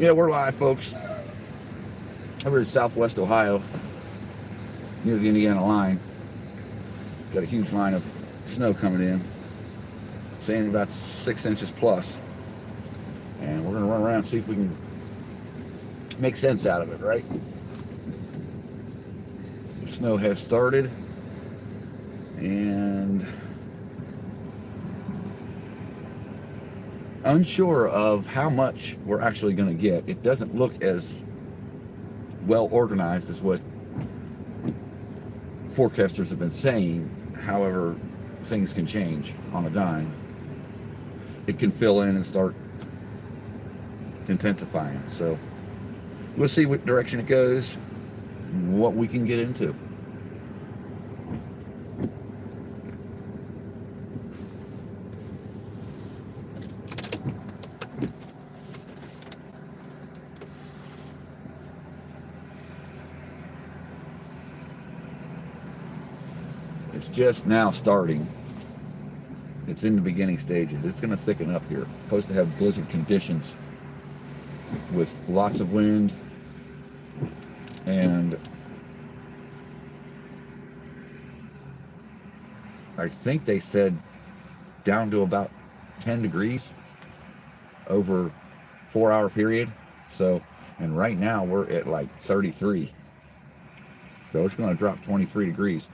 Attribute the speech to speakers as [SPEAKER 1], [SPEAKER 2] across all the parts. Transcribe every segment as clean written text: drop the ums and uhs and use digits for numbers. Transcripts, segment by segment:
[SPEAKER 1] Yeah, we're live, folks. Over in Southwest Ohio, near the Indiana line. Got a huge line of snow coming in, saying about 6 inches plus. And we're going to run around and see if we can make sense out of it, right? The snow has started, and unsure of how much we're actually going to get. It doesn't look as well organized as what forecasters have been saying. However, things can change on a dime. It can fill in and start intensifying. So we'll see what direction it goes, what we can get into. It's just now starting. It's in the beginning stages. It's going to thicken up here. Supposed to have blizzard conditions with lots of wind and I think they said down to about 10 degrees over 4-hour period. So, and right now we're at like 33. So it's going to drop 23 degrees.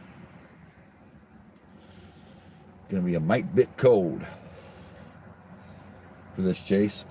[SPEAKER 1] Going to be a mite bit cold for this chase.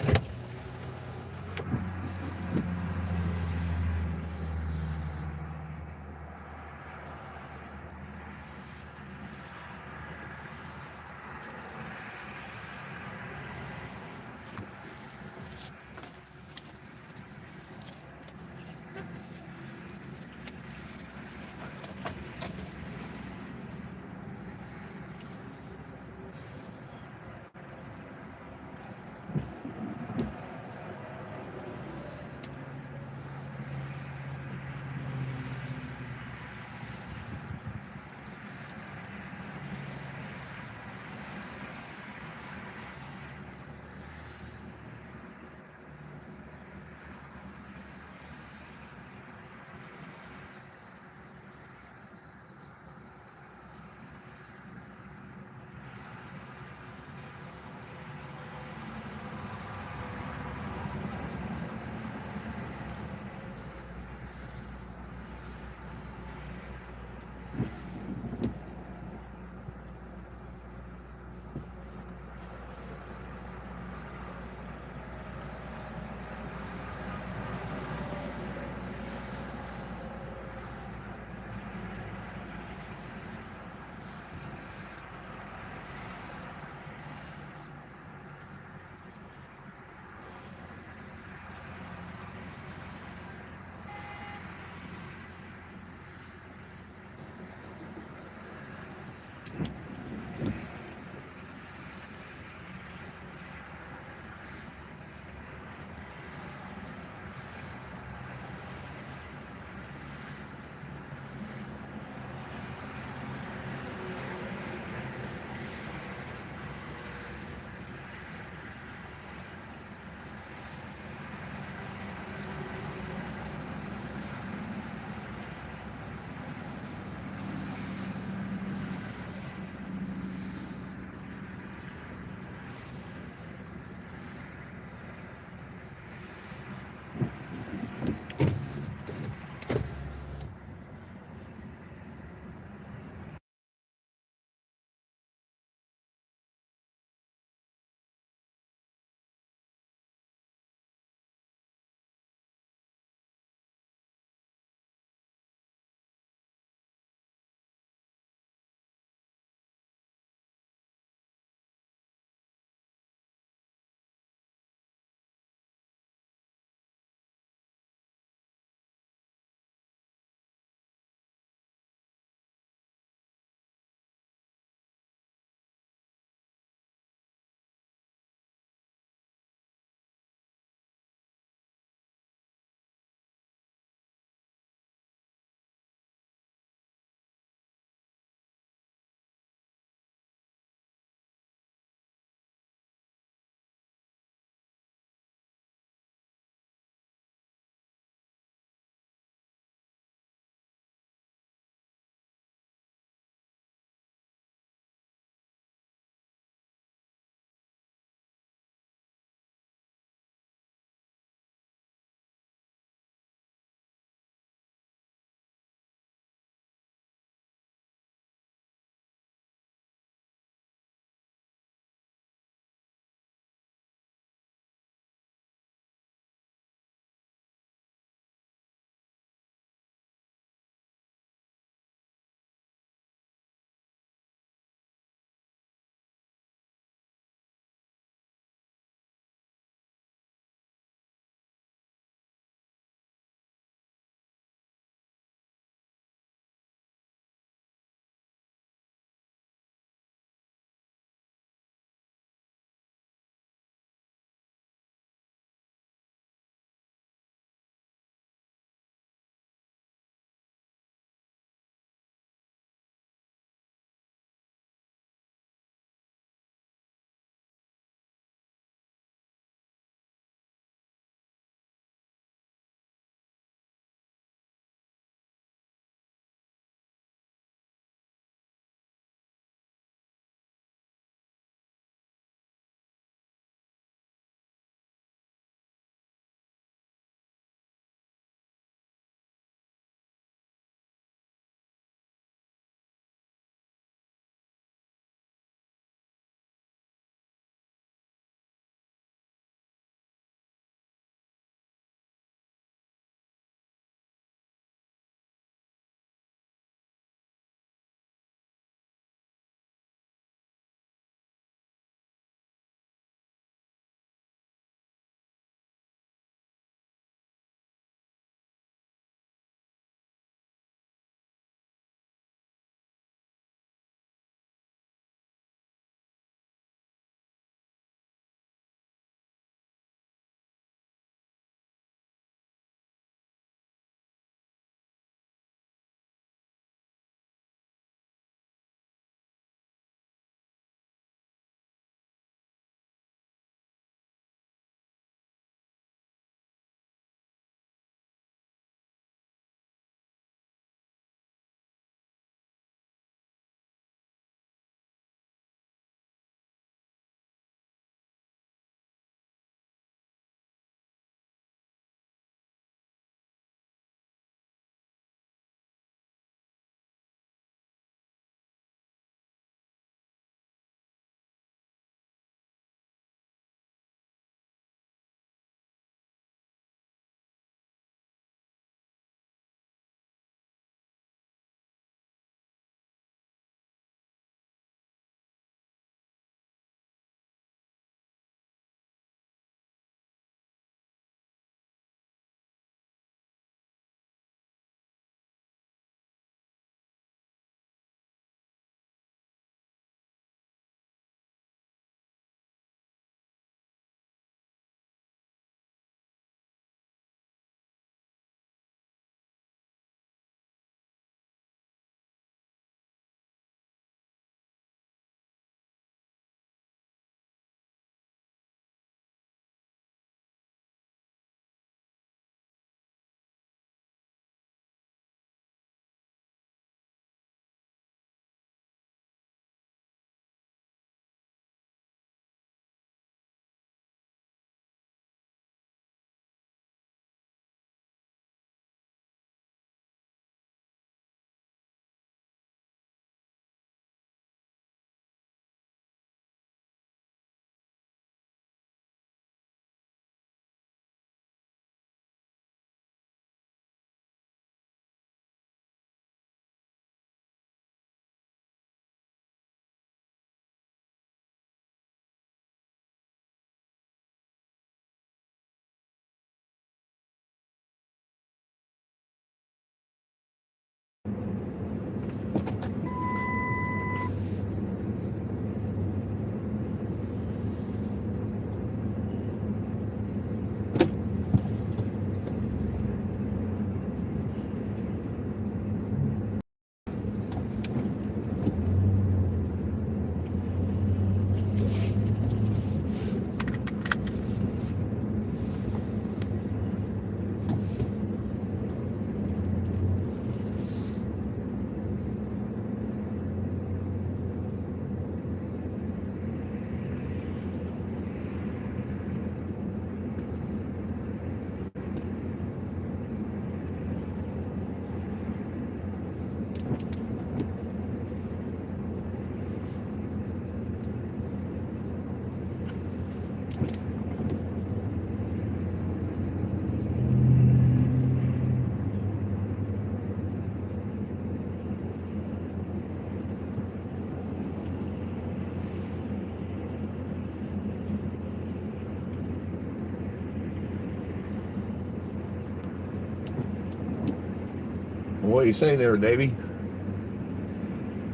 [SPEAKER 1] What do you say there, Davey?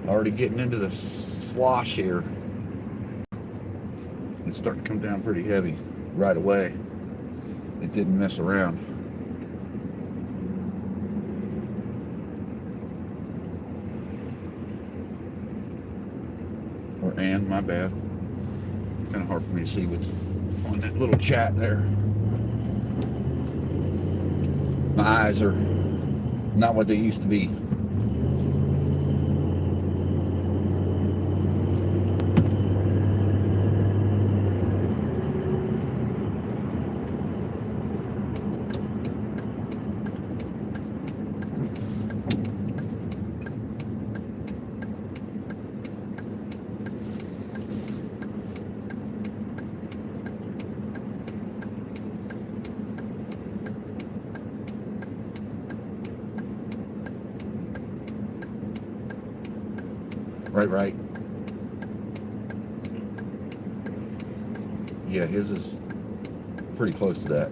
[SPEAKER 1] Already getting into the slosh here. It's starting to come down pretty heavy right away. It didn't mess around. My bad. Kind of hard for me to see what's on that little chat there. My eyes are not what they used to be. Right. Yeah, his is pretty close to that.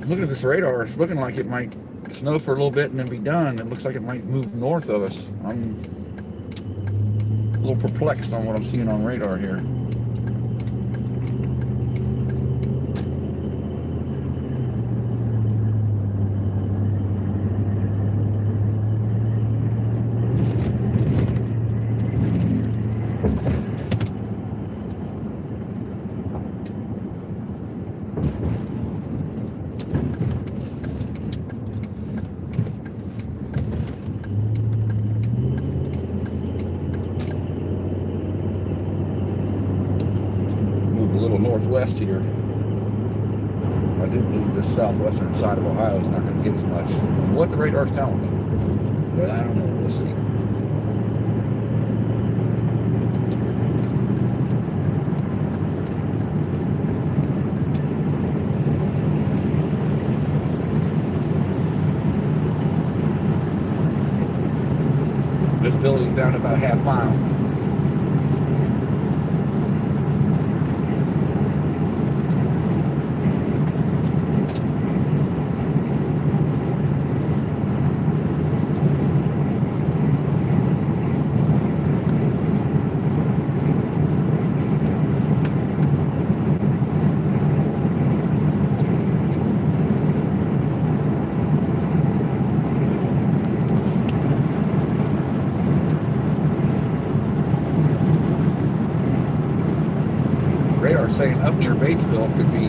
[SPEAKER 1] Looking at this radar, it's looking like it might snow for a little bit and then be done. It looks like it might move north of us. I'm a little perplexed on what I'm seeing on radar here. Northwest here. I do believe this southwestern side of Ohio is not going to get as much. What the radar's telling me, but I don't know. We'll see. Visibility's down to about a half mile. Saying up near Batesville could be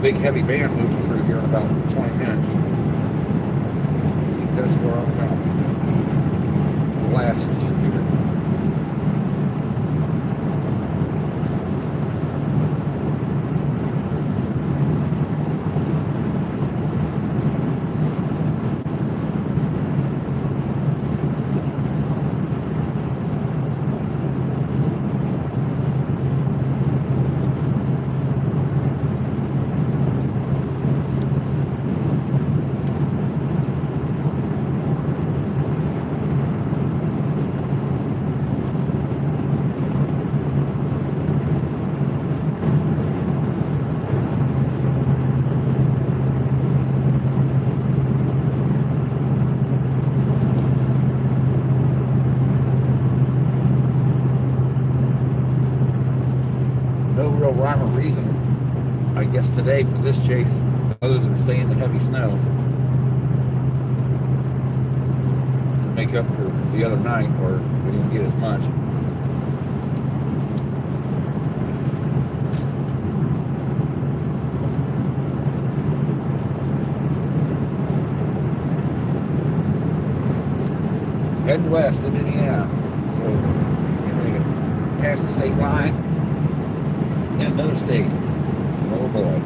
[SPEAKER 1] big heavy band moving through here in about 20 minutes. I think that's where I'm going to blast you here. Rhyme or reason, I guess, today for this chase, other than stay in the heavy snow. Make up for the other night where we didn't get as much. Heading west in Indiana. So, getting ready to pass the state line. in another state. Oh boy.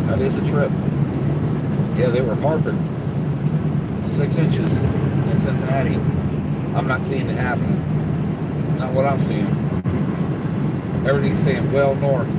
[SPEAKER 1] That is a trip. Yeah, they were harping 6 inches in Cincinnati. I'm not seeing it happen. Not what I'm seeing. Everything's staying well north.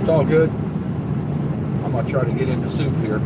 [SPEAKER 1] It's all good. I'm gonna try to get into soup here.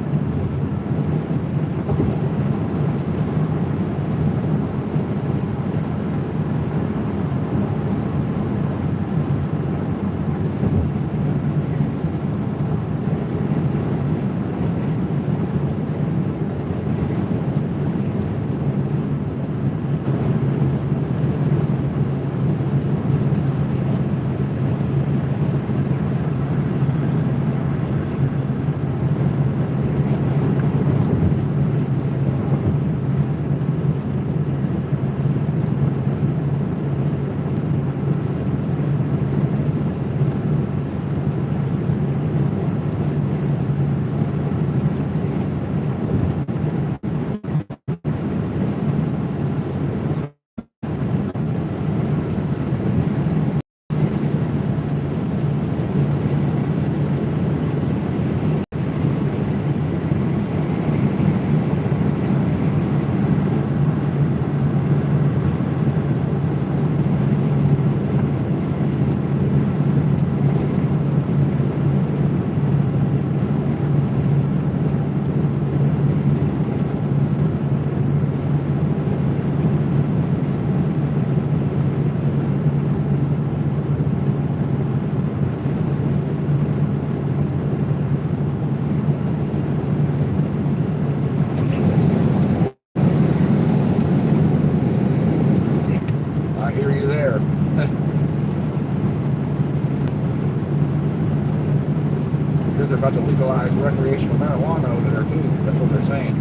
[SPEAKER 1] They're about to legalize recreational marijuana over there too. That's what they're saying.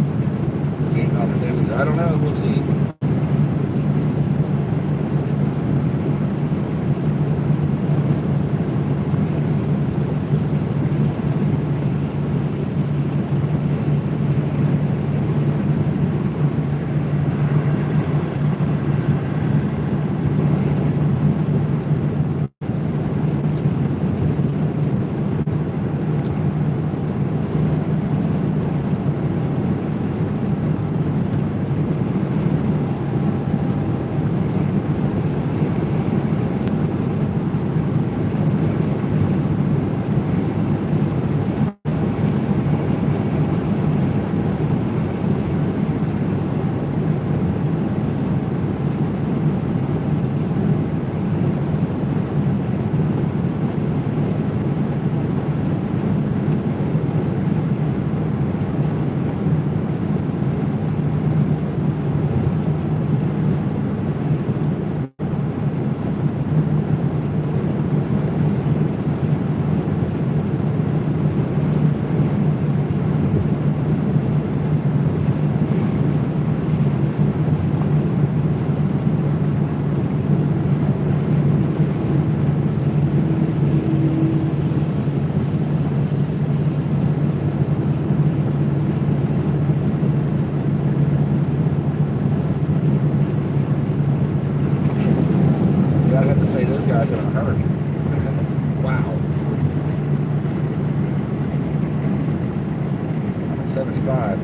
[SPEAKER 1] Seeing on the news. I don't know. We'll see. 65.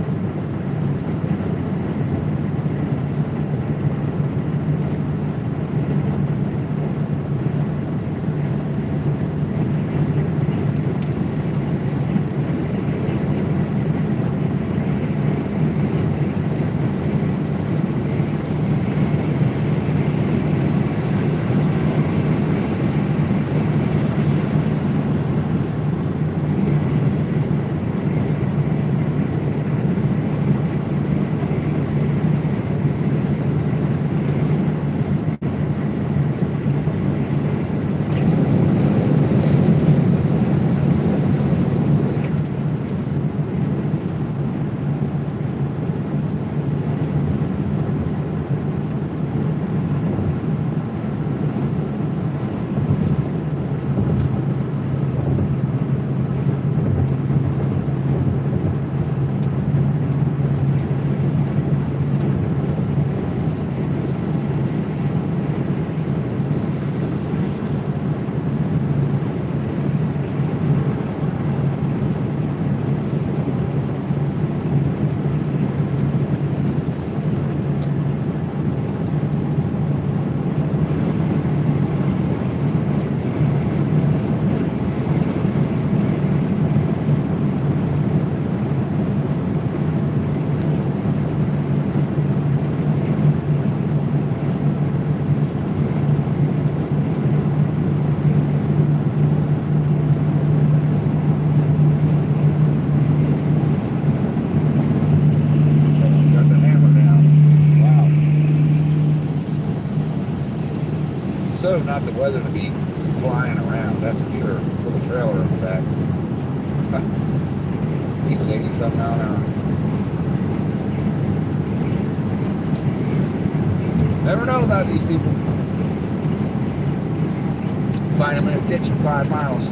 [SPEAKER 1] Got the hammer down. Wow. So not the weather to be flying around, that's for sure. With a trailer on the back. He's at 80-something mile an hour. Never know about these people. Find them in a ditch in 5 miles.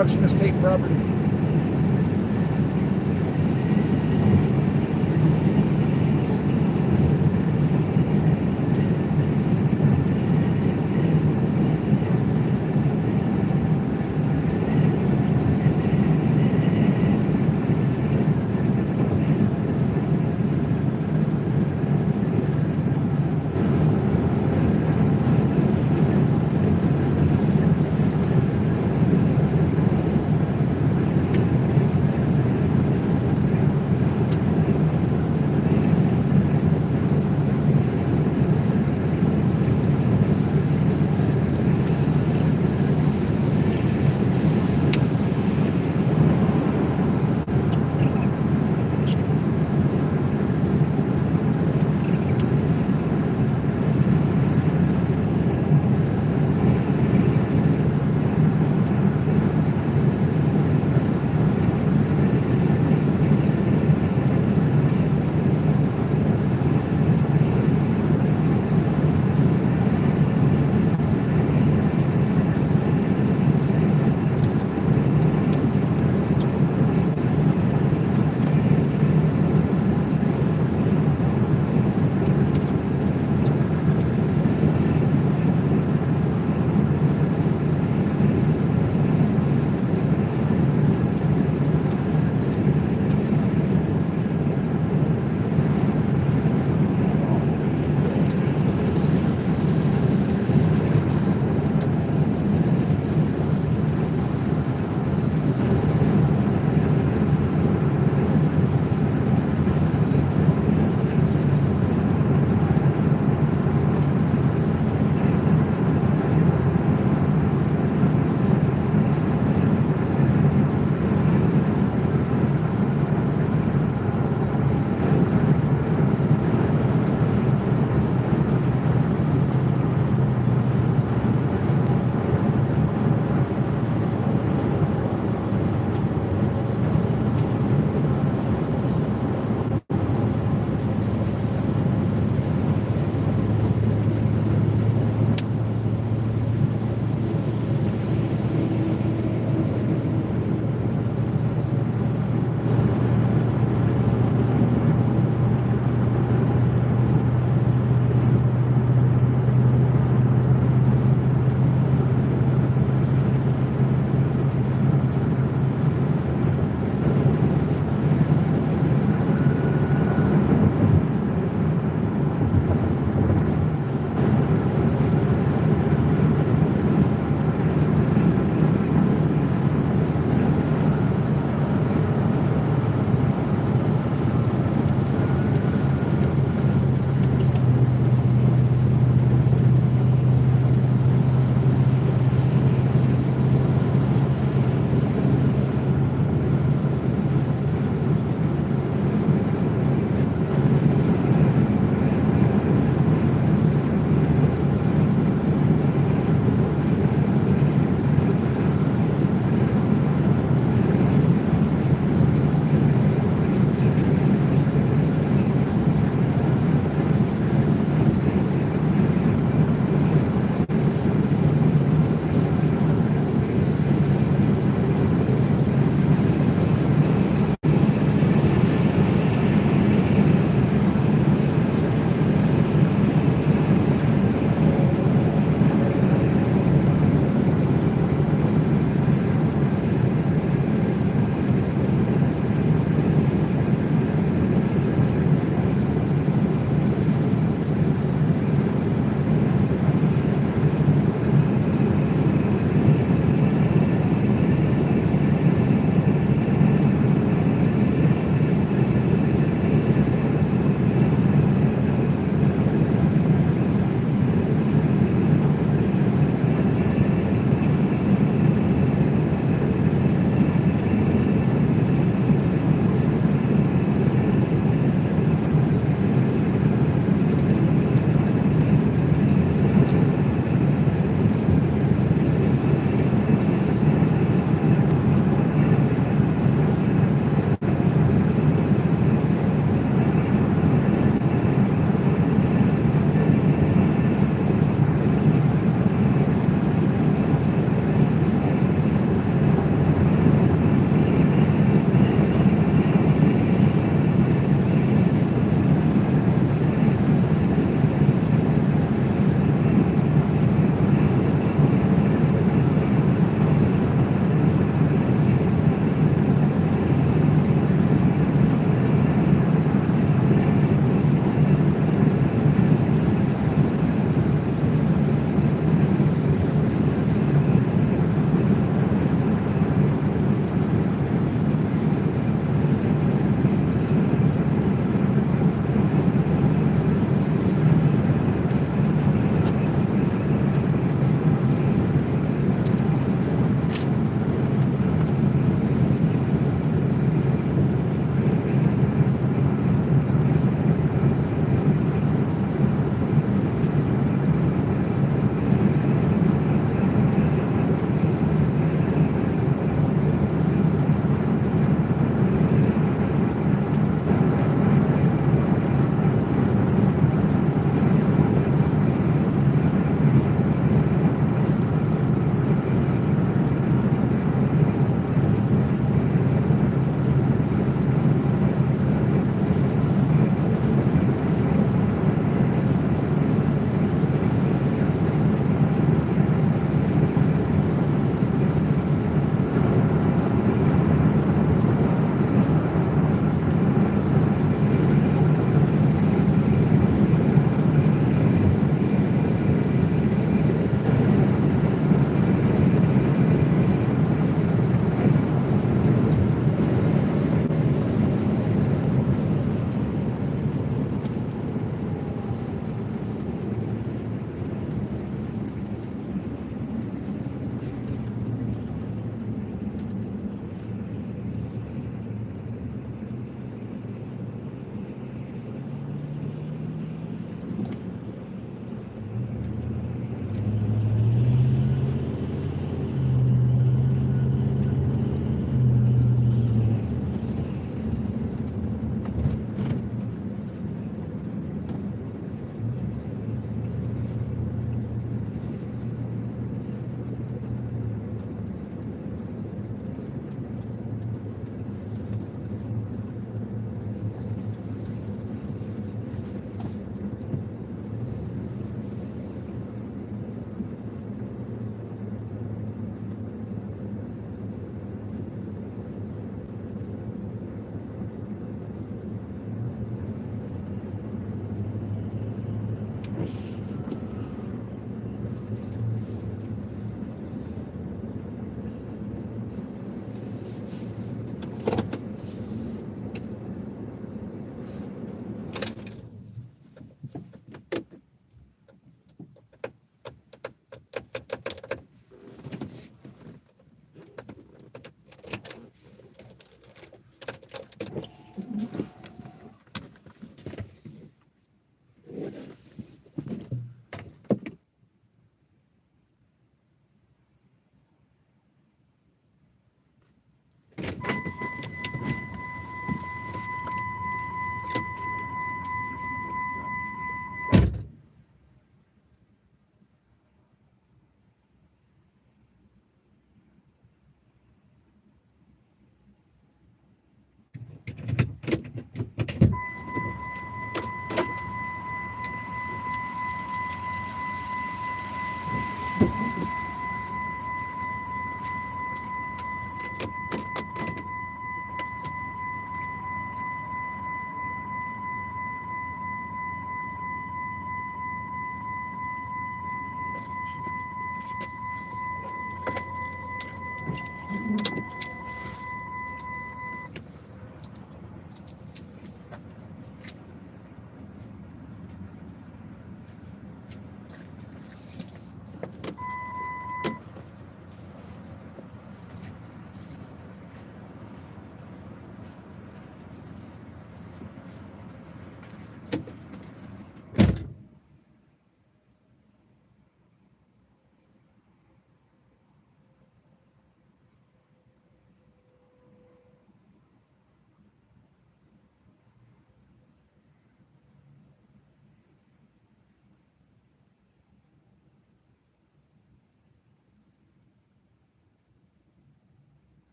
[SPEAKER 1] construction of state property.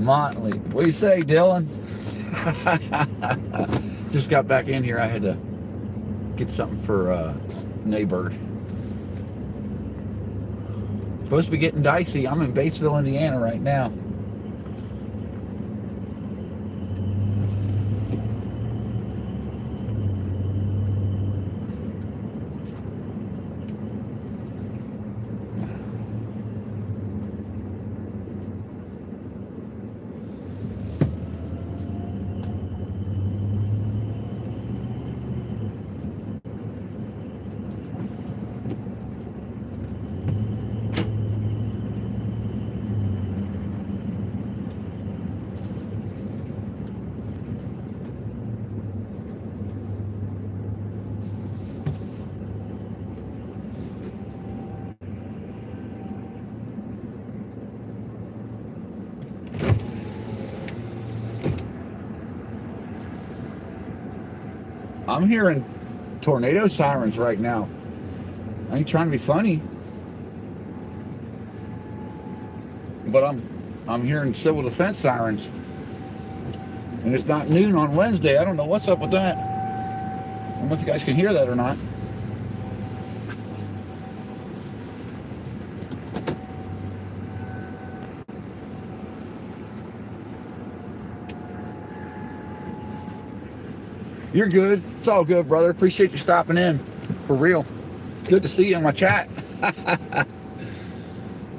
[SPEAKER 1] Motley. What do you say, Dylan? Just got back in here. I had to get something for Neighbor. Supposed to be getting dicey. I'm in Batesville, Indiana right now. I'm hearing tornado sirens right now. I ain't trying to be funny, but I'm hearing civil defense sirens, and it's not noon on Wednesday. I don't know what's up with that. I don't know if you guys can hear that or not. You're good. It's all good, brother. Appreciate you stopping in. For real. Good to see you in my chat. But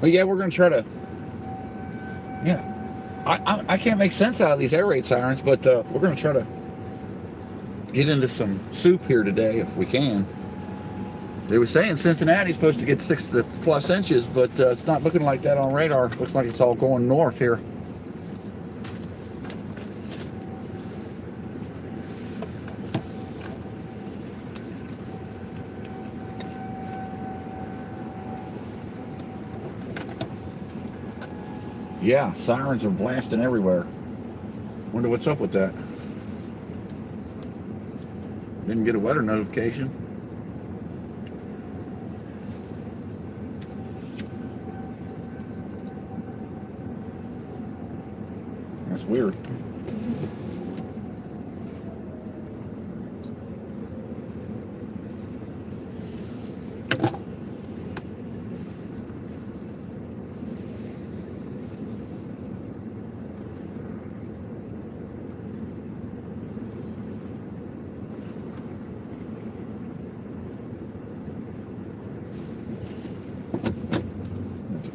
[SPEAKER 1] yeah, we're going to try to... Yeah. I can't make sense out of these air raid sirens, but we're going to try to get into some soup here today if we can. They were saying Cincinnati's supposed to get 6+ inches, but it's not looking like that on radar. Looks like it's all going north here. Yeah, sirens are blasting everywhere. Wonder what's up with that. Didn't get a weather notification. That's weird.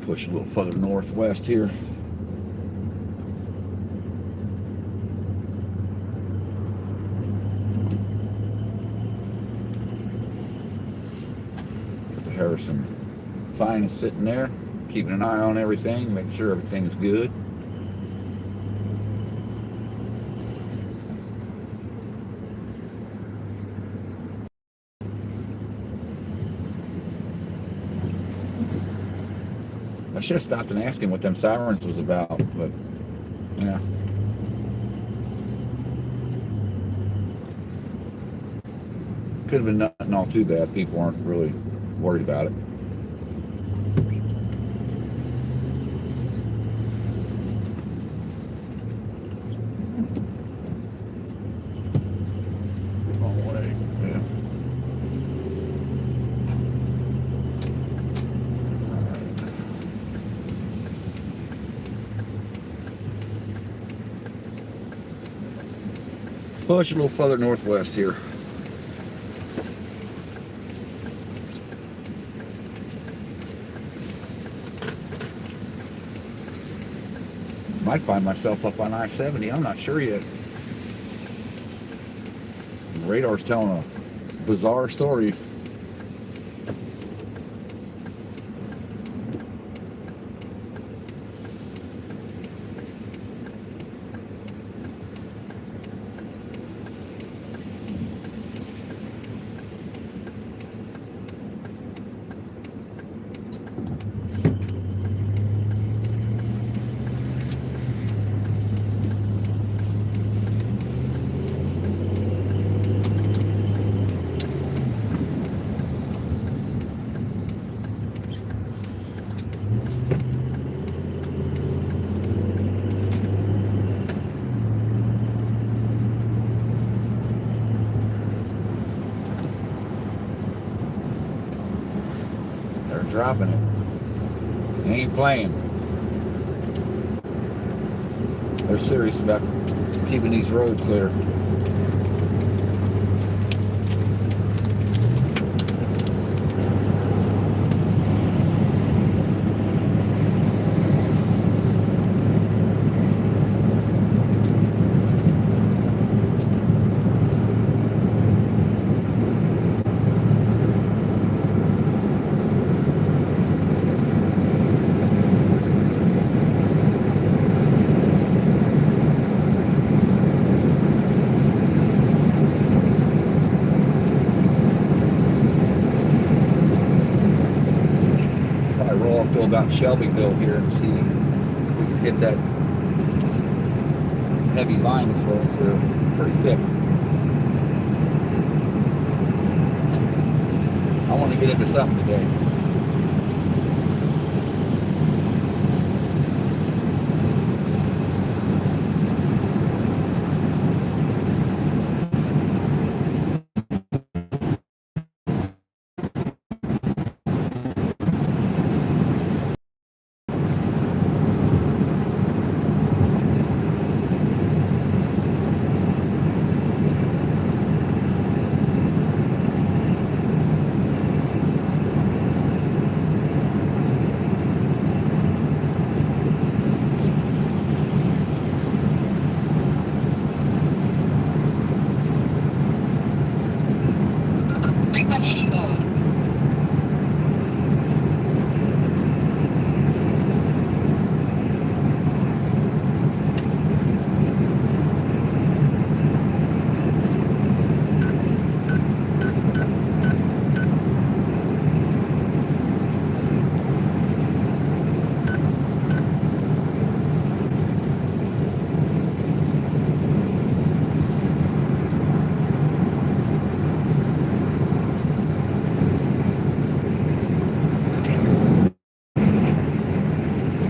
[SPEAKER 1] Push a little further northwest here. The Harrison Fine is sitting there, keeping an eye on everything, making sure everything's good. I should have stopped and asked him what them sirens was about, but yeah. Could have been nothing all too bad. People aren't really worried about it. Long way, yeah. Push a little further northwest here. Might find myself up on I-70. I'm not sure yet. The radar's telling a bizarre story. dropping it. They ain't playing. They're serious about keeping these roads clear. Roll up to about Shelbyville here and see if we can hit that heavy line that's rolling through. Pretty thick. I want to get into something today.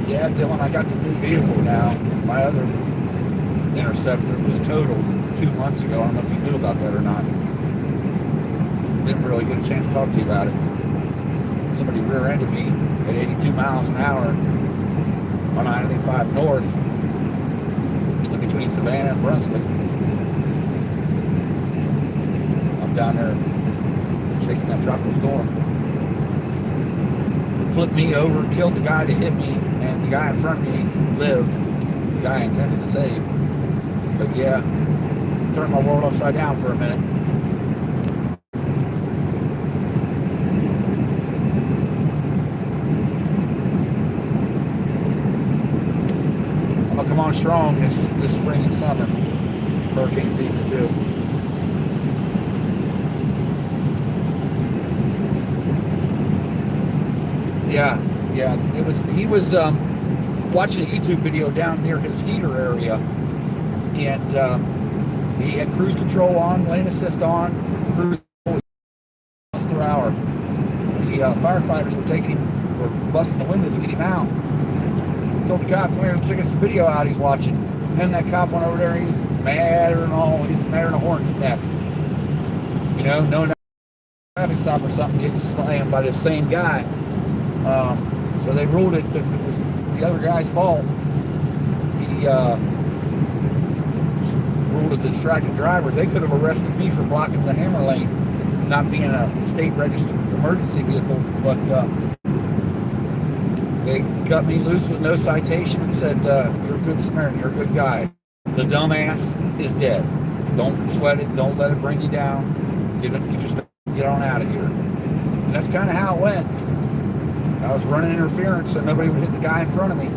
[SPEAKER 1] Yeah, Dylan, I got the new vehicle now. My other Interceptor was totaled 2 months ago. I don't know if you knew about that or not. Didn't really get a chance to talk to you about it. Somebody rear-ended me at 82 miles an hour on I-95 North in between Savannah and Brunswick. I was down there chasing that tropical storm. Flipped me over, killed the guy that hit me, and the guy in front of me lived, the guy I intended to save. But yeah, turned my world upside down for a minute. I'm gonna come on strong this spring and summer, hurricane season too. Yeah, he was watching a YouTube video down near his heater area, and he had cruise control on, lane assist on, cruise was miles per hour. The firefighters were busting the window to get him out. Told the cop, come here and check this video out he's watching. And that cop went over there, he was madder than all, he was madder than a hornet's neck. You know, no traffic stop or something getting slammed by the same guy. So they ruled it that it was the other guy's fault. He ruled it distracted driver. They could have arrested me for blocking the hammer lane, not being a state registered emergency vehicle, but they cut me loose with no citation and said, you're a good Samaritan, you're a good guy. The dumbass is dead. Don't sweat it, don't let it bring you down. Get on out of here. And that's kind of how it went. I was running interference so nobody would hit the guy in front of me.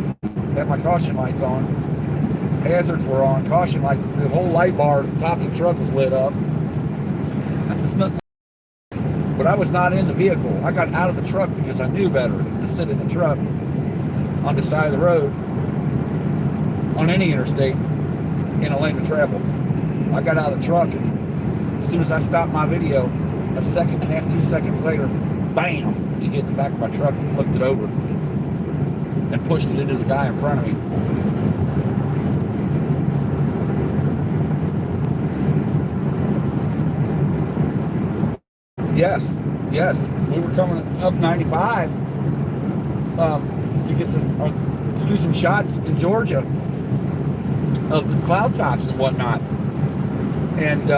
[SPEAKER 1] Had my caution lights on. Hazards were on. Caution light, the whole light bar at the top of the truck was lit up. But I was not in the vehicle. I got out of the truck because I knew better than to sit in the truck on the side of the road on any interstate in a lane of travel. I got out of the truck, and as soon as I stopped my video, a second and a half, 2 seconds later, bam! He hit the back of my truck and flipped it over and pushed it into the guy in front of me. Yes, we were coming up 95 to get some to do some shots in Georgia of the cloud tops and whatnot. And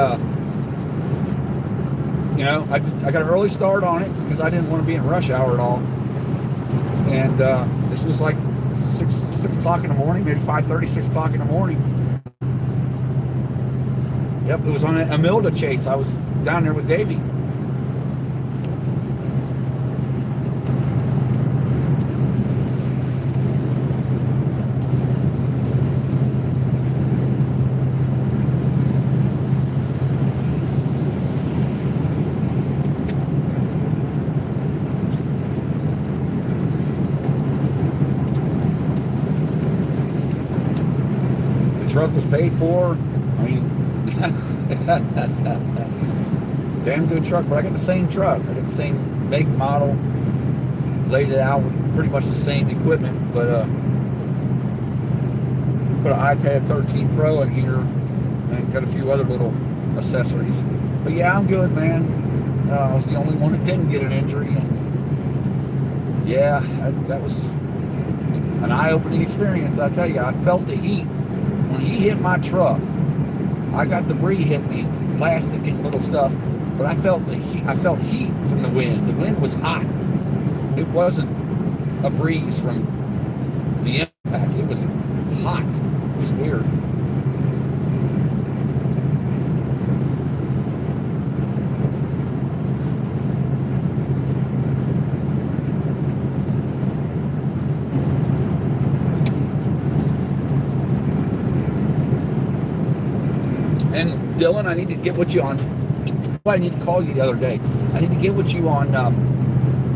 [SPEAKER 1] you know, I got an early start on it because I didn't want to be in rush hour at all. And this was like 6 o'clock in the morning, maybe 5:30, 6 o'clock in the morning. Yep, it was on a Milda chase. I was down there with Davey. The truck was paid for. I mean, damn good truck, but I got the same truck. I got the same make, model, laid it out with pretty much the same equipment, but put an iPad 13 Pro in here and got a few other little accessories. But yeah, I'm good, man. I was the only one that didn't get an injury, and yeah, that was an eye-opening experience. I tell you, I felt the heat when he hit my truck. I got debris hit me, plastic and little stuff, but I felt the heat. I felt heat from the wind. The wind was hot. It wasn't a breeze from the impact. It was hot. It was weird. And Dylan, I need to get with you on. I need to call you the other day. I need to get with you on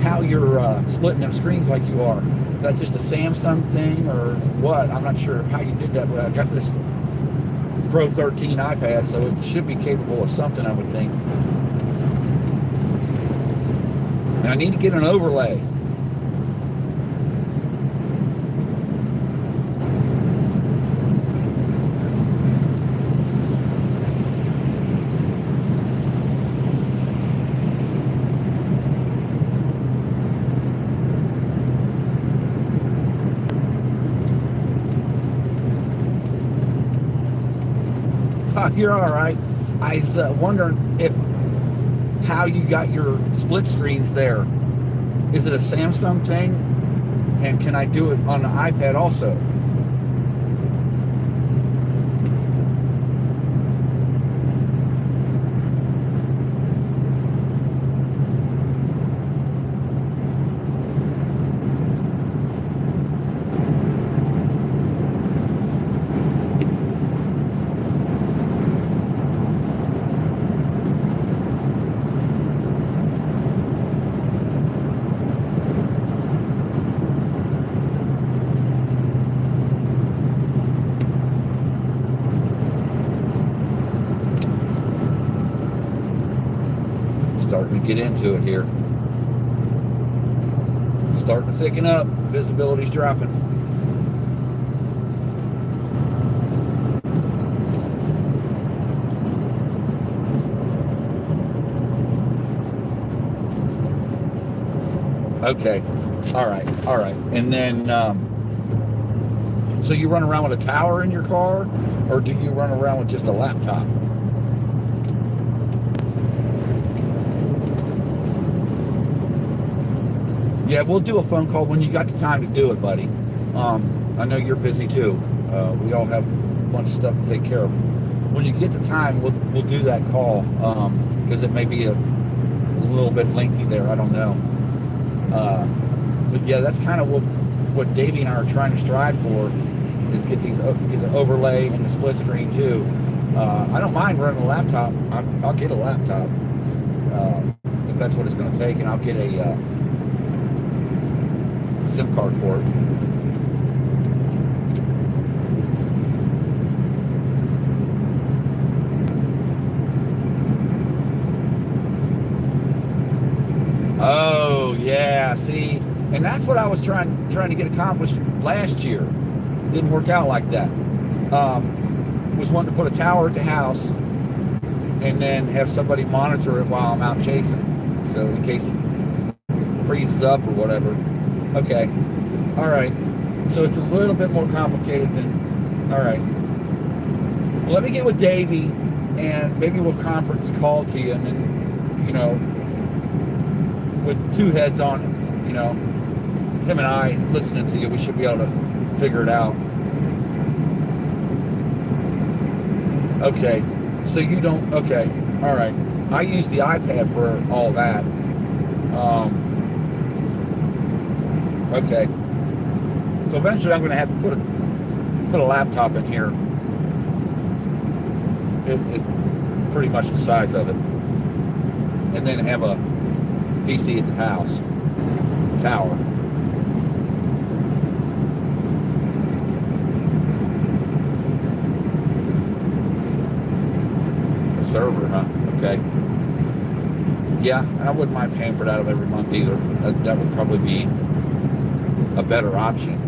[SPEAKER 1] how you're splitting them screens like you are. If that's just a Samsung thing or what? I'm not sure how you did that, but I got this Pro 13 iPad, so it should be capable of something, I would think. And I need to get an overlay. You're all right. I was wondering how you got your split screens there. Is it a Samsung thing? And can I do it on the iPad also? Starting to get into it here. Starting to thicken up. Visibility's dropping. Okay. All right. And then, so you run around with a tower in your car, or do you run around with just a laptop? Yeah, we'll do a phone call when you got the time to do it, buddy. I know you're busy too. We all have a bunch of stuff to take care of. When you get the time, we'll do that call, because it may be a little bit lengthy there. I don't know. But yeah, that's kind of what Davey and I are trying to strive for, is get the overlay and the split screen too. I don't mind running a laptop. I'll get a laptop if that's what it's going to take, and I'll get a SIM card for it. Oh yeah, see, and that's what I was trying to get accomplished last year. Didn't work out like that. Was wanting to put a tower at the house and then have somebody monitor it while I'm out chasing, so in case it freezes up or whatever. Okay, All right. So it's a little bit more complicated than. All right. Well, let me get with Davey, and maybe we'll conference call to you, and then, you know, with two heads on it, you know, him and I listening to you, we should be able to figure it out. Okay. So you don't. Okay. All right. I use the iPad for all that. Okay. So eventually I'm going to have to put a laptop in here. It's pretty much the size of it. And then have a PC at the house. Tower. A server, huh? Okay. Yeah, I wouldn't mind paying for that every month either. That would probably be a better option.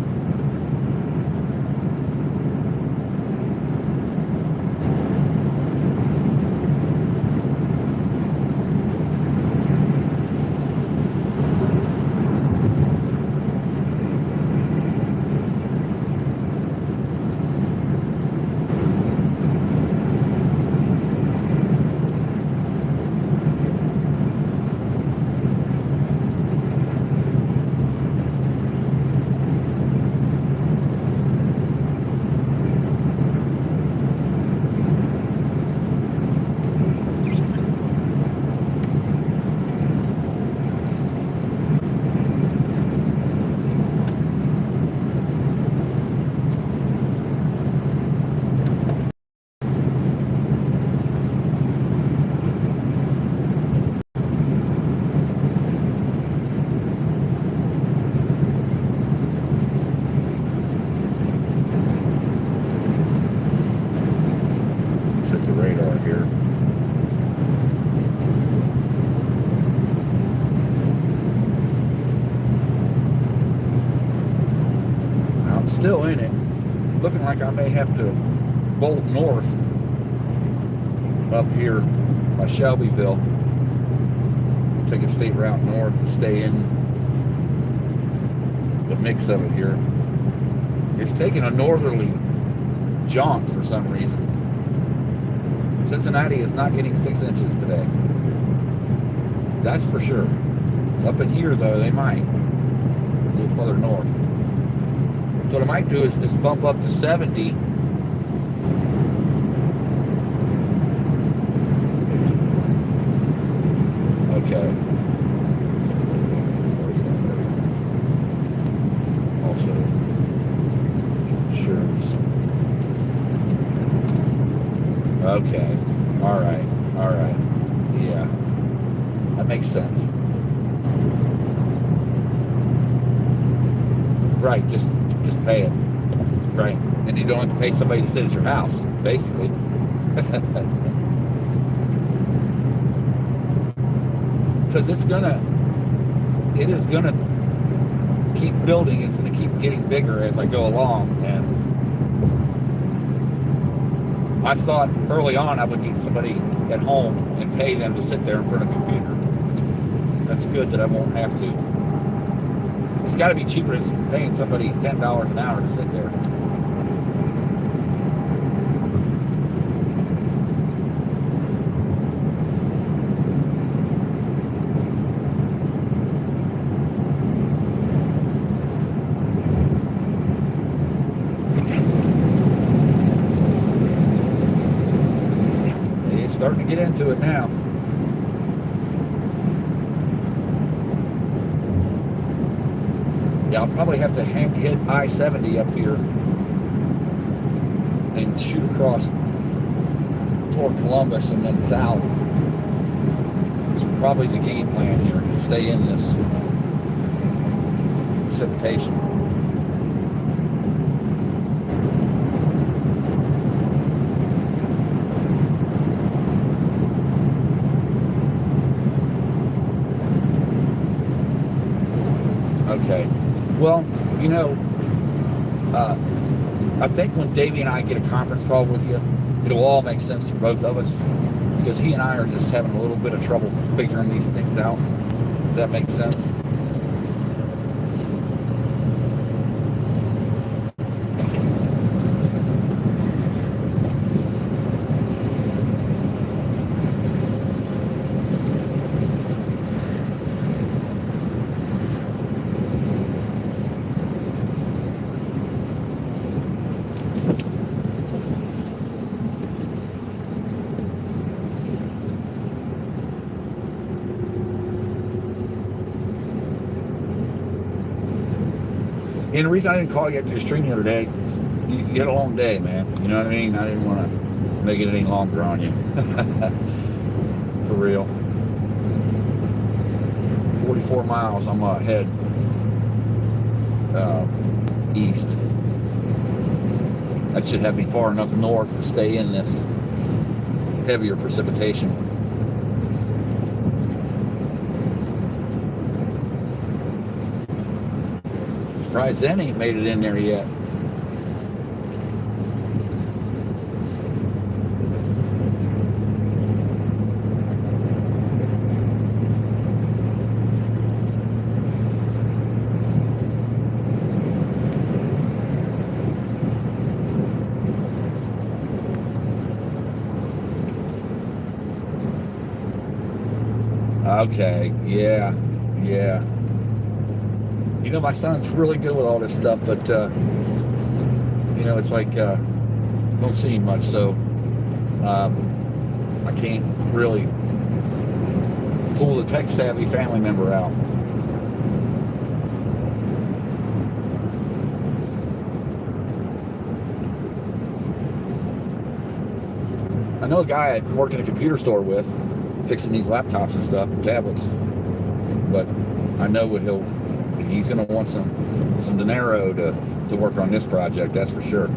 [SPEAKER 1] Still in it. Looking like I may have to bolt north up here by Shelbyville. Take a state route north to stay in the mix of it here. It's taking a northerly jaunt for some reason. Cincinnati is not getting 6 inches today. That's for sure. Up in here though, they might. A little further north. So what I might do is bump up to 70. Okay. Also, insurance. Okay. All right. All right. Yeah. That makes sense. Right. Just pay it, right? And you don't have to pay somebody to sit at your house, basically. Because it is gonna keep building. It's gonna keep getting bigger as I go along. And I thought early on I would get somebody at home and pay them to sit there in front of a computer. That's good that I won't have to. It's got to be cheaper than paying somebody $10 an hour to sit there. He's starting to get into it now. Yeah, I'll probably have to hit I-70 up here and shoot across toward Columbus and then south. It's probably the game plan here, to stay in this precipitation. Okay. Well, you know, I think when Davey and I get a conference call with you, it'll all make sense for both of us, because he and I are just having a little bit of trouble figuring these things out. Does that make sense? And the reason I didn't call you after your stream the other day, you had a long day, man. You know what I mean? I didn't want to make it any longer on you. For real. 44 miles I'm gonna head east. That should have me far enough north to stay in this heavier precipitation. Surprised Zen ain't made it in there yet. Okay, yeah. You know, my son's really good with all this stuff, but, you know, it's like, don't see him much, so I can't really pull the tech-savvy family member out. I know a guy I worked in a computer store with, fixing these laptops and stuff, and tablets, but I know what he's going to want some dinero to work on this project, that's for sure.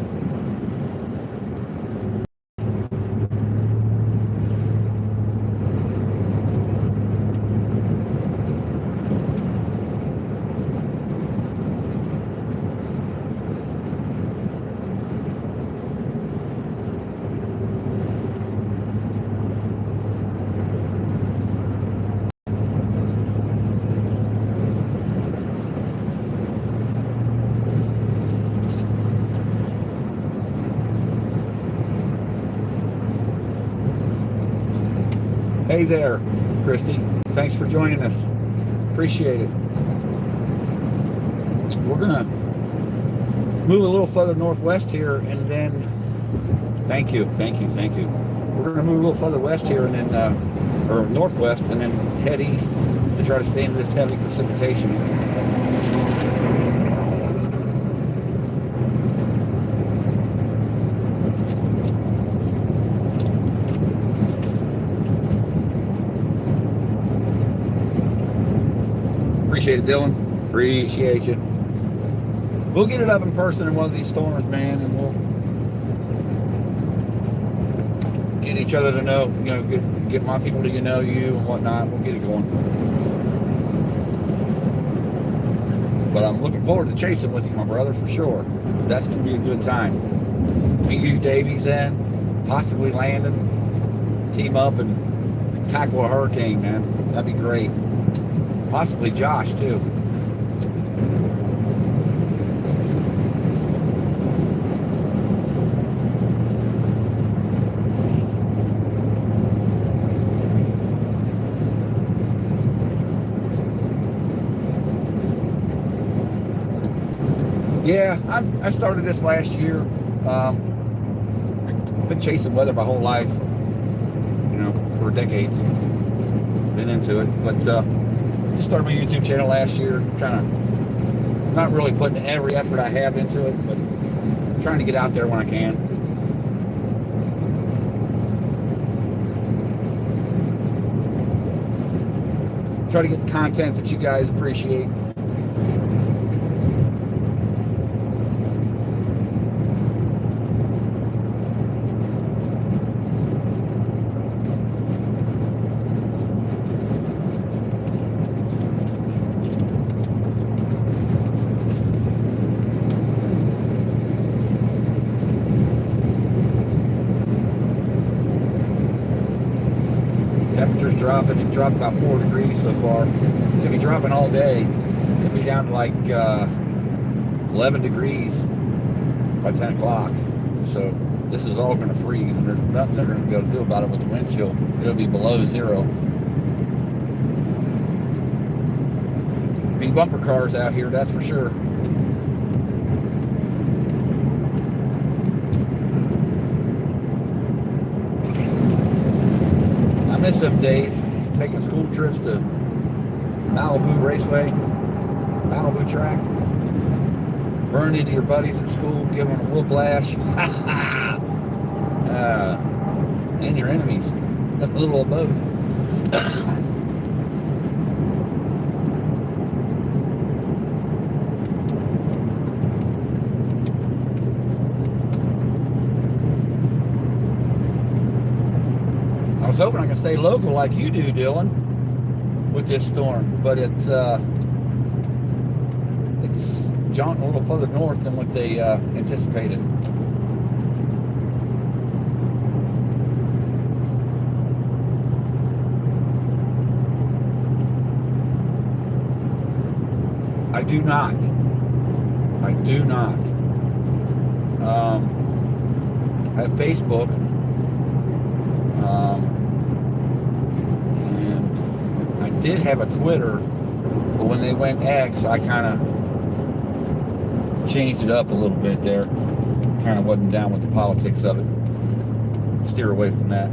[SPEAKER 1] Hey there, Christy. Thanks for joining us. Appreciate it. We're gonna move a little further northwest here, and then thank you. We're gonna move a little further west here, and then or northwest, and then head east to try to stay into this heavy precipitation. Appreciate it, Dylan. Appreciate you. We'll get it up in person in one of these storms, man, and we'll get each other to know, you know, get my people to know you and whatnot. We'll get it going. But I'm looking forward to chasing with you, my brother, for sure. That's going to be a good time. Meet you, Davies, then possibly landing, team up, and tackle a hurricane, man. That'd be great. Possibly Josh, too. Yeah, I started this last year. Been chasing weather my whole life, you know, for decades. Been into it, but just started my YouTube channel last year. Kind of not really putting every effort I have into it, but trying to get out there when I can. Try to get the content that you guys appreciate. Temperature's dropping. It dropped about 4 degrees so far. It's going to be dropping all day. It's going to be down to like 11 degrees by 10 o'clock. So this is all going to freeze, and there's nothing they're going to be able to do about it with the wind chill. It'll be below zero. Be bumper cars out here, that's for sure. I miss them days, taking school trips to Malibu Raceway, Malibu track. run into your buddies at school, give them a whiplash, and your enemies, a little of both. I was hoping I could stay local like you do, Dylan, with this storm, but it's jaunting a little further north than what they anticipated. I do not. I have Facebook. And I did have a Twitter, but when they went X, I kind of changed it up a little bit there. Kind of wasn't down with the politics of it. Steer away from that.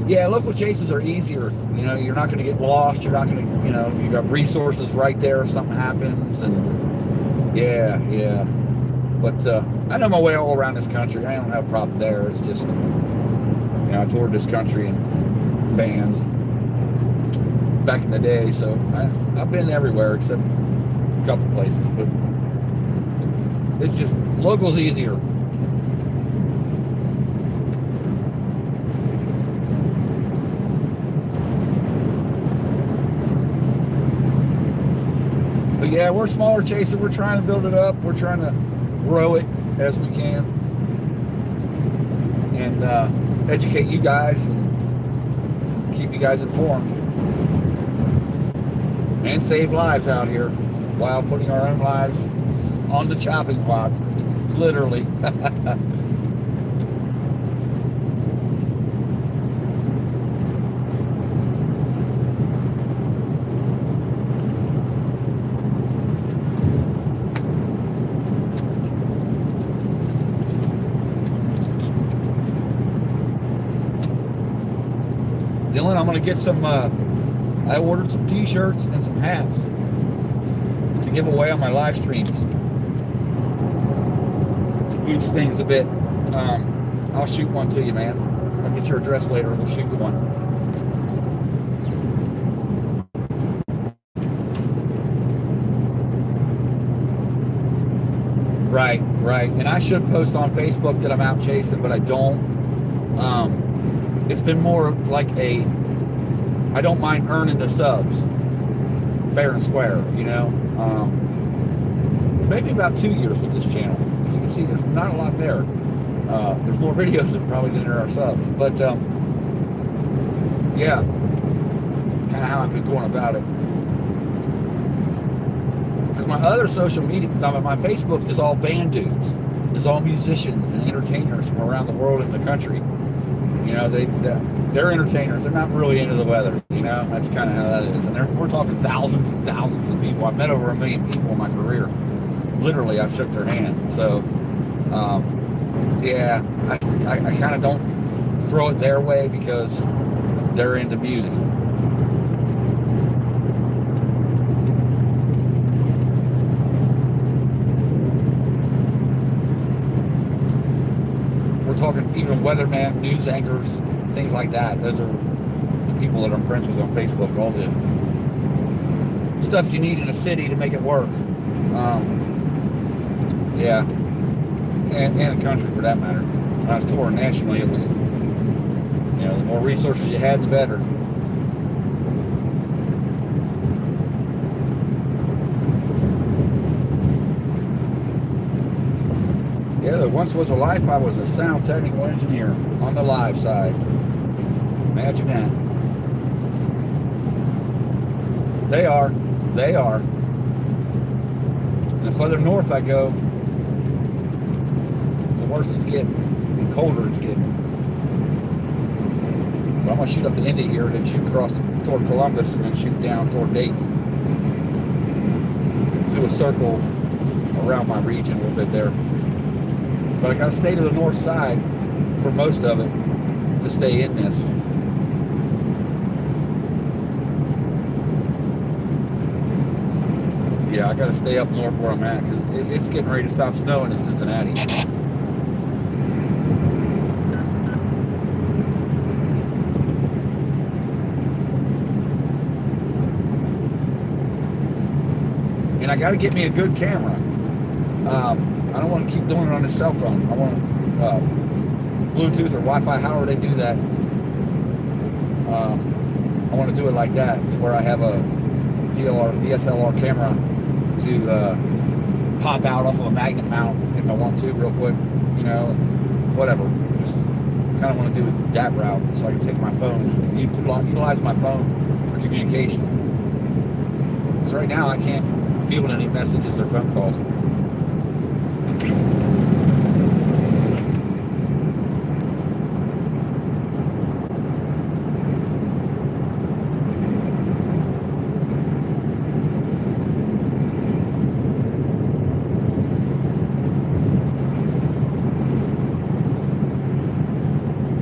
[SPEAKER 1] Yeah, local chases are easier. You know, you're not going to get lost. You're not going to, you know, you got resources right there if something happens. And yeah. But I know my way all around this country. I don't have a problem there. It's just, you know, I toured this country in bands back in the day, so I've been everywhere except a couple places. But it's just, local's easier. But yeah, we're a smaller chaser. We're trying to build it up. We're trying to grow it as we can, and educate you guys and keep you guys informed, and save lives out here while putting our own lives on the chopping block, literally. Dylan, I'm going to get some, I ordered some t-shirts and some hats to give away on my live streams to boost things a bit. I'll shoot one to you, man. I'll get your address later and we'll shoot you one. Right. And I should post on Facebook that I'm out chasing, but I don't. It's been more like I don't mind earning the subs, fair and square, you know. Maybe about 2 years with this channel. As you can see, there's not a lot there. There's more videos than there are subs, but yeah, kind of how I've been going about it. Because my other social media, my Facebook is all band dudes. It's all musicians and entertainers from around the world and the country. You know, they're entertainers. They're not really into the weather. You know, that's kind of how that is. And we're talking thousands and thousands of people. I've met over 1 million people in my career. Literally, I've shook their hand. So, yeah, I kind of don't throw it their way because they're into music. Talking even weatherman, news anchors, things like that. Those are the people that I'm friends with on Facebook. All the stuff you need in a city to make it work. Yeah, and a country for that matter. When I was touring nationally, it was, you know, the more resources you had, the better. Yeah, there once was a life I was a sound technical engineer on the live side. Imagine that. They are. And the further north I go, the worse it's getting, and colder it's getting. But I'm gonna shoot up to Indy here, and then shoot across toward Columbus, and then shoot down toward Dayton. Do a circle around my region a little bit there. But I gotta stay to the north side for most of it to stay in this. Yeah, I got to stay up north where I'm at because it's getting ready to stop snowing in Cincinnati. And I got to get me a good camera. I don't want to keep doing it on the cell phone. I want Bluetooth or Wi-Fi, however they do that. I want to do it like that, to where I have a DSLR camera to pop out off of a magnet mount if I want to real quick, you know, whatever. Just kind of want to do it that route, so I can take my phone, utilize my phone for communication. Because right now I can't field any messages or phone calls.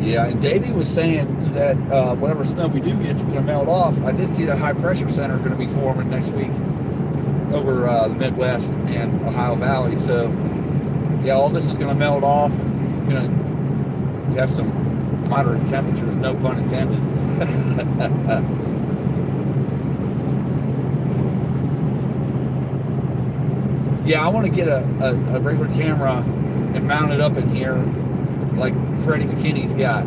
[SPEAKER 1] Yeah, and Davey was saying that whatever snow we do get is going to melt off. I did see that high pressure center going to be forming next week over the Midwest and Ohio Valley. So, yeah, all this is going to melt off. Going to have some moderate temperatures, no pun intended. Yeah, I want to get a regular camera and mount it up in here like Freddie McKinney's got.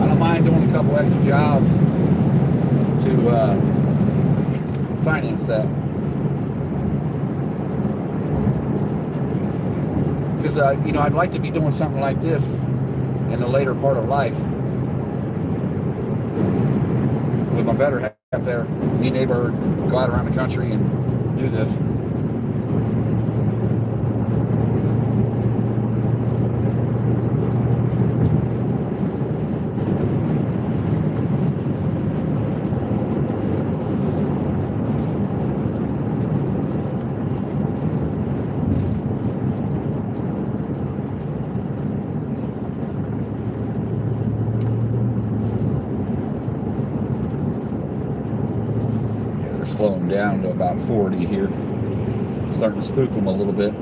[SPEAKER 1] I don't mind doing a couple extra jobs to finance that. Because, you know, I'd like to be doing something like this in the later part of life. With my better half there, me and neighbor go out around the country and do this. Slowing down to about 40 here. Starting to spook them a little bit.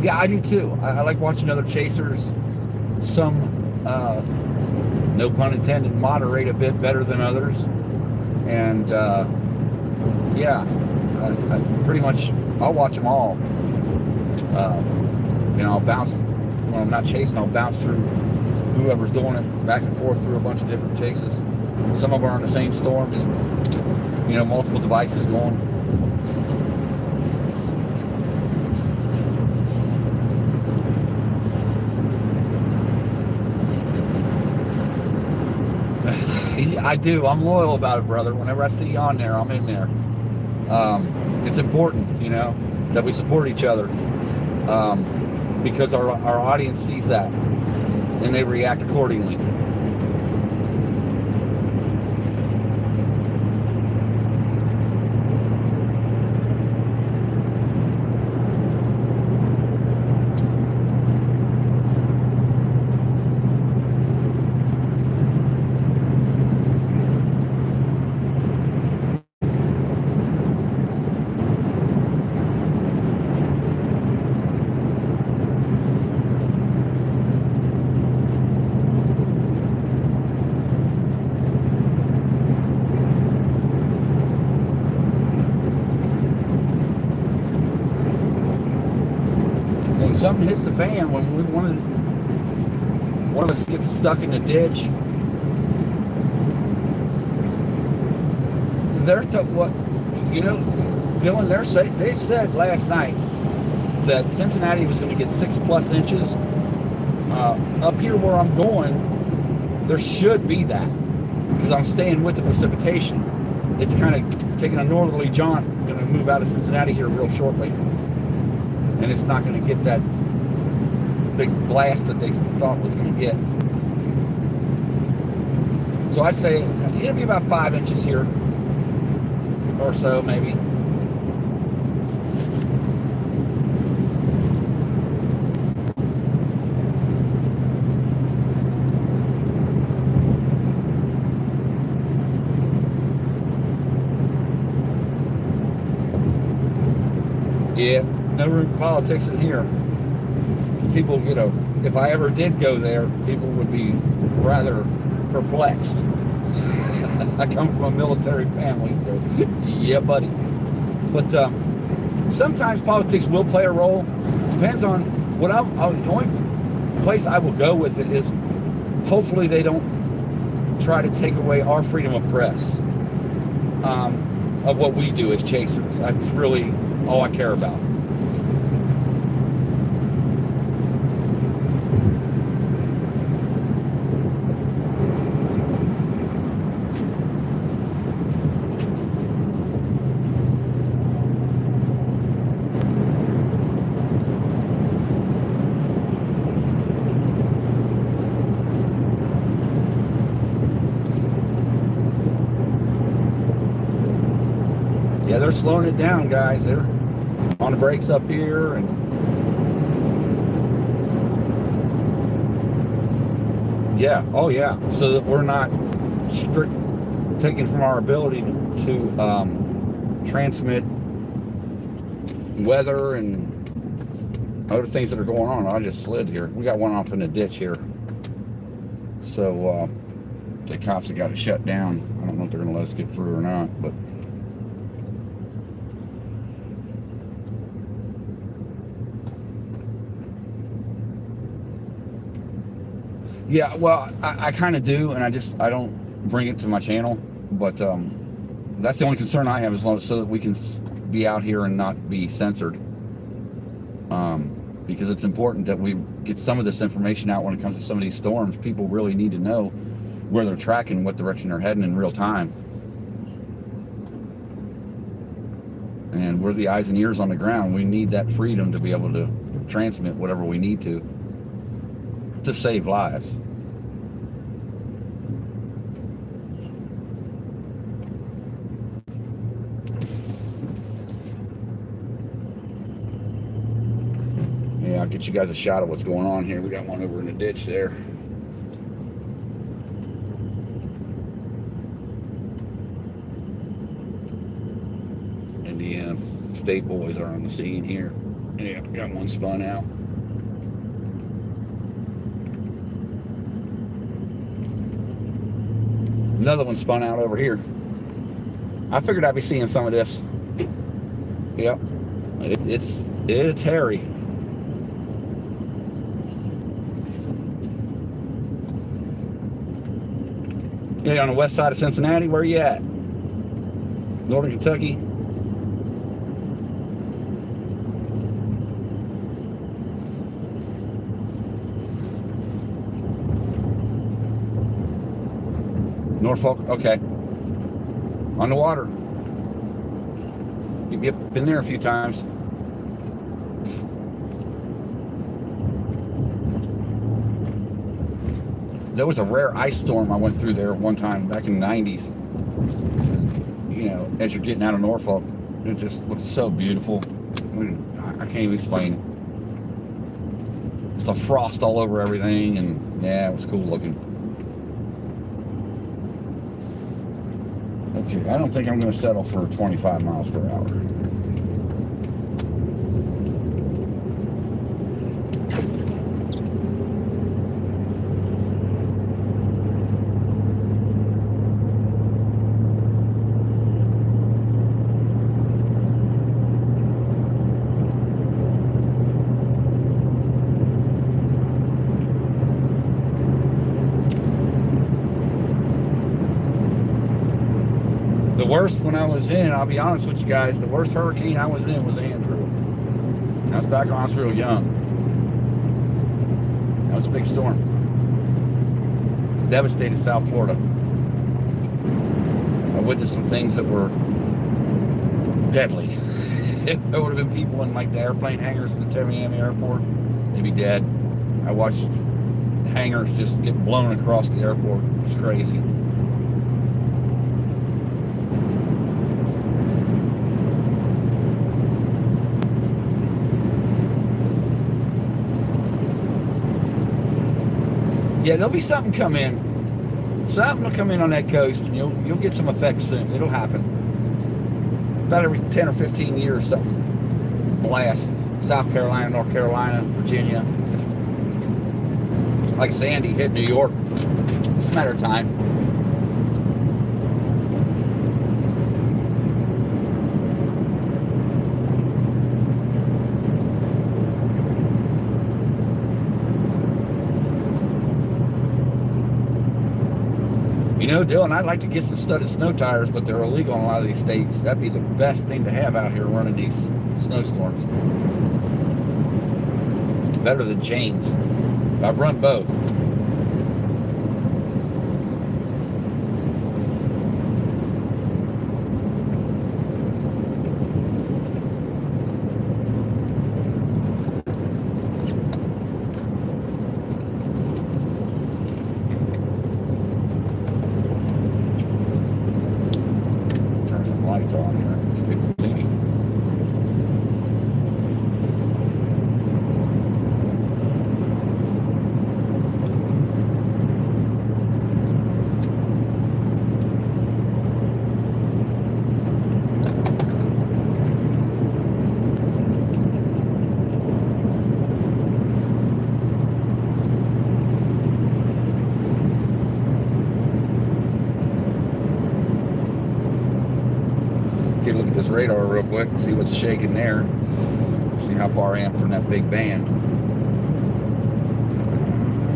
[SPEAKER 1] Yeah, I do too. I like watching other chasers. Some, no pun intended, moderate a bit better than others. And yeah, I pretty much, I'll watch them all. You know, I'll bounce, when I'm not chasing, I'll bounce through whoever's doing it back and forth through a bunch of different chases. Some of them are in the same storm, just, you know, multiple devices going. I do. I'm loyal about it, brother. Whenever I see you on there, I'm in there. It's important, you know, that we support each other, because our audience sees that and they react accordingly. something hits the fan, when one of us gets stuck in the ditch, what, you know, Dylan, they said last night that Cincinnati was going to get 6+ inches. Up here where I'm going, there should be that, because I'm staying with the precipitation. It's kind of taking a northerly jaunt, going to move out of Cincinnati here real shortly, and it's not going to get that big blast that they thought was going to get. So I'd say it'll be about 5 inches here or so, maybe. Yeah, no room for politics in here. People, you know, if I ever did go there, people would be rather perplexed. I come from a military family, so yeah, buddy. But sometimes politics will play a role. Depends on what the only place I will go with it is, hopefully they don't try to take away our freedom of press, of what we do as chasers. That's really all I care about. Yeah, they're slowing it down, guys. They're on the brakes up here, and yeah, oh yeah, so that we're not taken from our ability to transmit weather and other things that are going on. I just slid here. We got one off in the ditch here, so the cops have got it shut down. I don't know if they're going to let us get through or not, but yeah, well, I kind of do, and I don't bring it to my channel, but that's the only concern I have, is so that we can be out here and not be censored, because it's important that we get some of this information out when it comes to some of these storms. People really need to know where they're tracking, what direction they're heading in real time, and we're the eyes and ears on the ground. We need that freedom to be able to transmit whatever we need to save lives. Yeah, I'll get you guys a shot of what's going on here. We got one over in the ditch there. Indiana State boys are on the scene here. Yeah, got one spun out. Another one spun out over here. I figured I'd be seeing some of this. Yep, it's hairy. Yeah, on the west side of Cincinnati. Where you at? Northern Kentucky. Norfolk, okay. On the water. You've been there a few times. There was a rare ice storm I went through there one time back in the 90s. You know, as you're getting out of Norfolk, it just looks so beautiful. I can't even explain it. Just a frost all over everything, and yeah, it was cool looking. Okay, I don't think I'm going to settle for 25 miles per hour. worst when I was in, I'll be honest with you guys, the worst hurricane I was in was Andrew. I was back when I was real young. That was a big storm. Devastated South Florida. I witnessed some things that were deadly. There would have been people in like the airplane hangars at the Miami airport. They'd be dead. I watched hangars just get blown across the airport. It's crazy. Yeah, there'll be something come in. Something will come in on that coast, and you'll get some effects soon. It'll happen. About every 10 or 15 years, something blasts. South Carolina, North Carolina, Virginia. Like Sandy hit New York. It's a matter of time. You know, Dylan, I'd like to get some studded snow tires, but they're illegal in a lot of these states. That'd be the best thing to have out here running these snowstorms. Better than chains. I've run both. Look at this radar real quick, see what's shaking there, see how far I am from that big band.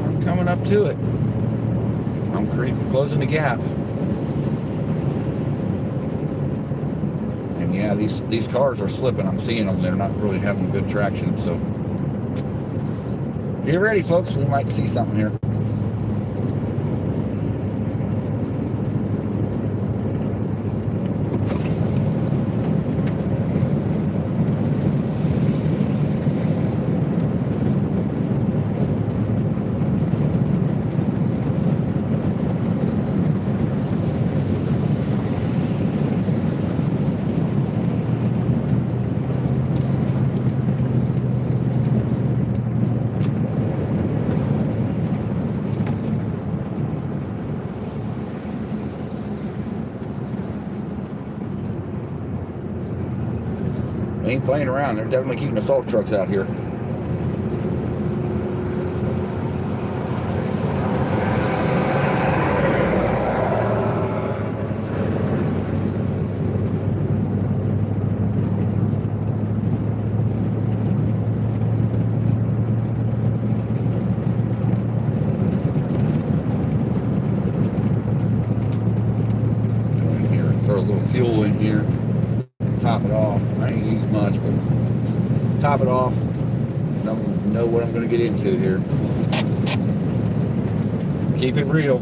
[SPEAKER 1] I'm coming up to it. I'm closing the gap. And yeah, these cars are slipping. I'm seeing them. They're not really having good traction. So get ready, folks. We might see something here. Ain't playing around. They're definitely keeping the salt trucks out here. Throw a little fuel in here. Top it off. I ain't use much, but top it off. Don't know what I'm going to get into here. Keep it real.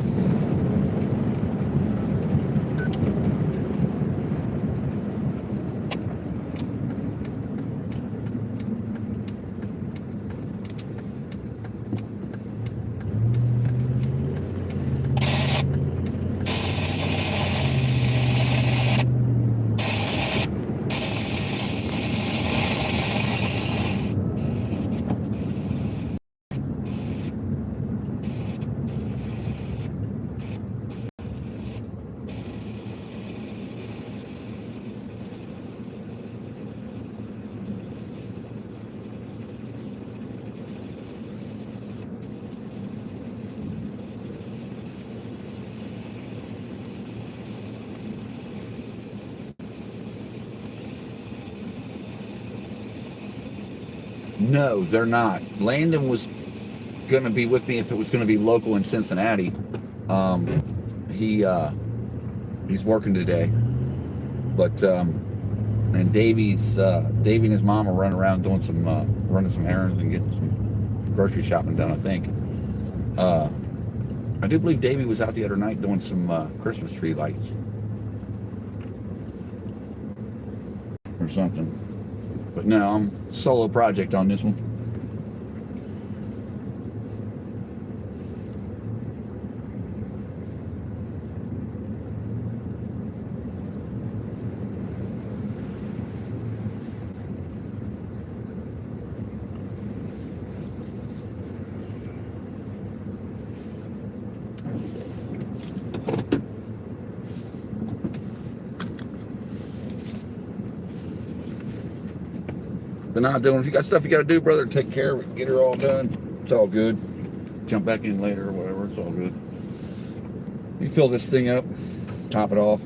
[SPEAKER 1] No, they're not. Landon was going to be with me if it was going to be local in Cincinnati. He's working today. But and Davey and his mom are running around doing some running some errands and getting some grocery shopping done, I think. I do believe Davey was out the other night doing some Christmas tree lights or something. But no, I'm solo project on this one. But not doing. If you got stuff you got to do, brother, take care of it. Get her all done. It's all good. Jump back in later or whatever. It's all good. You fill this thing up, top it off.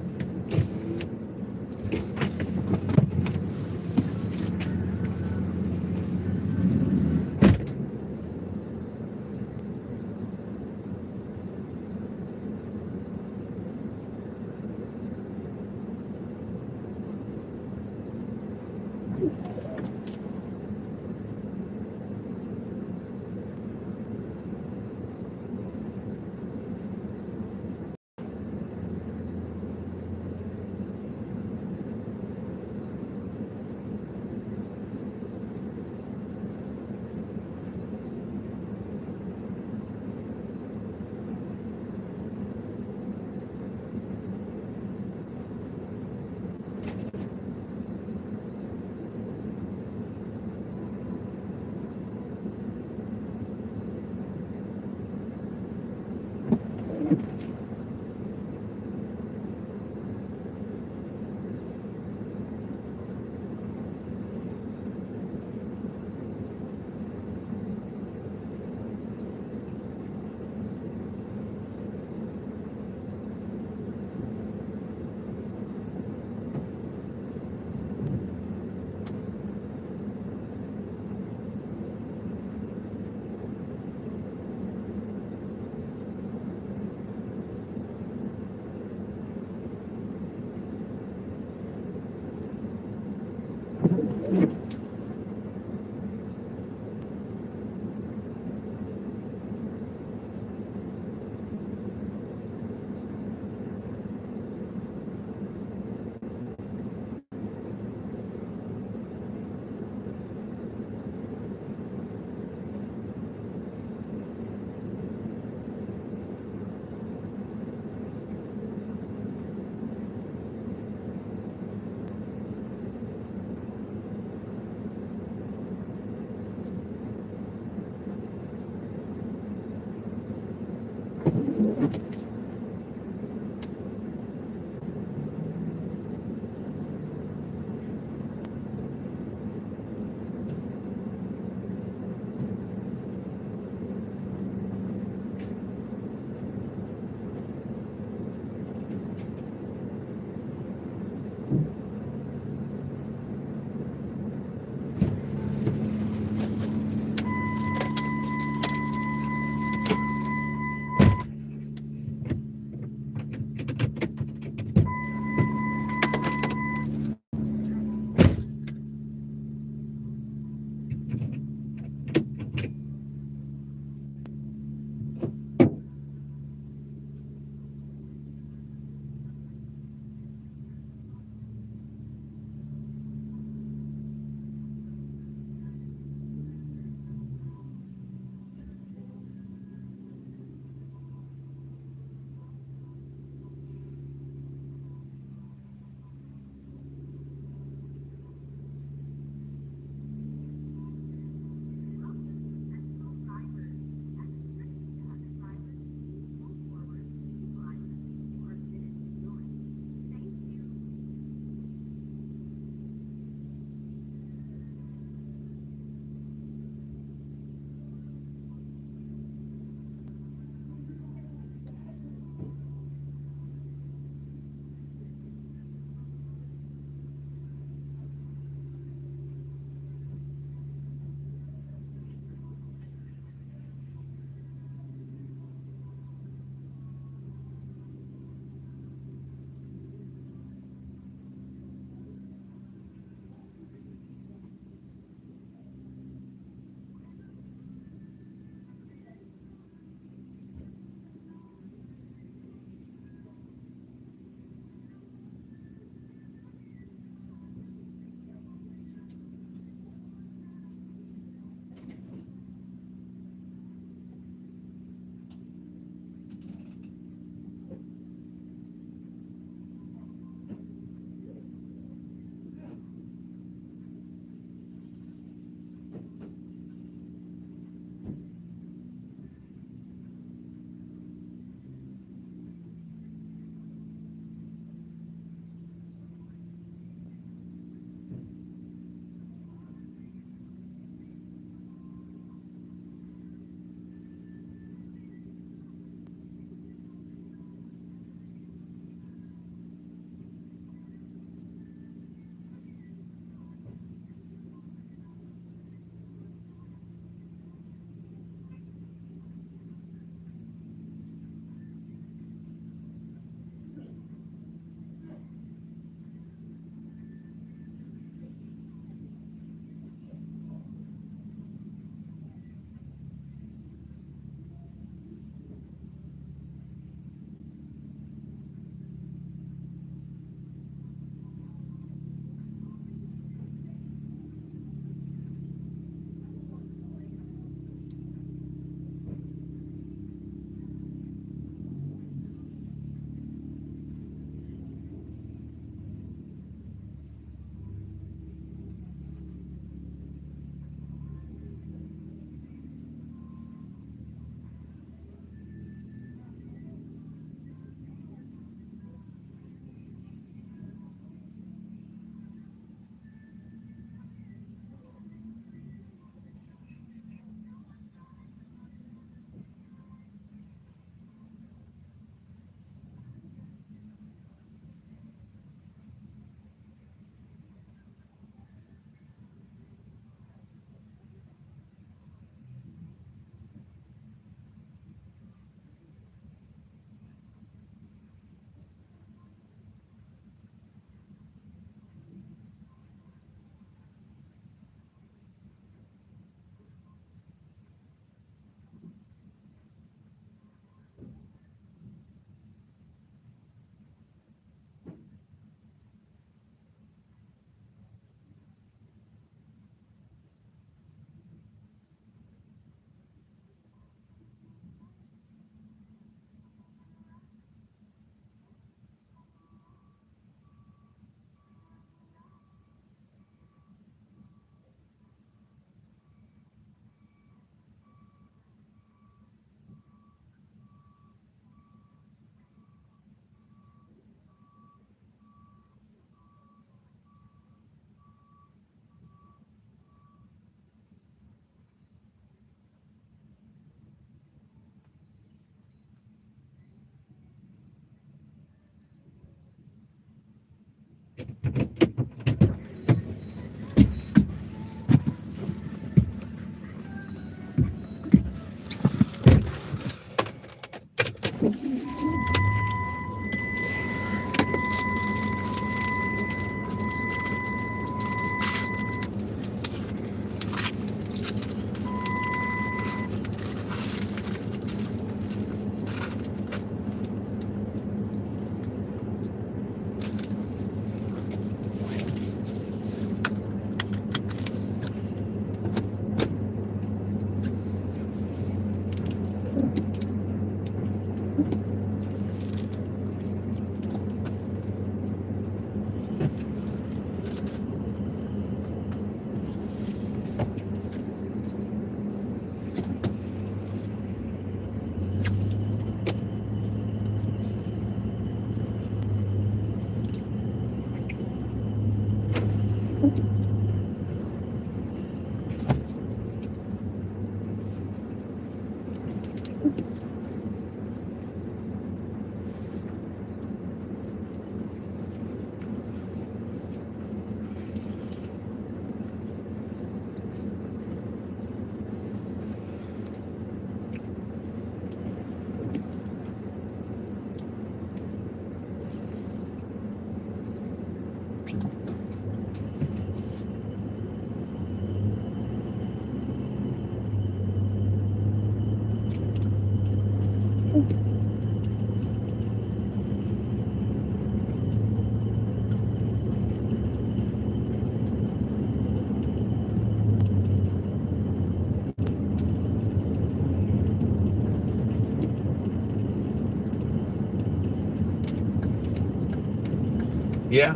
[SPEAKER 1] Yeah.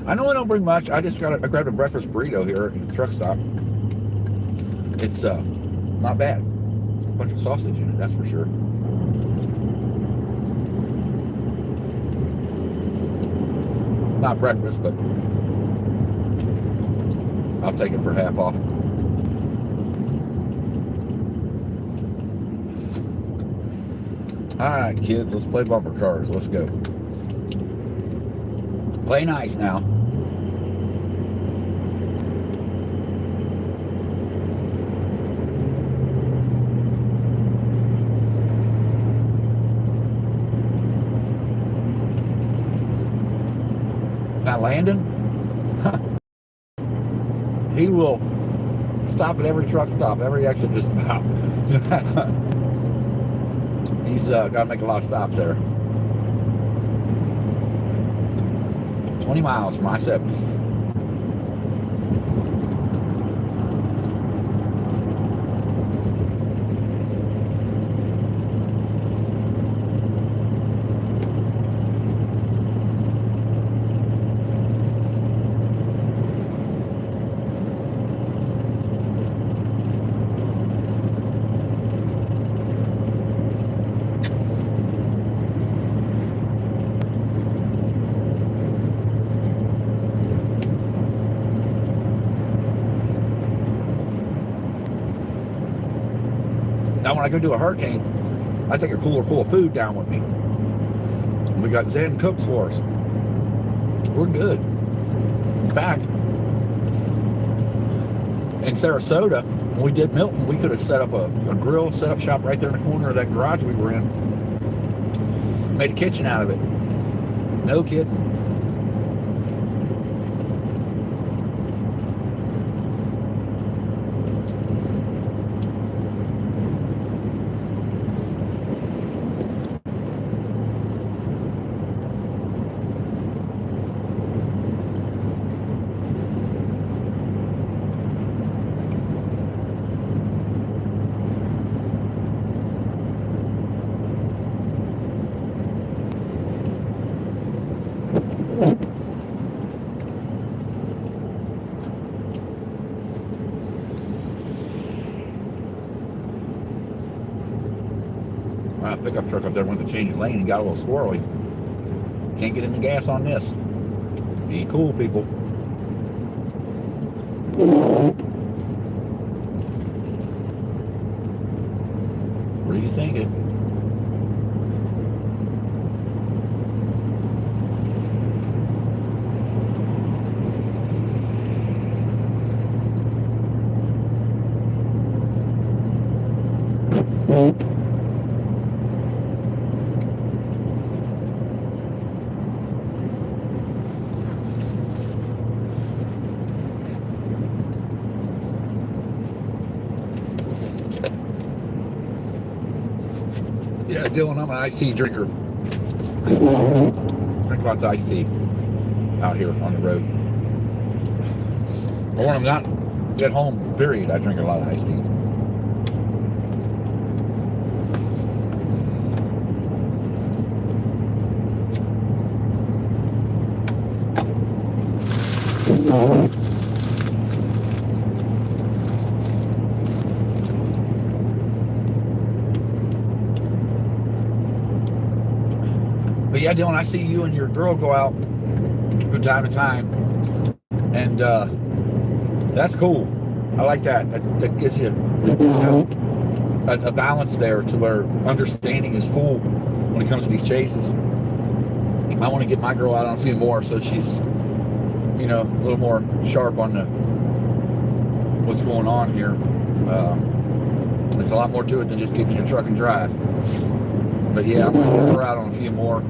[SPEAKER 1] I know I don't bring much. I grabbed a breakfast burrito here at the truck stop. It's not bad. A bunch of sausage in it, that's for sure. Not breakfast, but I'll take it for half off. All right, kids, let's play bumper cars. Let's go. Play nice now. Now Landon, he will stop at every truck stop, every exit just about. He's got to make a lot of stops there. 20 miles from I-70. Now, when I go do a hurricane, I take a cooler full of food down with me. We got Zen cooks for us. We're good. In fact, in Sarasota, when we did Milton, we could have set up a grill, set up shop right there in the corner of that garage we were in. Made a kitchen out of it. No kidding. My pickup truck up there went to change lane and got a little squirrely. Can't get any gas on this. Be cool, people. What are you thinking? Dylan, I'm an iced tea drinker. Drink lots of iced tea out here on the road. Or when I'm not at home, period, I drink a lot of iced tea. But yeah, Dylan, I see you and your girl go out from time to time, and that's cool. I like that. That gives you, a balance there to where understanding is full when it comes to these chases. I want to get my girl out on a few more so she's, a little more sharp on what's going on here. There's a lot more to it than just getting in your truck and drive. But yeah, I'm going to get her out on a few more.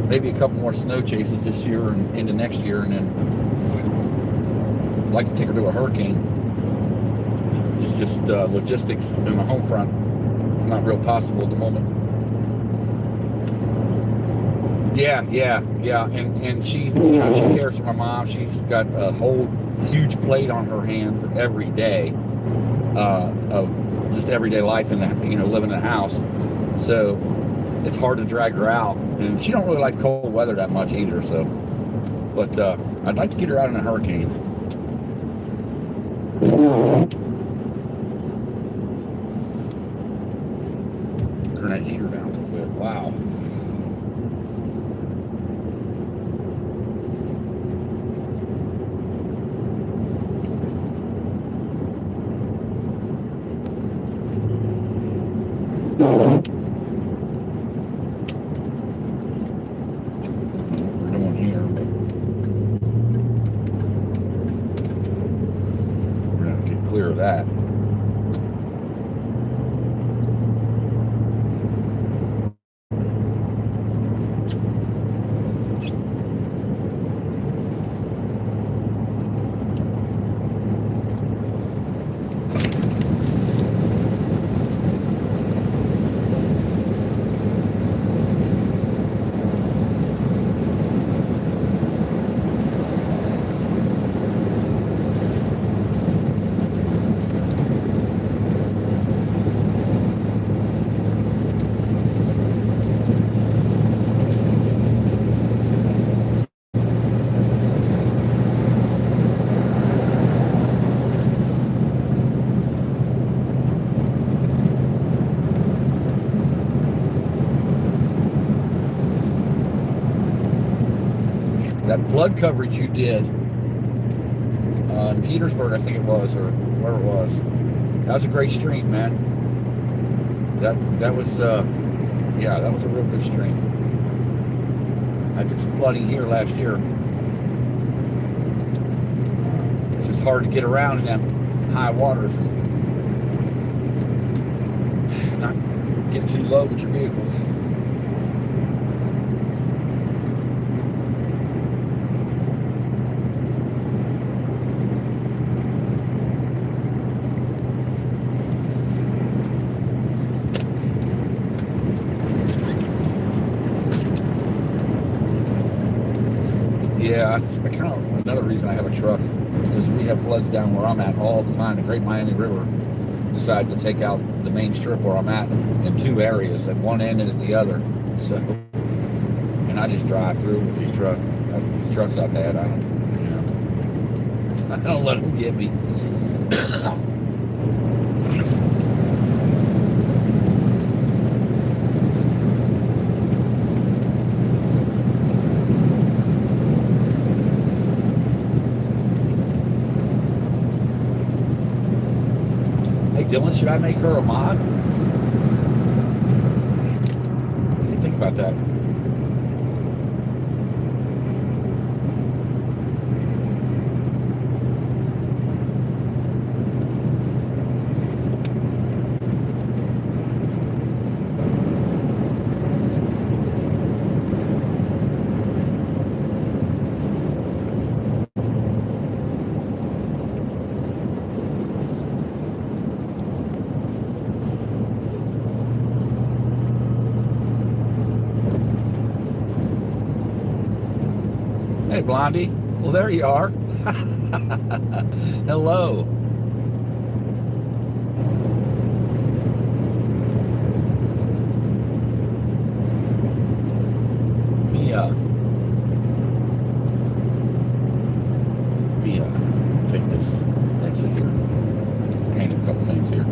[SPEAKER 1] Maybe a couple more snow chases this year and into next year, and then I'd like to take her to a hurricane. It's just logistics in my home front. It's not real possible at the moment. Yeah. And she, she cares for my mom. She's got a whole huge plate on her hands every day of just everyday life in the, living in the house. So it's hard to drag her out, and she don't really like cold weather that much either. So, but I'd like to get her out in a hurricane. Turn that heater down a little bit. Wow. That. That flood coverage you did in Petersburg, I think it was, or wherever it was, that was a great stream, man. That was yeah, that was a real good stream. I did some flooding here last year. It's just hard to get around in them high waters and not get too low with your vehicle. Yeah, that's kind of another reason I have a truck, because we have floods down where I'm at all the time. The Great Miami River decides to take out the main strip where I'm at in two areas, at one end and at the other. So, and I just drive through with these trucks I've had. I don't let them get me. Dylan, should I make her a mod? What do you think about that? Hey, Blondie. Well, there you are. Hello. Yeah. Take this exit here. Handle a couple things here.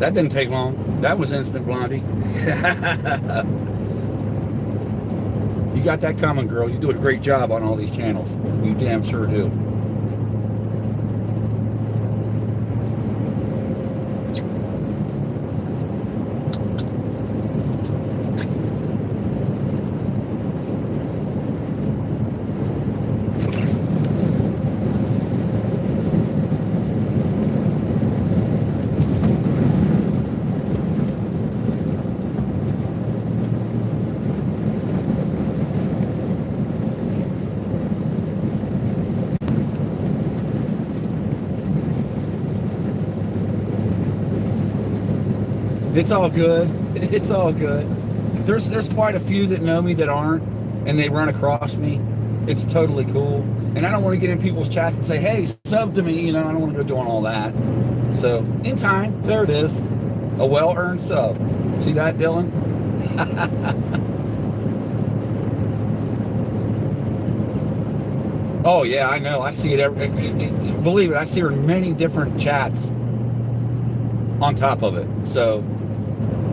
[SPEAKER 1] That didn't take long. That was instant, Blondie. You got that coming, girl. You do a great job on all these channels. You damn sure do. It's all good. It's all good. There's quite a few that know me that aren't, and they run across me. It's totally cool. And I don't want to get in people's chats and say, hey, sub to me. You know, I don't want to go doing all that. So in time, there it is. A well-earned sub. See that, Dylan? Oh, yeah, I know. I see it believe it, I see her in many different chats on top of it. So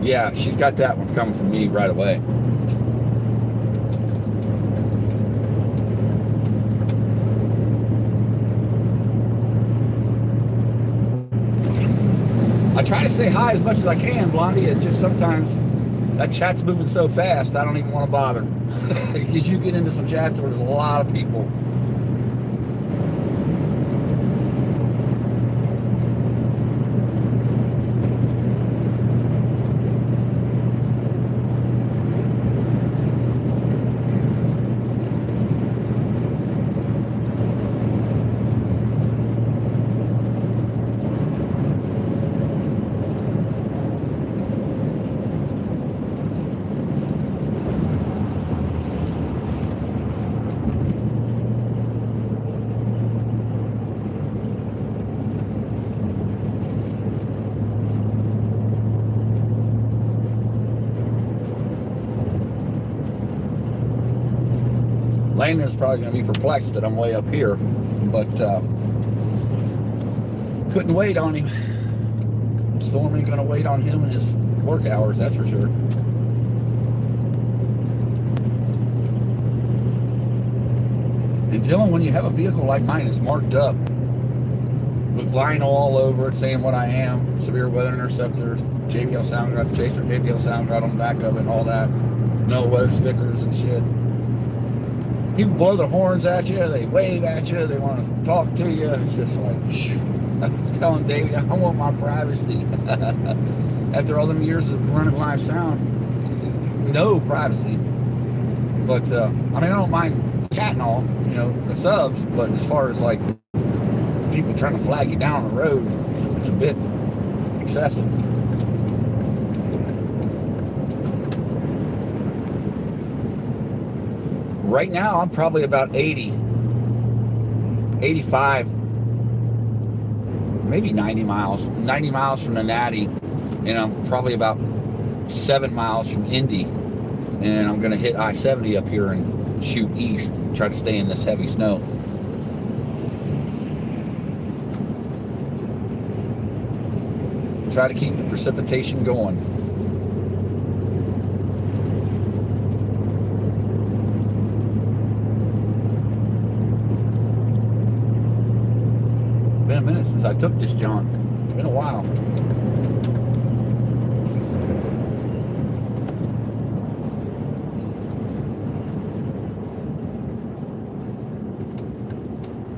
[SPEAKER 1] yeah, she's got that one coming from me right away. I try to say hi as much as I can, Blondie. It's just sometimes that chat's moving so fast, I don't even want to bother. Because you get into some chats where there's a lot of people. Landon is probably going to be perplexed that I'm way up here, but couldn't wait on him. Storm ain't going to wait on him and his work hours, that's for sure. And Dylan, when you have a vehicle like mine, it's marked up with vinyl all over it saying what I am, severe weather interceptors, JBL sound guard, chaser, JBL sound guard on the back of it and all that. No weather stickers and shit. People blow their horns at you, they wave at you, they want to talk to you. It's just like, I was telling Davey, I want my privacy. After all them years of running live sound, no privacy. But, I mean, I don't mind chatting all, you know, the subs, but as far as like people trying to flag you down on the road, it's a bit excessive. Right now, I'm probably about 80, 85, maybe 90 miles. 90 miles from the Natty, and I'm probably about 7 miles from Indy. And I'm going to hit I-70 up here and shoot east and try to stay in this heavy snow. Try to keep the precipitation going. Been a minute since I took this jaunt. It's been a while.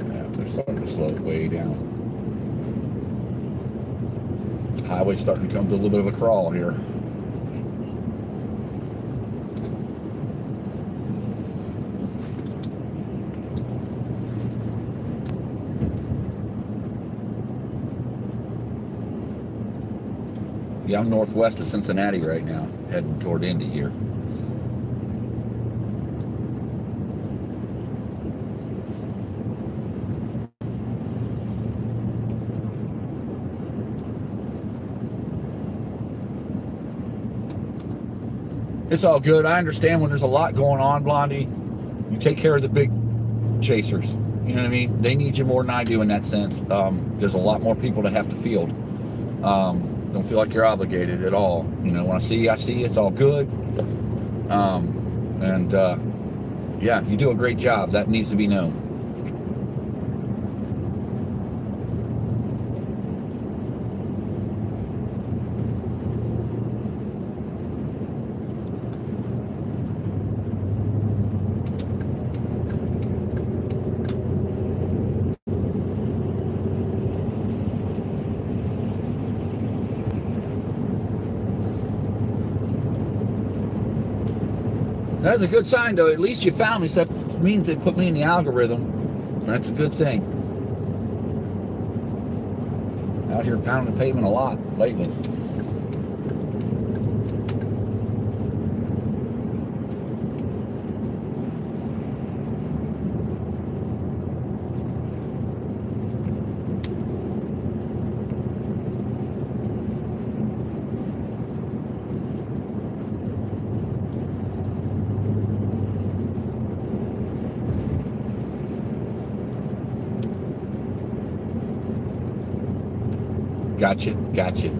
[SPEAKER 1] Yeah, they're starting to slow it way down. Highway's starting to come to a little bit of a crawl here. Yeah, I'm northwest of Cincinnati right now, heading toward Indy here. It's all good. I understand when there's a lot going on, Blondie. You take care of the big chasers. You know what I mean? They need you more than I do in that sense. There's a lot more people to have to field. Don't feel like you're obligated at all. You know, when I see it's all good. Yeah, you do a great job. That needs to be known. That's a good sign, though. At least you found me, so that means they put me in the algorithm. That's a good thing. Out here pounding the pavement a lot lately. Gotcha.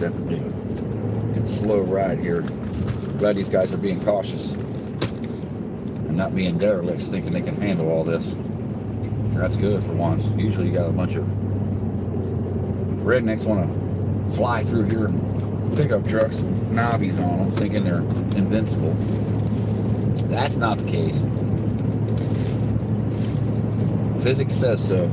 [SPEAKER 1] Definitely a slow ride here. Glad these guys are being cautious and not being derelicts, thinking they can handle all this. That's good for once. Usually you got a bunch of rednecks want to fly through here in pickup trucks with knobbies on them, thinking they're invincible. That's not the case. Physics says so.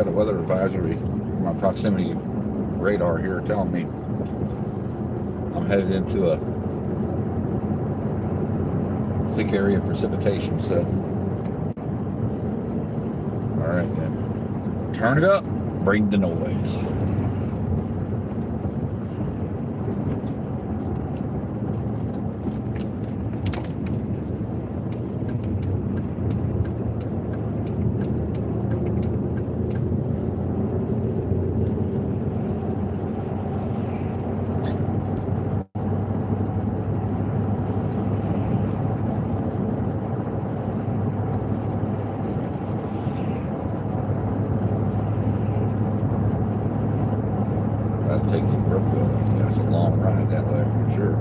[SPEAKER 1] got a weather advisory, my proximity radar here telling me I'm headed into a thick area of precipitation. So, all right then, turn it up, bring the noise. Take you to Brookville. Yeah, it's a long ride that way, for sure.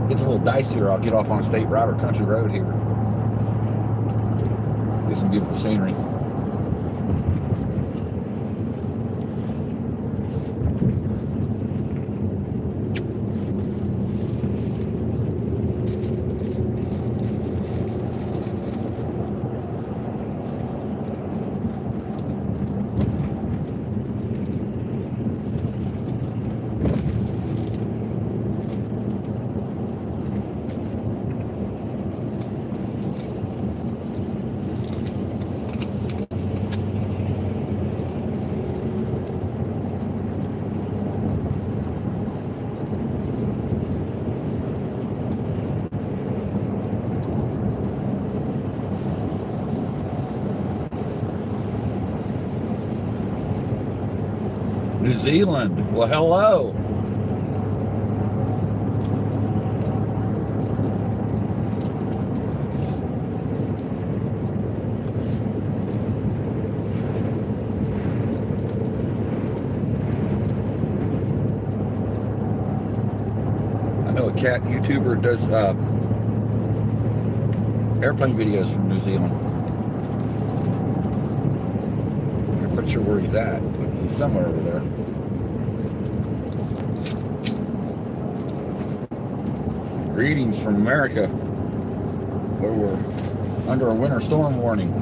[SPEAKER 1] Gets a little dicier. I'll get off on a state route or country road here. Get some beautiful scenery. New Zealand. Well, hello. I know a cat YouTuber does airplane videos from New Zealand. I'm not quite sure where he's at, but he's somewhere over there. Greetings from America, where we're under a winter storm warning.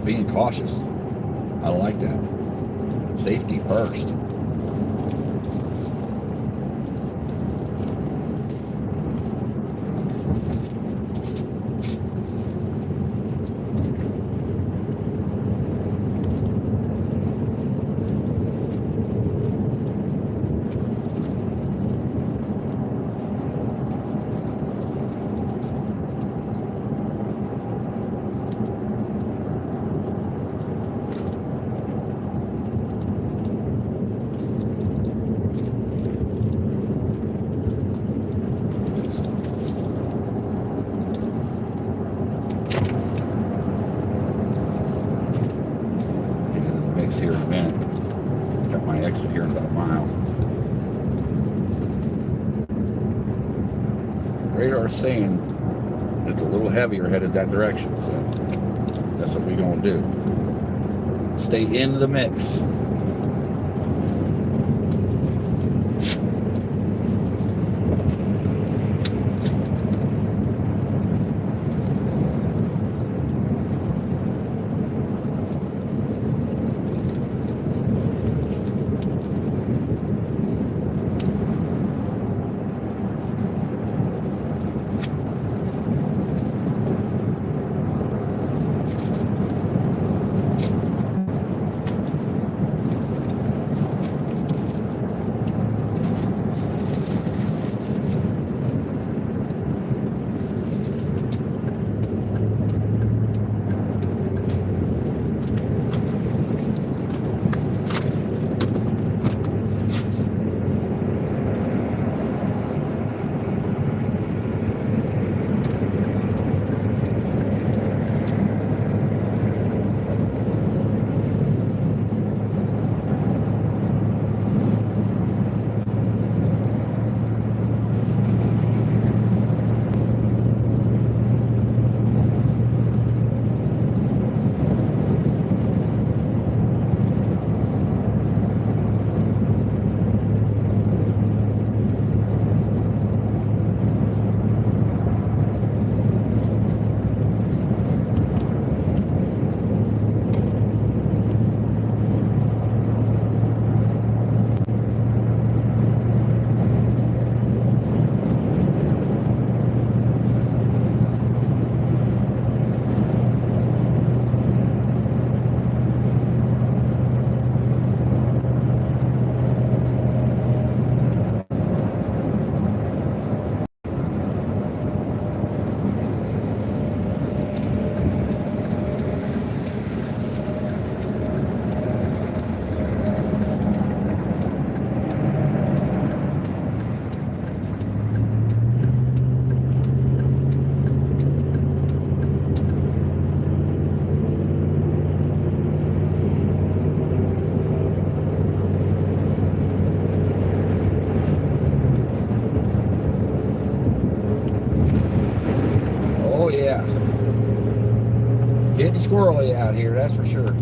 [SPEAKER 1] Being cautious. I like that. Safety first. Here in a minute. Got my exit here in about a mile. Radar's saying it's a little heavier headed that direction, so that's what we're gonna do. Stay in the mix. yeah. Getting squirrely out here, that's for sure.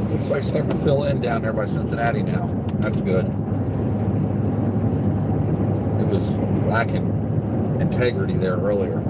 [SPEAKER 1] Looks like it's starting to fill in down there by Cincinnati now. That's good. It was lacking integrity there earlier.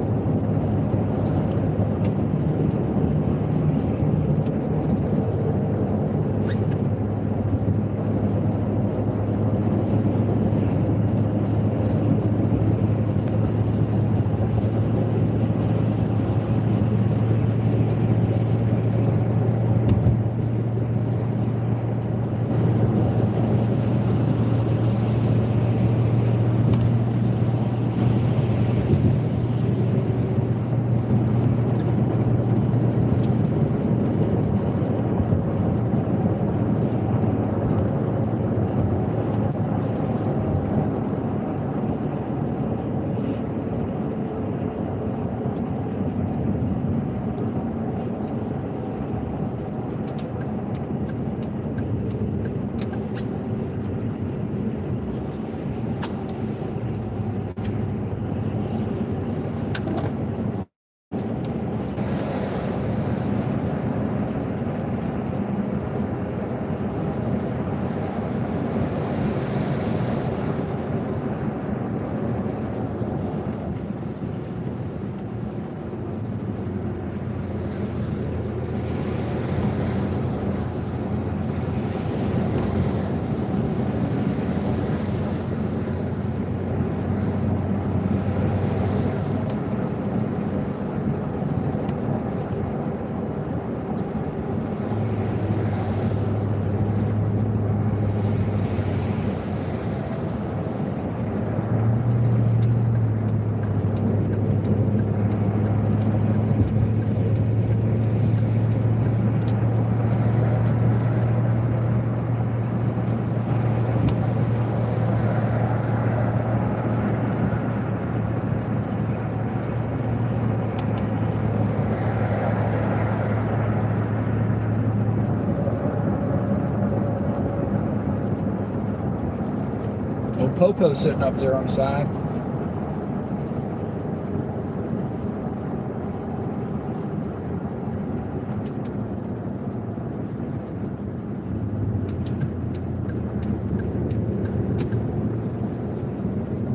[SPEAKER 1] Old Popo sitting up there on the side.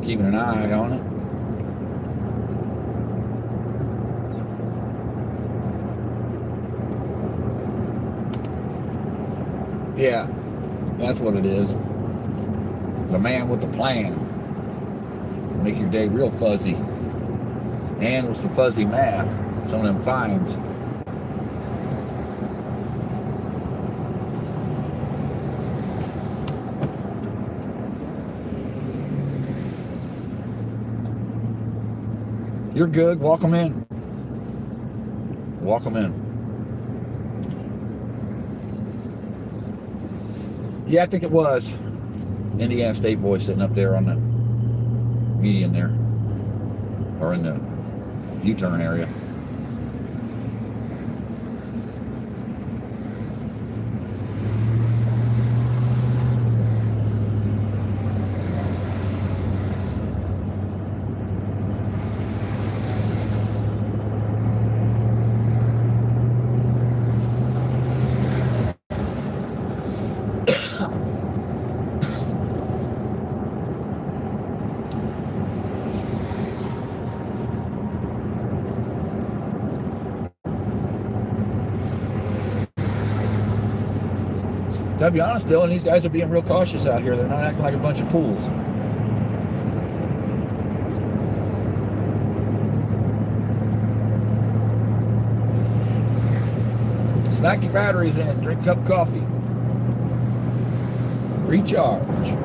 [SPEAKER 1] Keeping an eye on it. Yeah, that's what it is. The man with the plan. Make your day real fuzzy. And with some fuzzy math, some of them fines. You're good. Welcome in. Welcome in. Yeah, I think it was Indiana State boy sitting up there on the median there, or in the U-turn area. Gotta be honest, Dylan, these guys are being real cautious out here. They're not acting like a bunch of fools. Smack your batteries in, drink a cup of coffee. Recharge.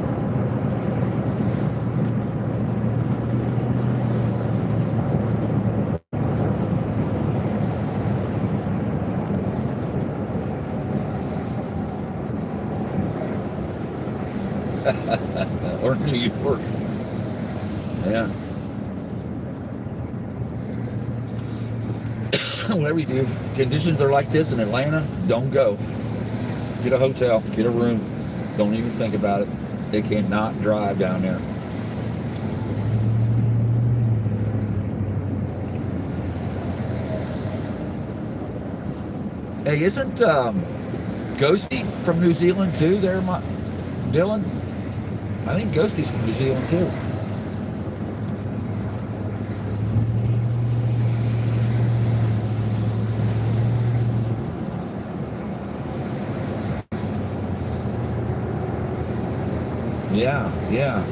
[SPEAKER 1] Or New York. Yeah. Whatever you do, conditions are like this in Atlanta, don't go. Get a hotel, get a room. Don't even think about it. They cannot drive down there. Hey, isn't Ghosty from New Zealand too there, Dylan? I think Ghosty's from New Zealand too. Yeah, yeah.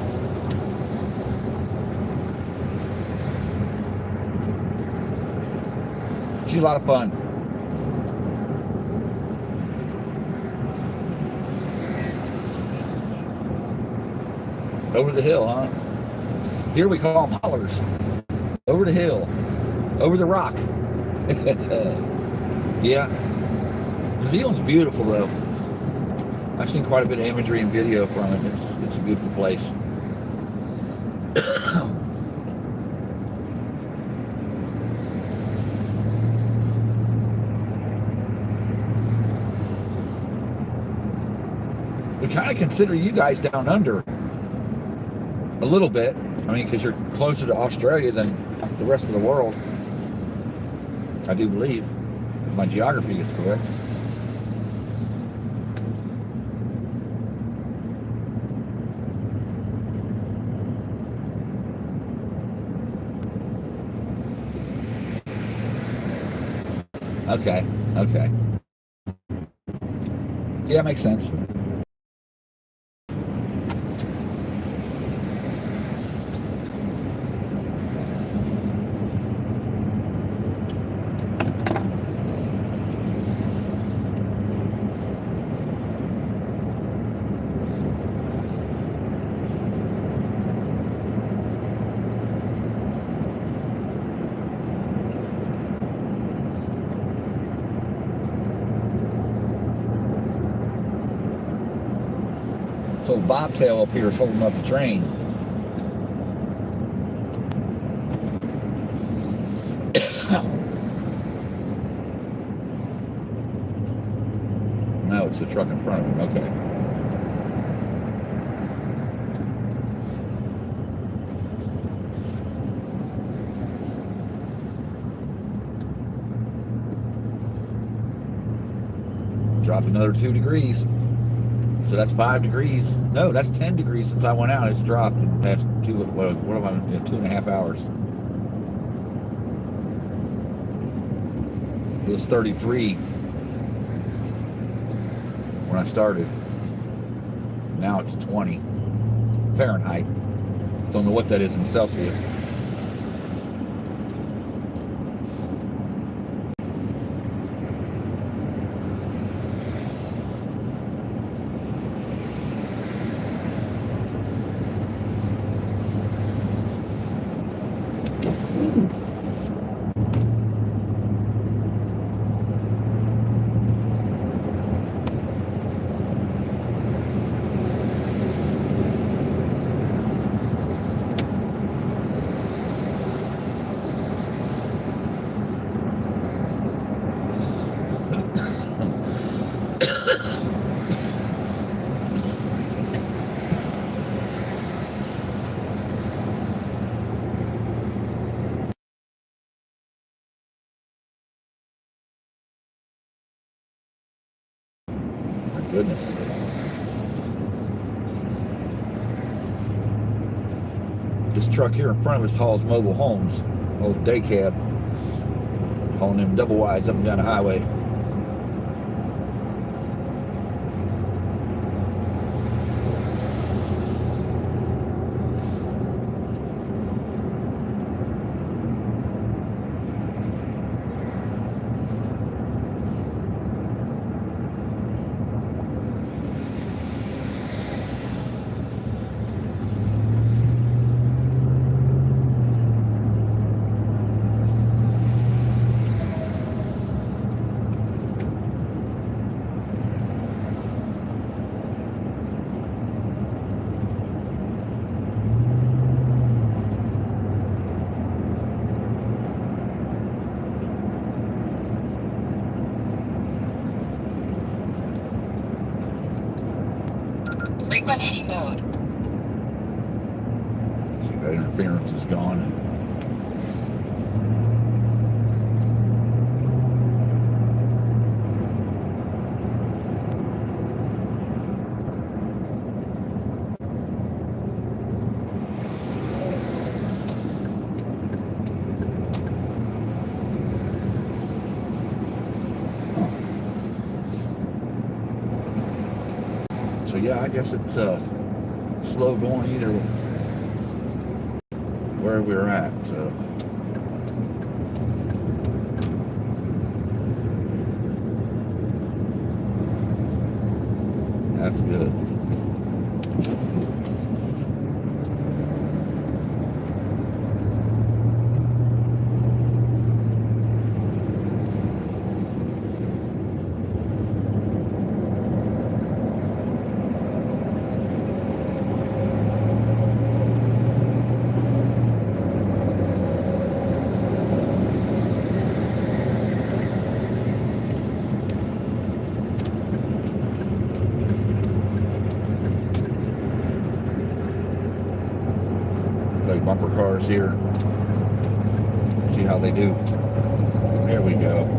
[SPEAKER 1] She's a lot of fun. Over the hill, huh? Here we call them hollers. Over the hill. Over the rock. Yeah. New Zealand's beautiful, though. I've seen quite a bit of imagery and video from it. It's a beautiful place. We kind of consider you guys down under a little bit. I mean, because you're closer to Australia than the rest of the world. I do believe, if my geography is correct. Okay, okay. Yeah, makes sense. So bobtail up here is holding up the train. No, it's the truck in front of him. Okay. Drop another 2 degrees. So that's 5 degrees. No, that's 10 degrees since I went out. It's dropped in the past 2.5 hours. It was 33 when I started. Now it's 20 Fahrenheit. Don't know what that is in Celsius. Goodness. This truck here in front of us hauls mobile homes, old day cab, hauling them double wides up and down the highway.
[SPEAKER 2] 180 mode.
[SPEAKER 1] See, that interference is gone. So yeah, I guess it's slow going either where we're at. So that's good. Like bumper cars here. See how they do. There we go.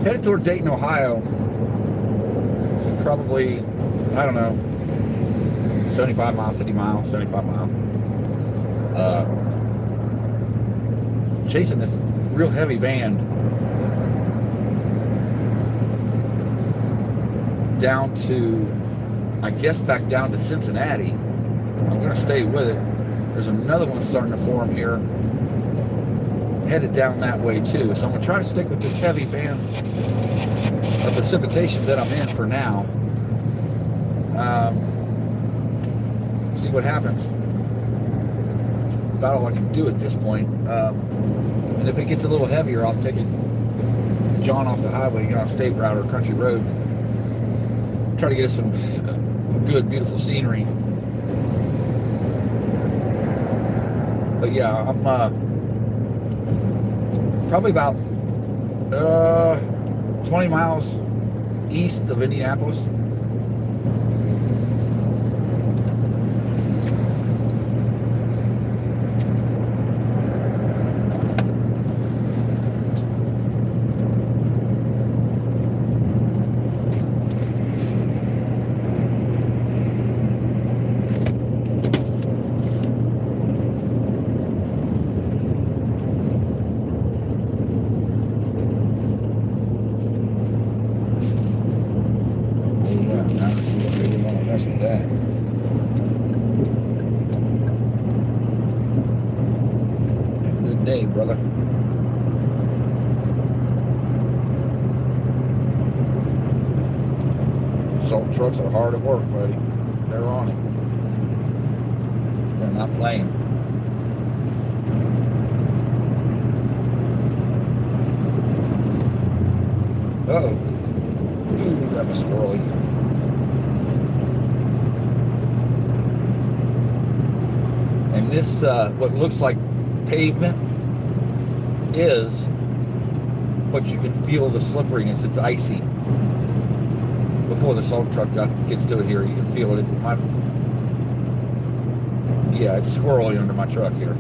[SPEAKER 1] Headed toward Dayton, Ohio. It's probably, I don't know, 75 miles, 50 miles, 75 miles. Chasing this real heavy band down to, I guess back down to Cincinnati. I'm going to stay with it. There's another one starting to form here, headed down that way too. So I'm going to try to stick with this heavy band of precipitation that I'm in for now. See what happens. About all I can do at this point. And if it gets a little heavier, I'll take it John off the highway, get on a state route or country road. Try to get us some good, beautiful scenery. But yeah, I'm probably about 20 miles east of Indianapolis. Day, brother. Salt trucks are hard at work, buddy. They're on it. They're not playing. Uh-oh. Ooh, that was squirrely. And this, what looks like pavement is, but you can feel the slipperiness. It's icy. Before the salt truck gets to it here, you can feel it. Yeah, it's squirrely under my truck here.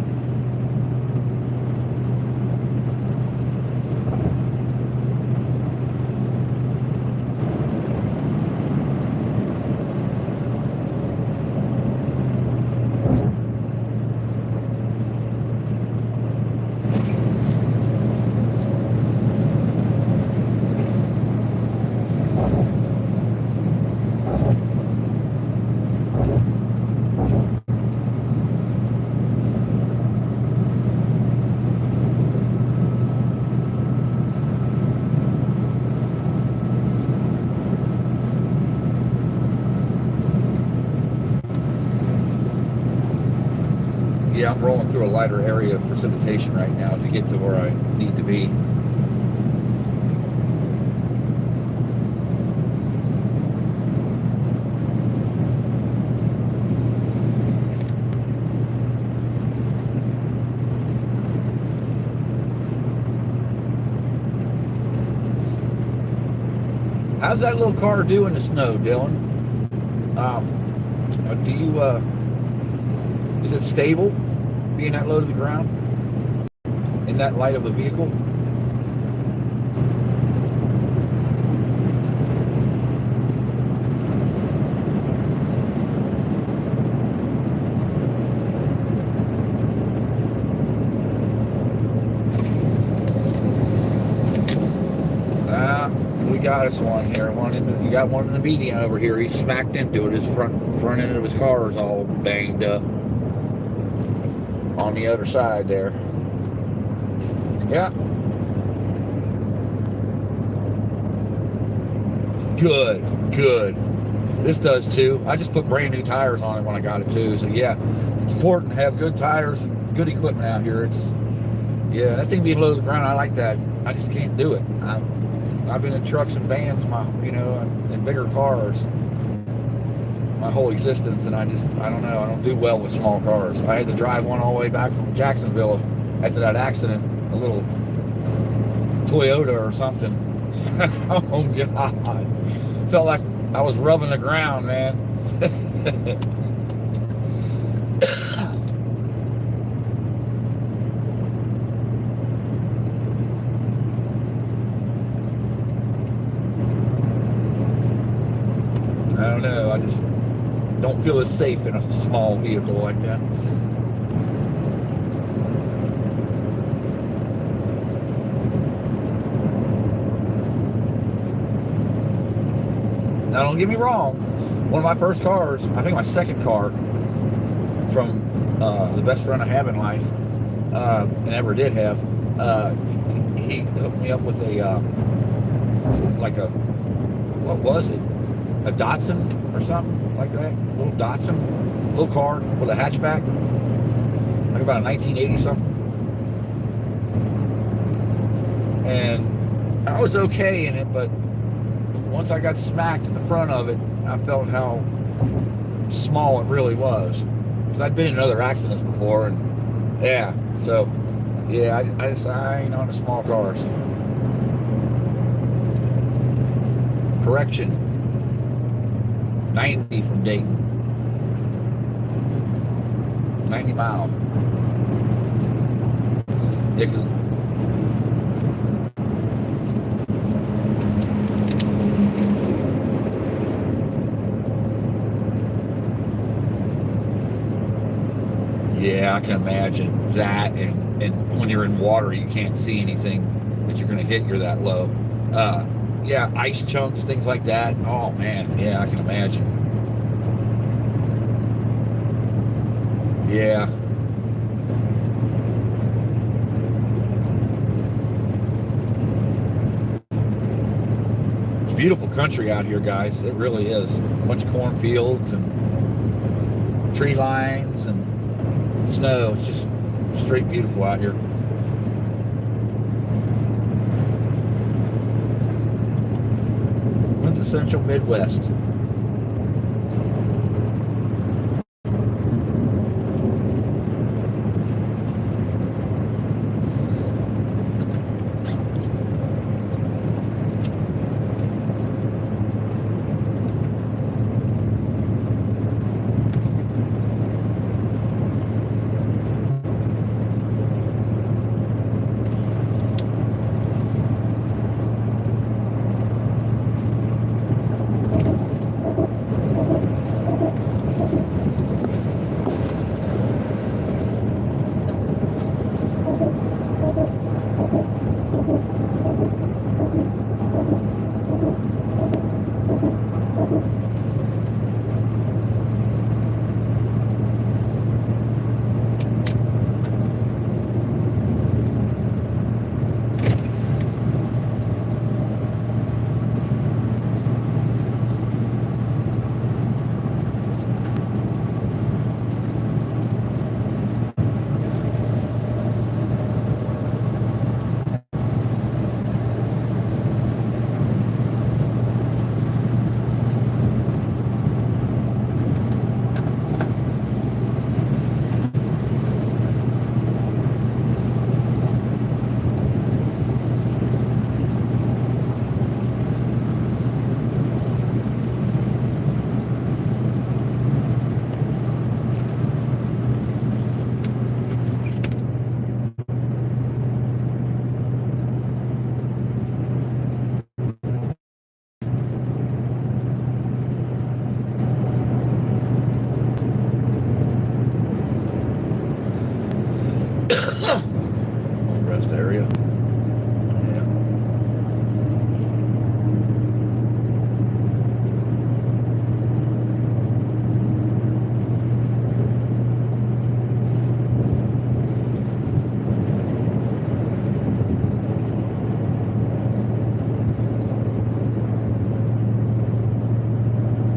[SPEAKER 1] Yeah, I'm rolling through a lighter area of precipitation right now to get to where I need to be. How's that little car do in the snow, Dylan? Do you, is it stable being that low to the ground in that light of a vehicle? We got us one here. You got one in the median over here. He's smacked into it. His front end of his car is all banged up on the other side there. Yeah. Good. This does too. I just put brand new tires on it when I got it too. So yeah, it's important to have good tires and good equipment out here. Yeah, that thing being low to the ground, I like that. I just can't do it. I've been in trucks and vans, in bigger cars my whole existence, and I don't know, I don't do well with small cars. I had to drive one all the way back from Jacksonville after that accident, a little Toyota or something. Oh God, felt like I was rubbing the ground, man. I don't know, I just don't feel as safe in a small vehicle like that. Now, don't get me wrong, one of my first cars, I think my second car from the best friend I have in life, and ever did have, he hooked me up with what was it? A Datsun or something like that. A little Datsun, little car with a hatchback, like about a 1980 something. And I was okay in it, but once I got smacked in the front of it, I felt how small it really was. Because I'd been in other accidents before, and yeah, so yeah, I ain't on the small cars. Correction. 90 from Dayton. 90 miles. Yeah, because yeah, I can imagine that, and when you're in water, you can't see anything that you're going to hit. You're that low. Yeah, ice chunks, things like that. Oh man, yeah, I can imagine. Yeah. It's beautiful country out here, guys. It really is. A bunch of cornfields and tree lines and snow. It's just straight beautiful out here. Quintessential Midwest.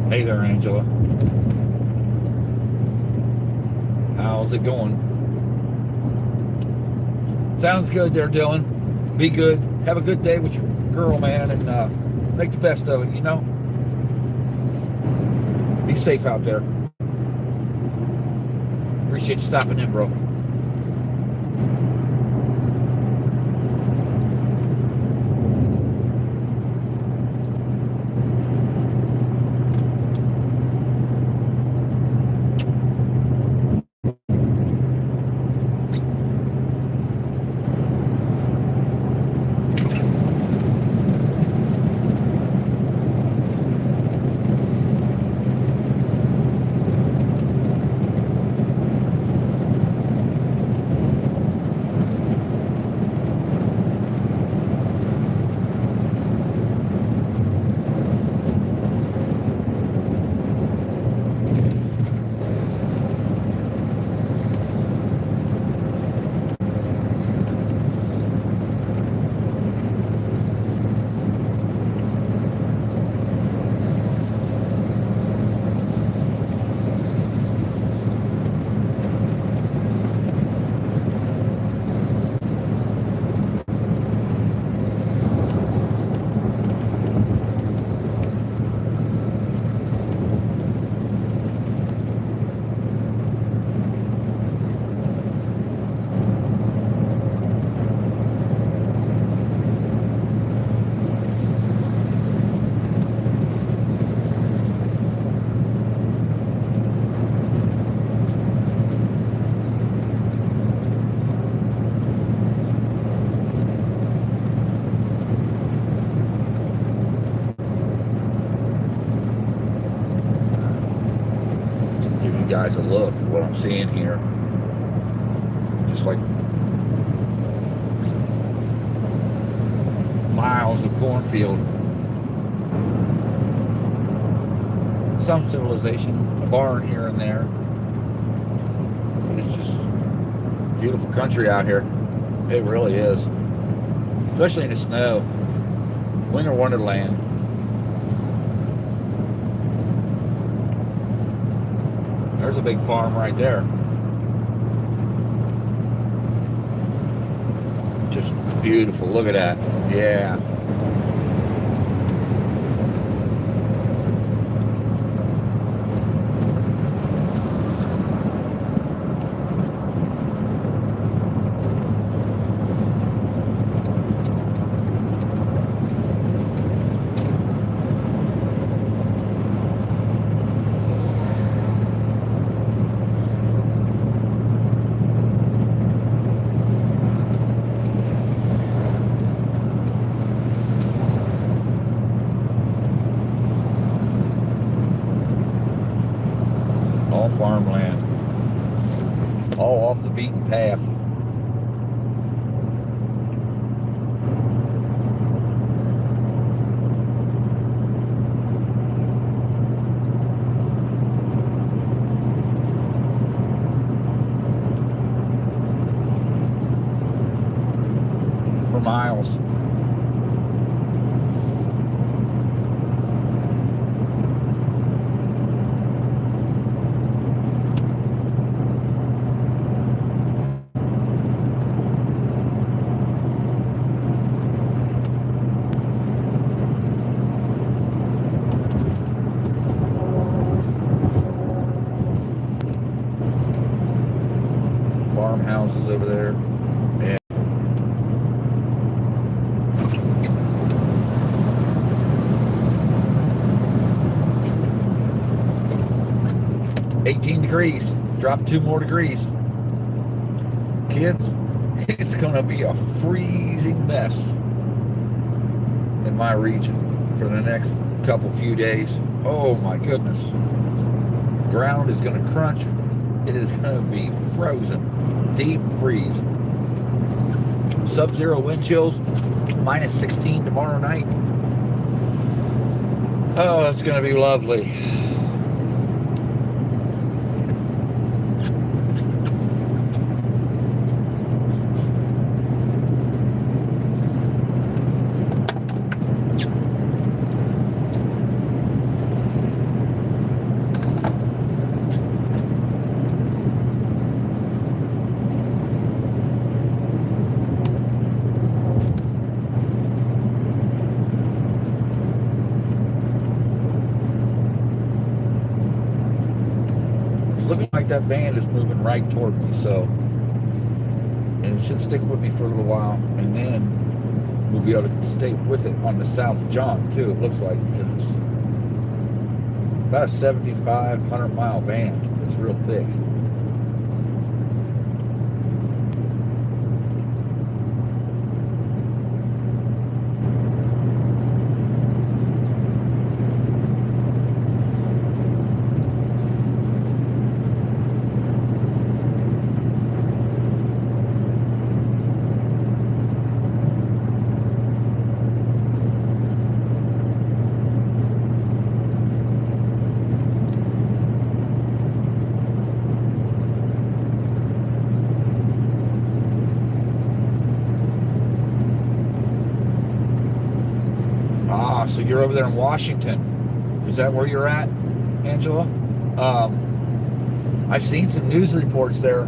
[SPEAKER 1] Hey there, Angela. How's it going? Sounds good there, Dylan. Be good. Have a good day with your girl, man, and make the best of it, you know? Be safe out there. Appreciate you stopping in, bro. Guys a look at what I'm seeing here. Just like miles of cornfield. Some civilization, a barn here and there. It's just beautiful country out here. It really is. Especially in the snow. Winter wonderland. There's a big farm right there. Just beautiful. Look at that. Yeah. Farmland, all off the beaten path. For miles. Farmhouses over there. Yeah. $18 degrees. Drop 2 more degrees. Kids, it's gonna be a freezing mess in my region for the next few days. Oh my goodness. Ground is gonna crunch. It is gonna be frozen. Deep freeze. Sub-zero wind chills, -16 tomorrow night. Oh, it's going to be lovely. looking like that band is moving right toward me, so, and it should stick with me for a little while, and then we'll be able to stay with it on the South John too, it looks like, because it's about a 7,500 mile band. It's real thick. So you're over there in Washington. Is that where you're at, Angela? I've seen some news reports there.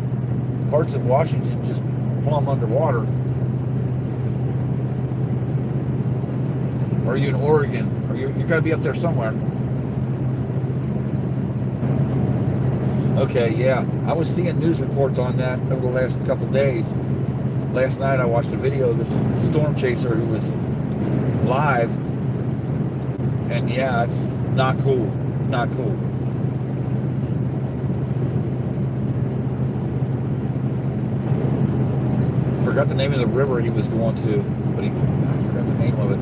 [SPEAKER 1] Parts of Washington just plumb underwater. Or are you in Oregon? Or you got to be up there somewhere. Okay, yeah. I was seeing news reports on that over the last couple of days. Last night I watched a video of this storm chaser who was live. And yeah, it's not cool. Not cool. Forgot the name of the river he was going to, but I forgot the name of it.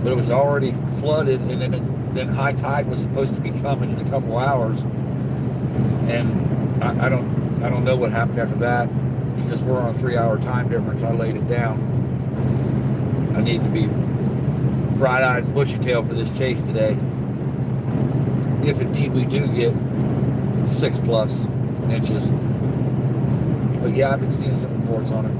[SPEAKER 1] But it was already flooded, and then high tide was supposed to be coming in a couple hours. And I don't know what happened after that, because we're on a 3-hour time difference. I laid it down. I need to be bright-eyed and bushy-tailed for this chase today, if indeed we do get 6+ inches. But yeah, I've been seeing some reports on it.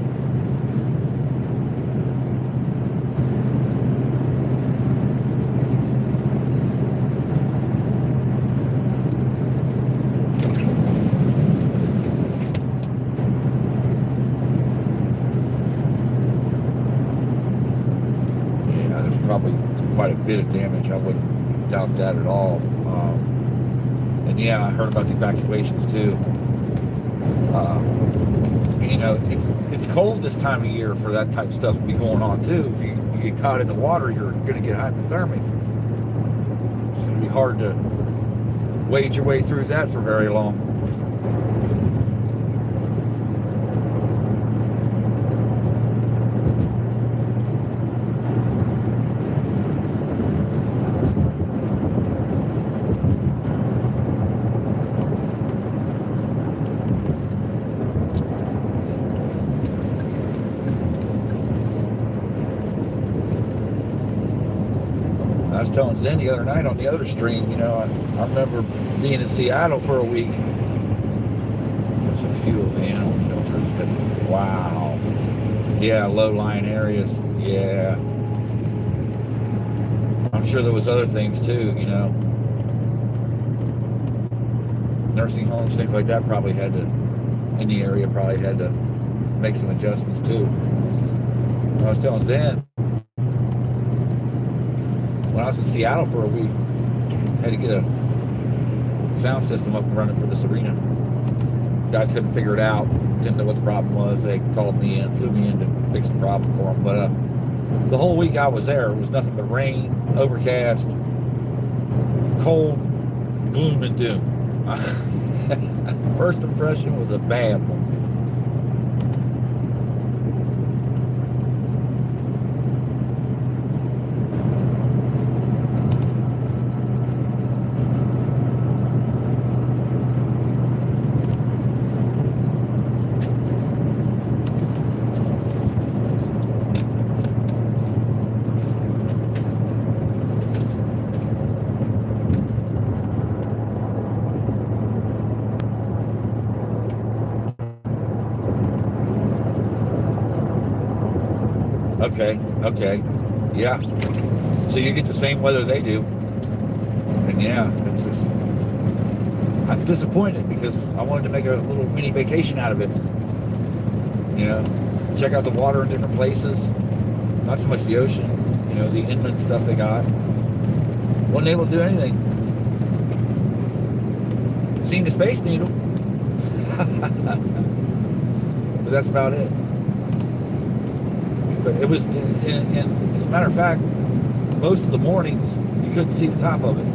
[SPEAKER 1] Probably quite a bit of damage. I wouldn't doubt that at all. And yeah, I heard about the evacuations too. And you know, it's cold this time of year for that type of stuff to be going on too. If you get caught in the water, you're going to get hypothermic. It's going to be hard to wade your way through that for very long. I was telling Zen the other night on the other stream, you know, I remember being in Seattle for a week. There's a few of the animal shelters. Wow. Yeah, low-lying areas. Yeah. I'm sure there was other things too, you know. Nursing homes, things like that probably had to, in the area, probably had to make some adjustments too. I was telling Zen, when I was in Seattle for a week, I had to get a sound system up and running for this arena. Guys couldn't figure it out, didn't know what the problem was. They called me in, flew me in to fix the problem for them. But the whole week I was there, it was nothing but rain, overcast, cold, gloom and doom. First impression was a bad one. Okay, yeah. So you get the same weather they do, and yeah, it's just, I was disappointed because I wanted to make a little mini vacation out of it. You know, check out the water in different places, not so much the ocean. You know, the inland stuff they got. Wasn't able to do anything. seen the Space Needle. But that's about it. But it was, and as a matter of fact, most of the mornings you couldn't see the top of it.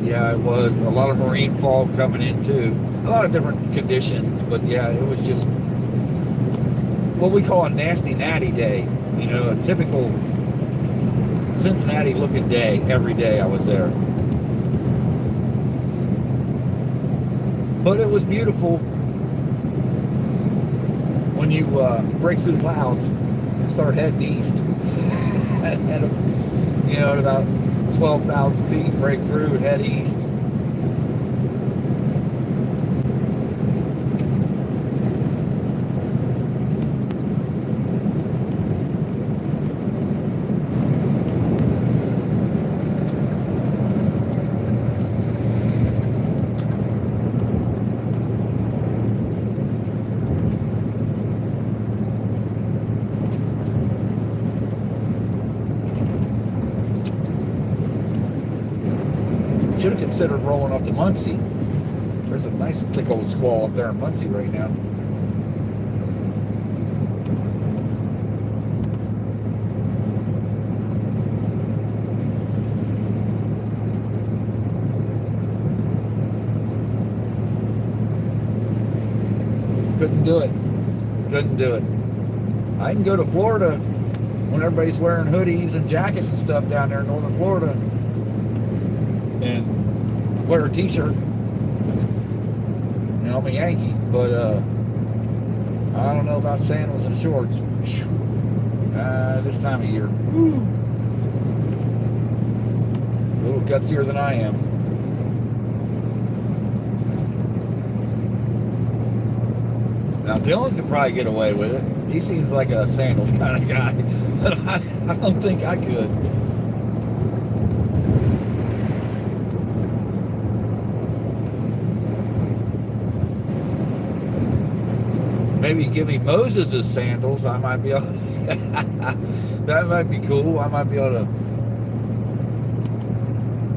[SPEAKER 1] Yeah, it was a lot of marine fog coming in too. A lot of different conditions, but yeah, it was just what we call a nasty natty day. You know, a typical Cincinnati looking day. Every day I was there, but it was beautiful when you break through the clouds and start heading east. At about 12,000 feet, break through and head east. Should have considered rolling up to Muncie. There's a nice thick old squall up there in Muncie right now. Couldn't do it. Couldn't do it. I can go to Florida when everybody's wearing hoodies and jackets and stuff down there in northern Florida and wear a t-shirt. You know, I'm a Yankee, but I don't know about sandals and shorts. This time of year. Woo. A little gutsier than I am. Now Dylan could probably get away with it. He seems like a sandals kind of guy, but I don't think I could. Maybe give me Moses' sandals. I might be able to, that might be cool. I might be able to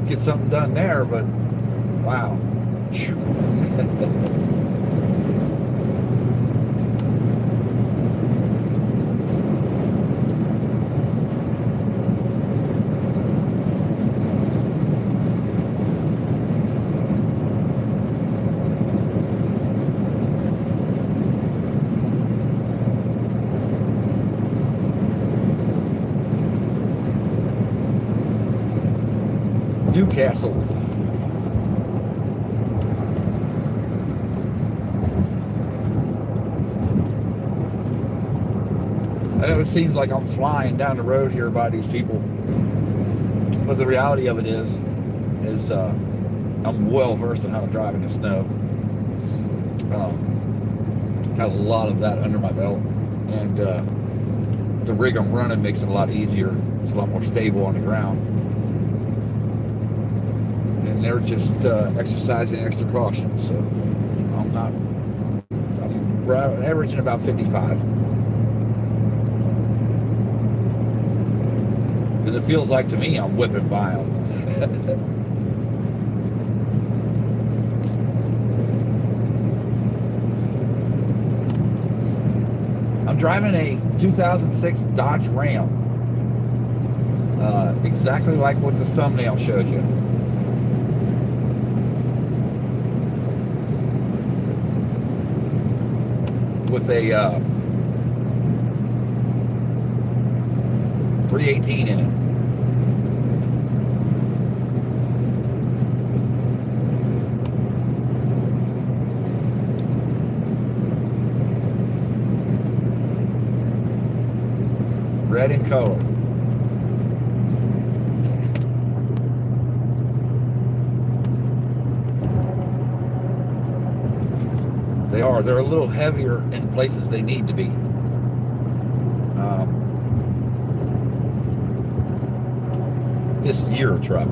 [SPEAKER 1] get something done there, but wow. Newcastle. I know it seems like I'm flying down the road here by these people, but the reality of it is I'm well versed in how to drive in the snow. Got a lot of that under my belt, and the rig I'm running makes it a lot easier. It's a lot more stable on the ground. And they're just exercising extra caution. So I'm averaging about 55. Because it feels like to me I'm whipping by them. I'm driving a 2006 Dodge Ram. Exactly like what the thumbnail shows you. With a 318 in it. red in color. They are. They're a little heavier in places they need to be. This year truck.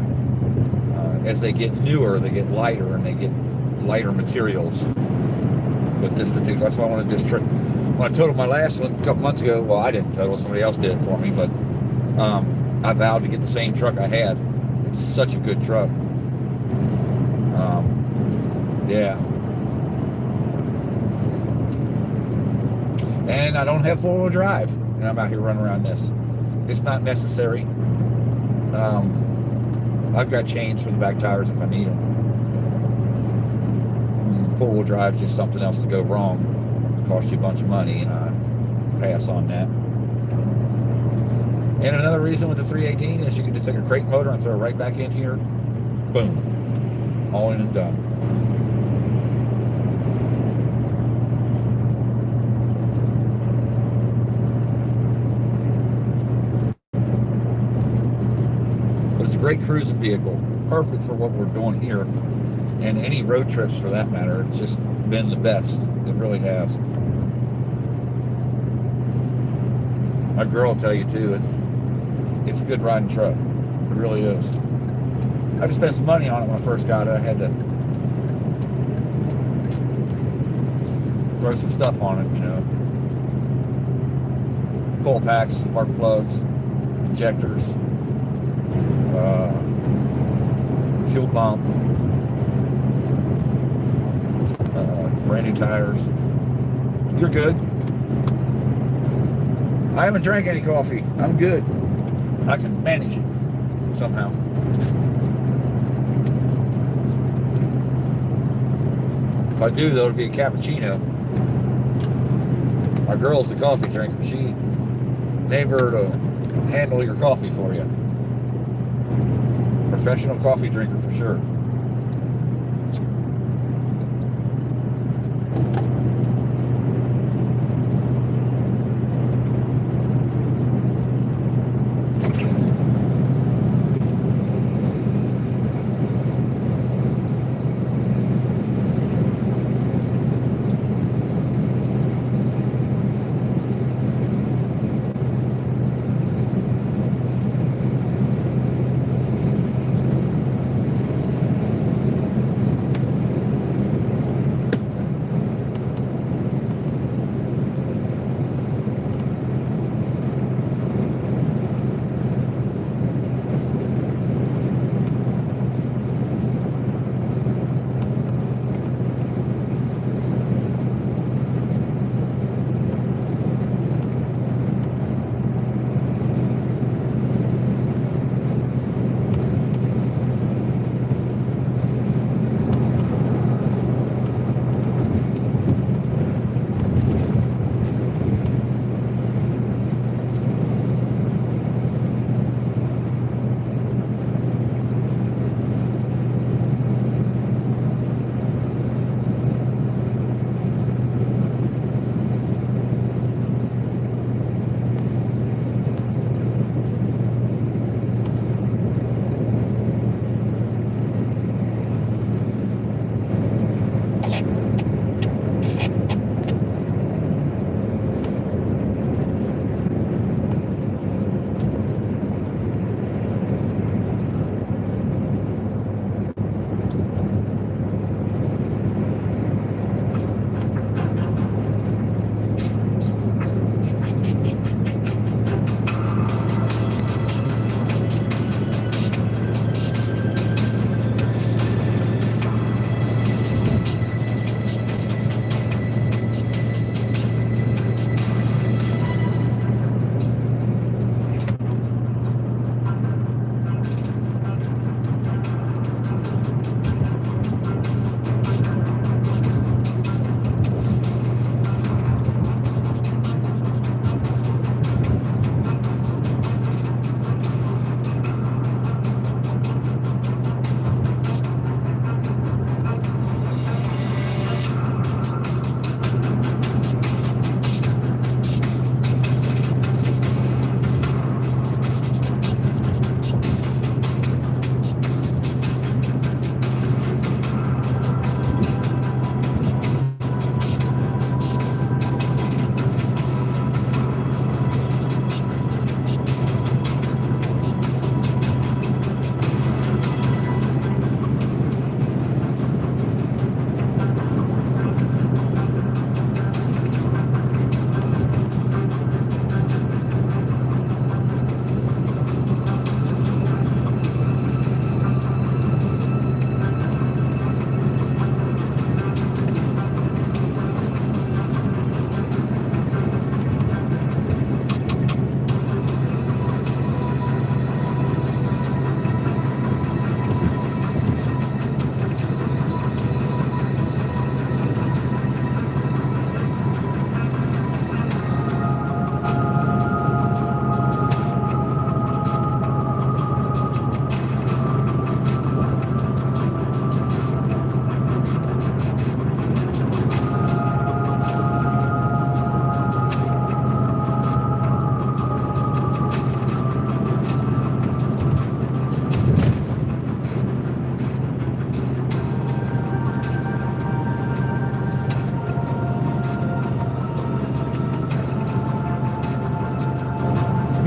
[SPEAKER 1] As they get newer, they get lighter, and they get lighter materials with this particular. That's why I wanted this truck. When I totaled my last one a couple months ago, well, I didn't total, somebody else did it for me, but I vowed to get the same truck I had. It's such a good truck. Yeah. And I don't have four-wheel drive, and I'm out here running around this. It's not necessary. I've got chains for the back tires if I need them. Four-wheel drive is just something else to go wrong. It costs you a bunch of money, and I pass on that. And another reason with the 318 is you can just take a crate motor and throw it right back in here. Boom. All in and done. Great cruising vehicle, perfect for what we're doing here, and any road trips for that matter. It's just been the best. It really has. My girl will tell you too. It's a good riding truck. It really is. I just spent some money on it when I first got it. I had to throw some stuff on it, you know. Coil packs, spark plugs, injectors. Fuel pump, brand new tires. You're good. I haven't drank any coffee. I'm good. I can manage it somehow. If I do, though, it'll be a cappuccino. My girl's the coffee drinker. She never to handle your coffee for you. Professional coffee drinker for sure.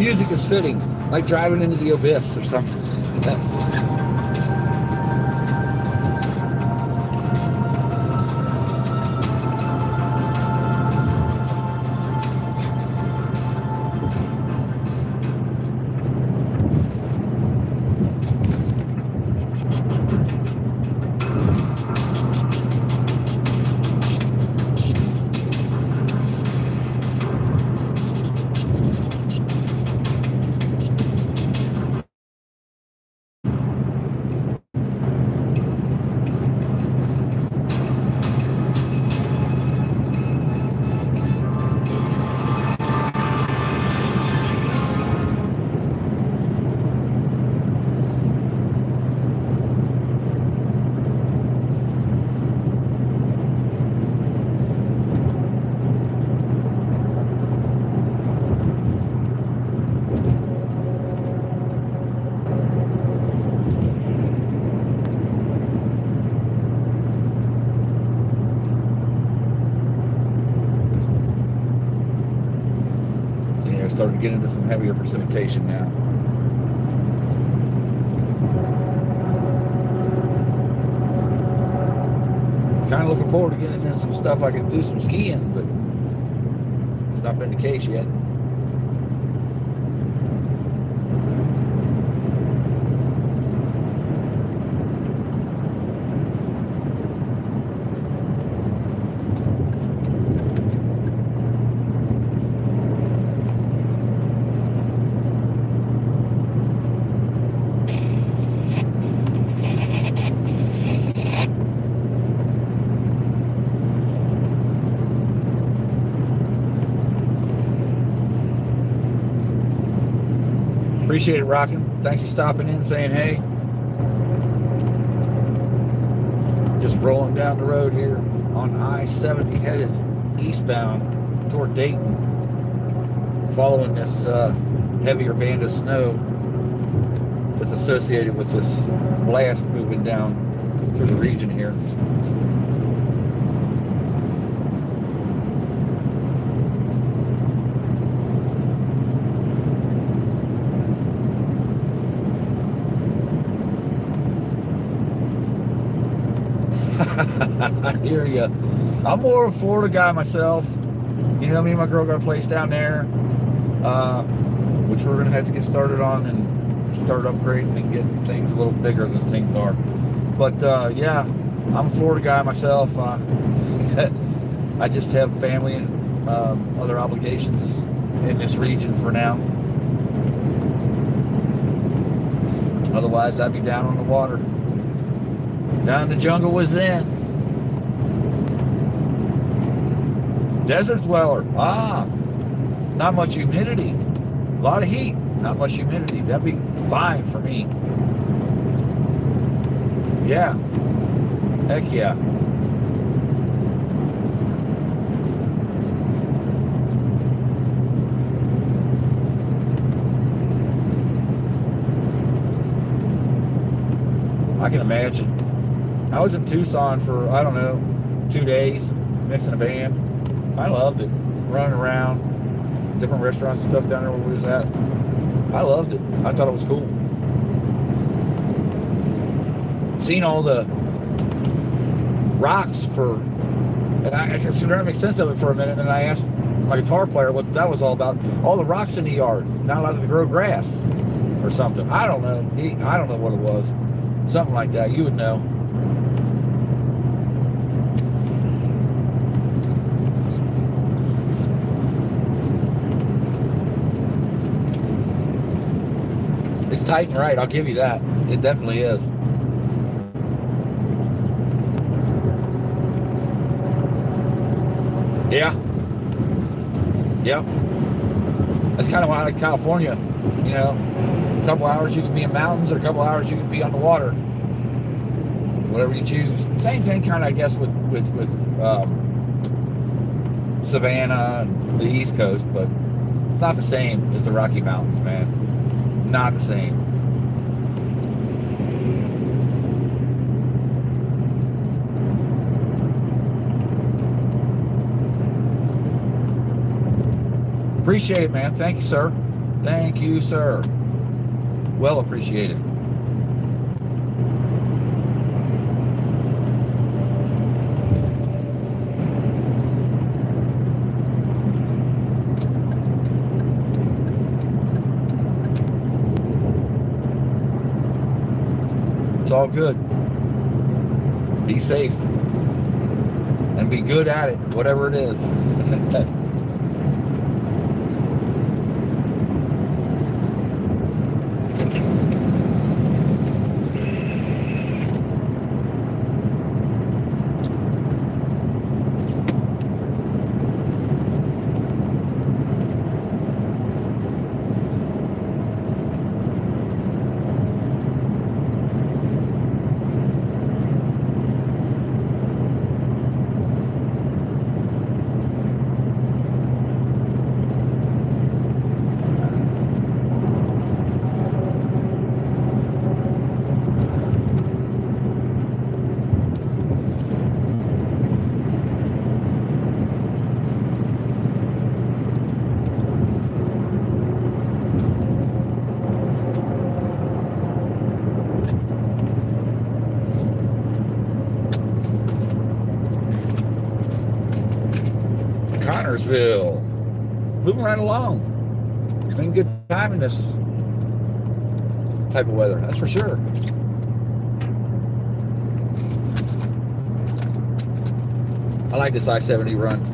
[SPEAKER 1] music is fitting, like driving into the abyss or something. Starting to get into some heavier precipitation now. Kind of looking forward to getting into some stuff I can do some skiing, but it's not been the case yet. Appreciate it, Rockin'. Thanks for stopping in, saying hey. Just rolling down the road here on I-70 headed eastbound toward Dayton, following this heavier band of snow that's associated with this blast moving down through the region here. I hear you. I'm more of a Florida guy myself. You know, me and my girl got a place down there, which we're going to have to get started on and start upgrading and getting things a little bigger than things are. But yeah, I'm a Florida guy myself. I just have family and other obligations in this region for now. Otherwise, I'd be down on the water. Down the jungle was in. Desert dweller. Ah, not much humidity. A lot of heat, not much humidity. That'd be fine for me. Yeah. Heck yeah. I can imagine. I was in Tucson for, I don't know, 2 days, mixing a band. I loved it. Running around, different restaurants and stuff down there where we was at. I loved it. I thought it was cool. Seeing all the rocks for, and I was trying to make sense of it for a minute, and then I asked my guitar player what that was all about. All the rocks in the yard, not allowed to grow grass or something. I don't know. I don't know what it was. Something like that. You would know. It's tight and right, I'll give you that. It definitely is. Yeah. Yep. That's kind of why I like California. You know, a couple hours you could be in mountains, or a couple hours you could be on the water. Whatever you choose. Same thing kind of, I guess, with Savannah and the East Coast, but it's not the same as the Rocky Mountains, man. Not the same. Appreciate it, man. Thank you, sir. Thank you, sir. Well appreciated. It's all good. Be safe. And be good at it, whatever it is. Connorsville. Moving right along. It's been good time in this type of weather, that's for sure. I like this I-70 run.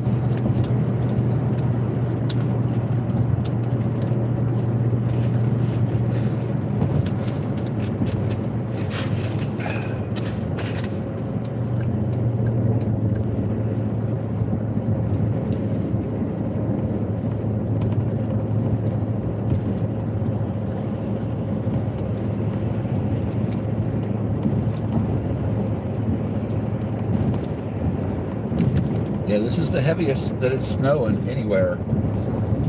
[SPEAKER 1] Yeah, this is the heaviest that it's snowing anywhere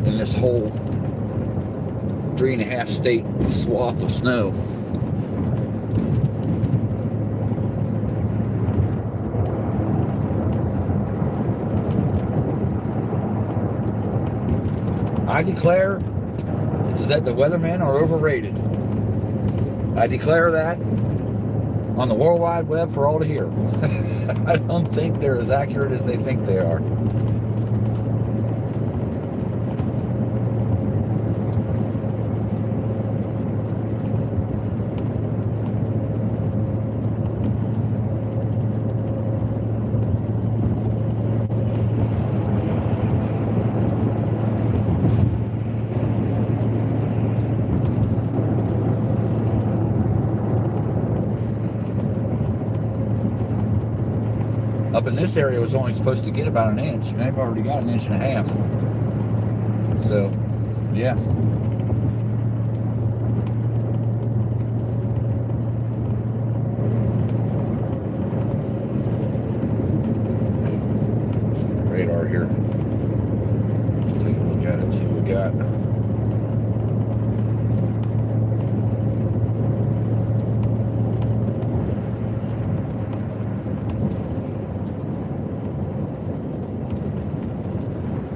[SPEAKER 1] in this whole 3.5 state swath of snow. I declare, is that the weathermen are overrated? I declare that on the World Wide Web for all to hear. I don't think they're as accurate as they think they are. Up in this area, it was only supposed to get about 1 inch, and they've already got 1.5 inches. So, yeah. Radar here. Take a look at it, see what we got.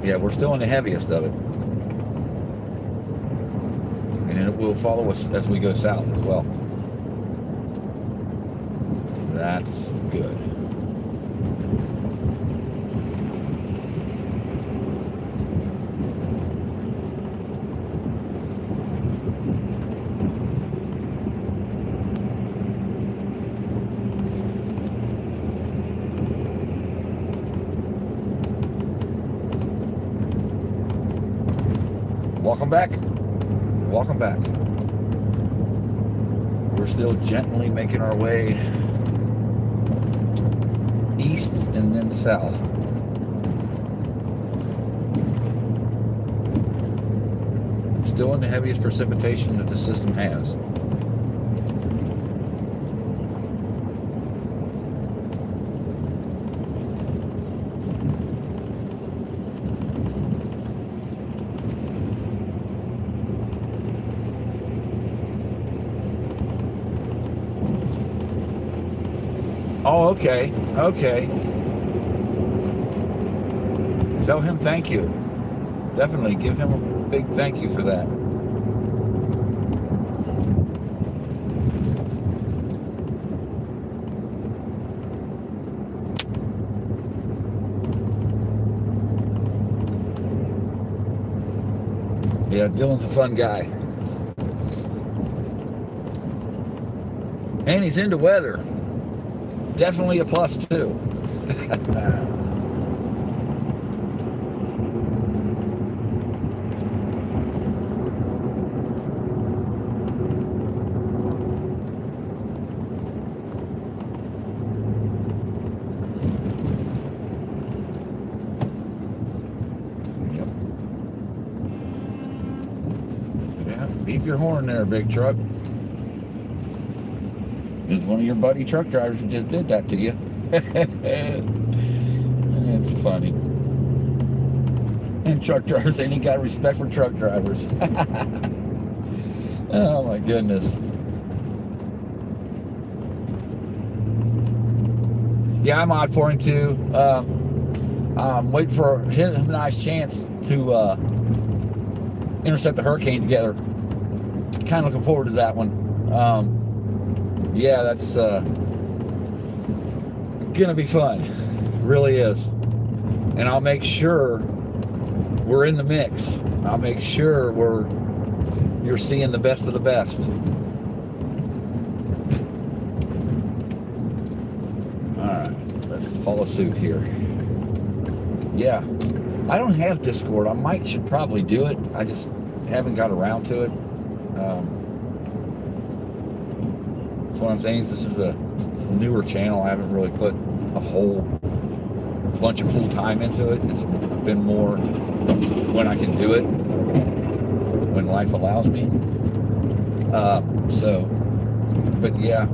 [SPEAKER 1] Yeah, we're still in the heaviest of it. And it will follow us as we go south as well. That's good. Welcome back. Welcome back. We're still gently making our way east and then south. Still in the heaviest precipitation that the system has. Oh, okay. Okay. Tell him thank you. Definitely give him a big thank you for that. Yeah, Dylan's a fun guy. And he's into weather. Definitely a plus, too. Beep your horn there, big truck. It was one of your buddy truck drivers who just did that to you. It's funny. And truck drivers ain't got respect for truck drivers. Oh my goodness. Yeah, I'm odd for him too. I'm waiting for him and I's chance to intercept the Hurricane together. Kind of looking forward to that one. Yeah, that's gonna be fun. Really is. And I'll make sure we're in the mix. I'll make sure you're seeing the best of the best. Alright, let's follow suit here. Yeah. I don't have Discord. Should probably do it. I just haven't got around to it. So what I'm saying is this is a newer channel. I haven't really put a whole bunch of full time into it. It's been more when I can do it, when life allows me. But yeah,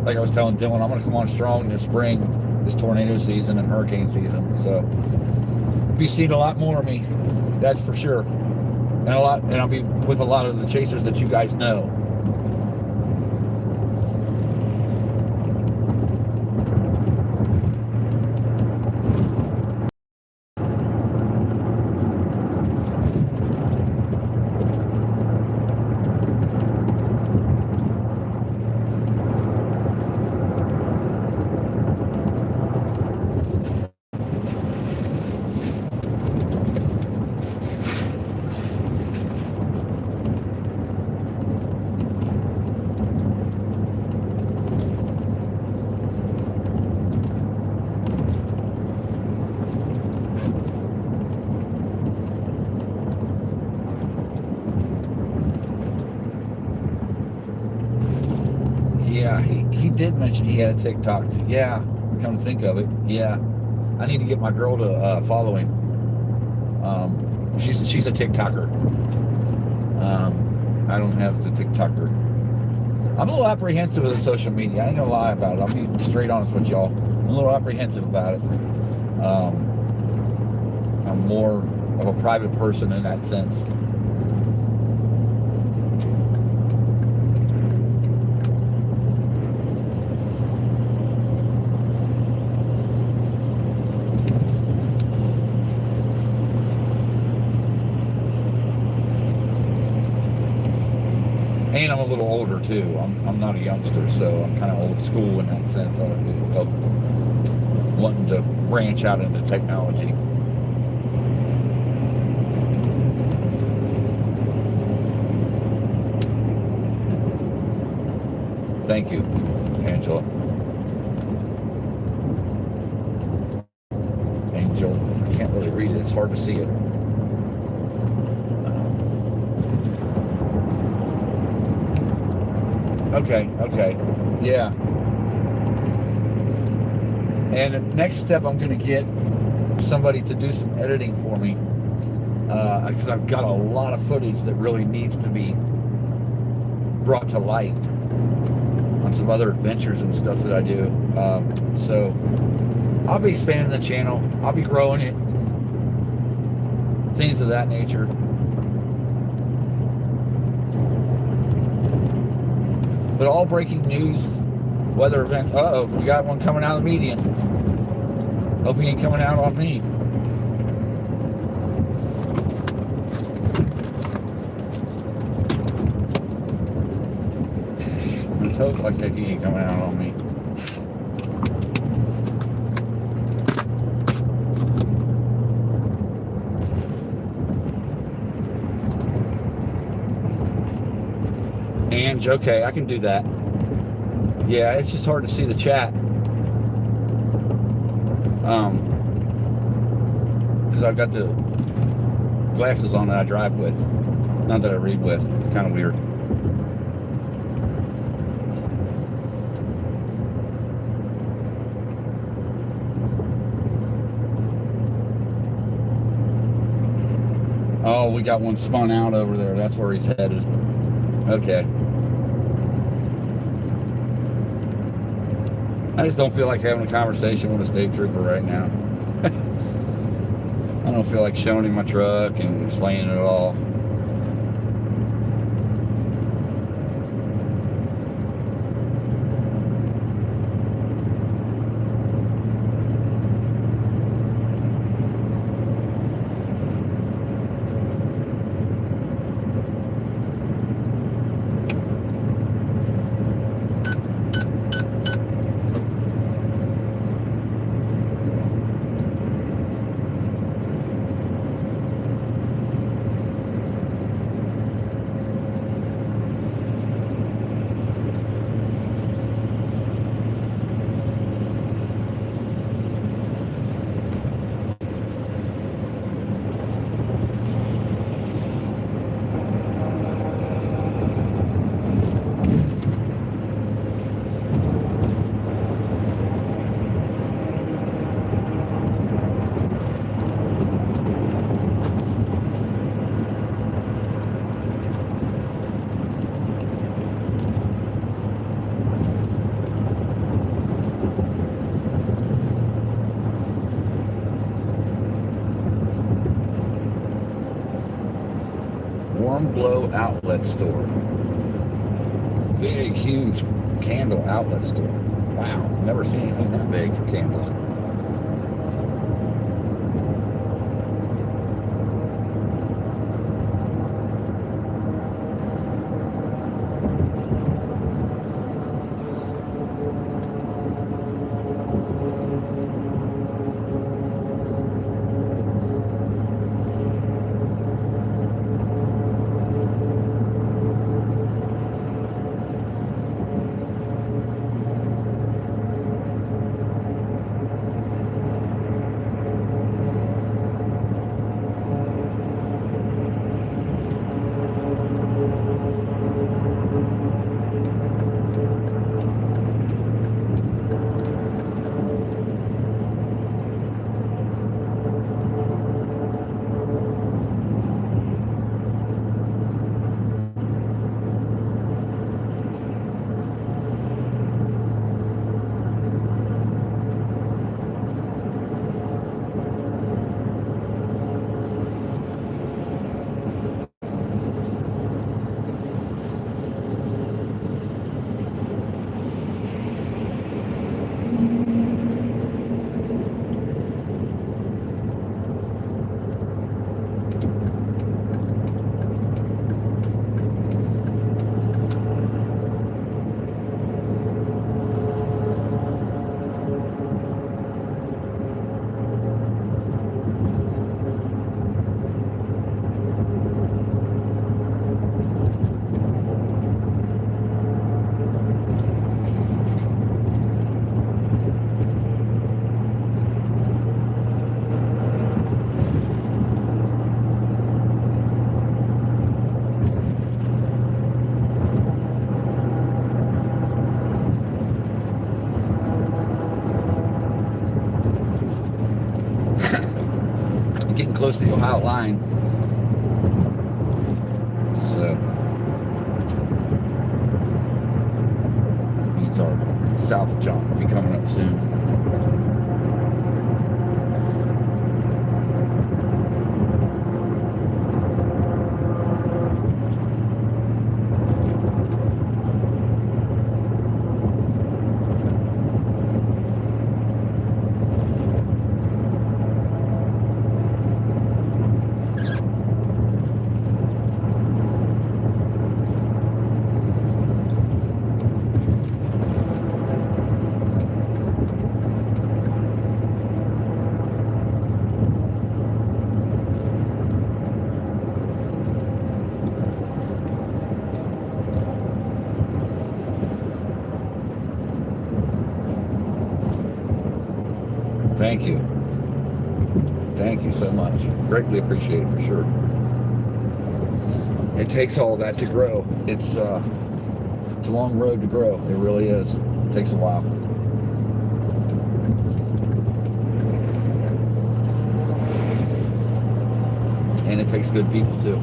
[SPEAKER 1] like I was telling Dylan, I'm going to come on strong this spring, this tornado season and hurricane season. So be seeing a lot more of me, that's for sure. And I'll be with a lot of the chasers that you guys know. Yeah, he did mention he had a TikTok. Yeah, come to think of it. Yeah, I need to get my girl to follow him. She's a TikToker. I don't have the TikToker. I'm a little apprehensive of the social media. I ain't gonna lie about it. I'll be straight honest with y'all. I'm a little apprehensive about it. I'm more of a private person in that sense. And I'm a little older too. I'm not a youngster, so I'm kind of old school in that sense of wanting to branch out into technology. Thank you, Angela. Angel, I can't really read it. It's hard to see it. Okay, yeah. And the next step, I'm going to get somebody to do some editing for me, because I've got a lot of footage that really needs to be brought to light on some other adventures and stuff that I do. So I'll be expanding the channel. I'll be growing it, things of that nature. But all breaking news, weather events. Uh-oh, we got one coming out of the median. Hope he ain't coming out on me. Let's hope like that he ain't coming out on me. message. Okay, I can do that. Yeah, it's just hard to see the chat. Because I've got the glasses on that I drive with, not that I read with. Kind of weird. Oh, we got one spun out over there. That's where he's headed. Okay. I just don't feel like having a conversation with a state trooper right now. I don't feel like showing him my truck and explaining it all. Warm Glow outlet store. Big, huge candle outlet store. Wow, never seen anything that big for candles. Close to the Ohio line. So that means our South jaunt will be coming up soon. Thank you. Thank you so much. Greatly appreciate it for sure. It takes all that to grow. It's a long road to grow. It really is. It takes a while. And it takes good people too.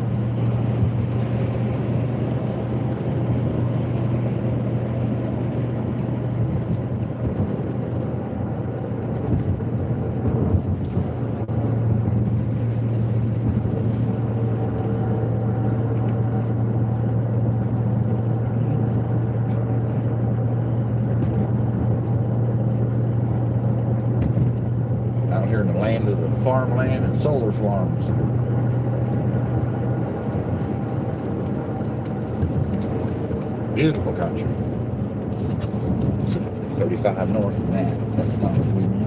[SPEAKER 1] Out here in the land of the farmland and solar farms. Beautiful country. 35 north of that. That's not what we want.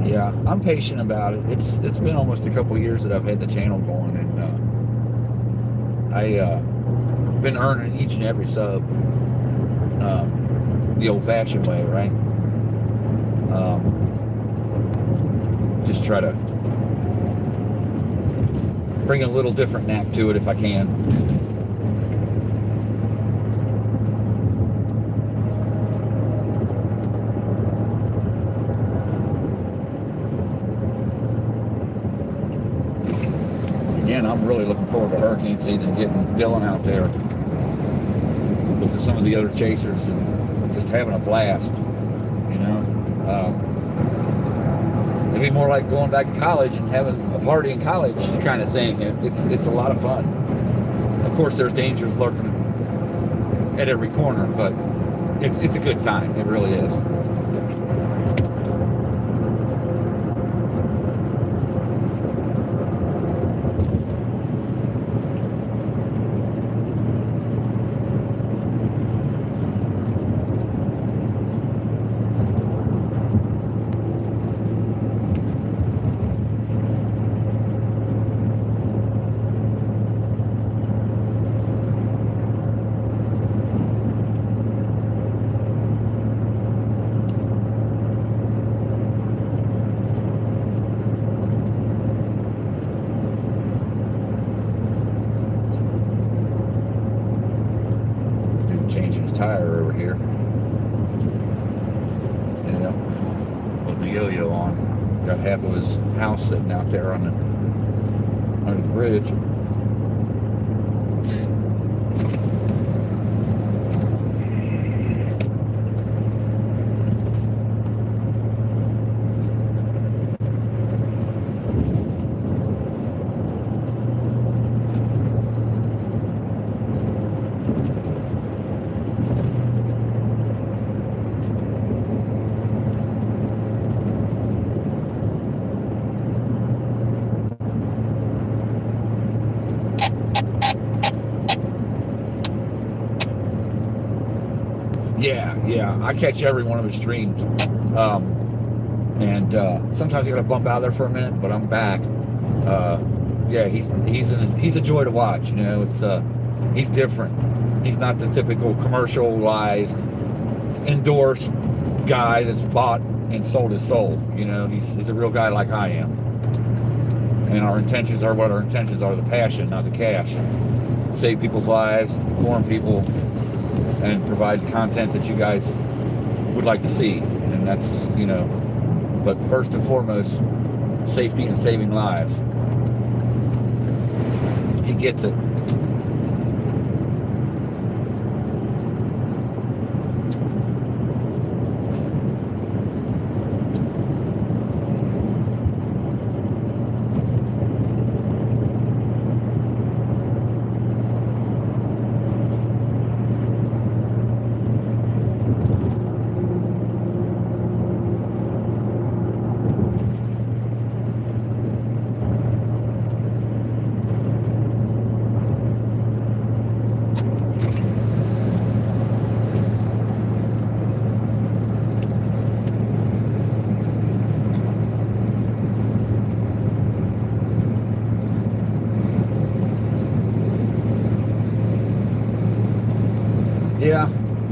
[SPEAKER 1] Yeah, I'm patient about it. It's been almost a couple years that I've had the channel going, and I've been earning each and every sub the old-fashioned way, right? Just try to bring a little different knack to it if I can. 10, I'm really looking forward to hurricane season, getting Dylan out there with some of the other chasers and just having a blast, you know. It'd be more like going back to college and having a party in college kind of thing. It's a lot of fun. Of course, there's dangers lurking at every corner, but it's a good time. It really is. Changing his tire over here. Yeah, putting the yo-yo on. Got half of his house sitting out there on under the bridge. Yeah, I catch every one of his streams, and sometimes I gotta bump out there for a minute, but I'm back. Yeah, he's a joy to watch. You know, he's different. He's not the typical commercialized, endorsed guy that's bought and sold his soul. You know, he's a real guy like I am, and our intentions are what our intentions are: the passion, not the cash. Save people's lives, inform people, and provide content that you guys would like to see. And that's, you know, but first and foremost, safety and saving lives. He gets it.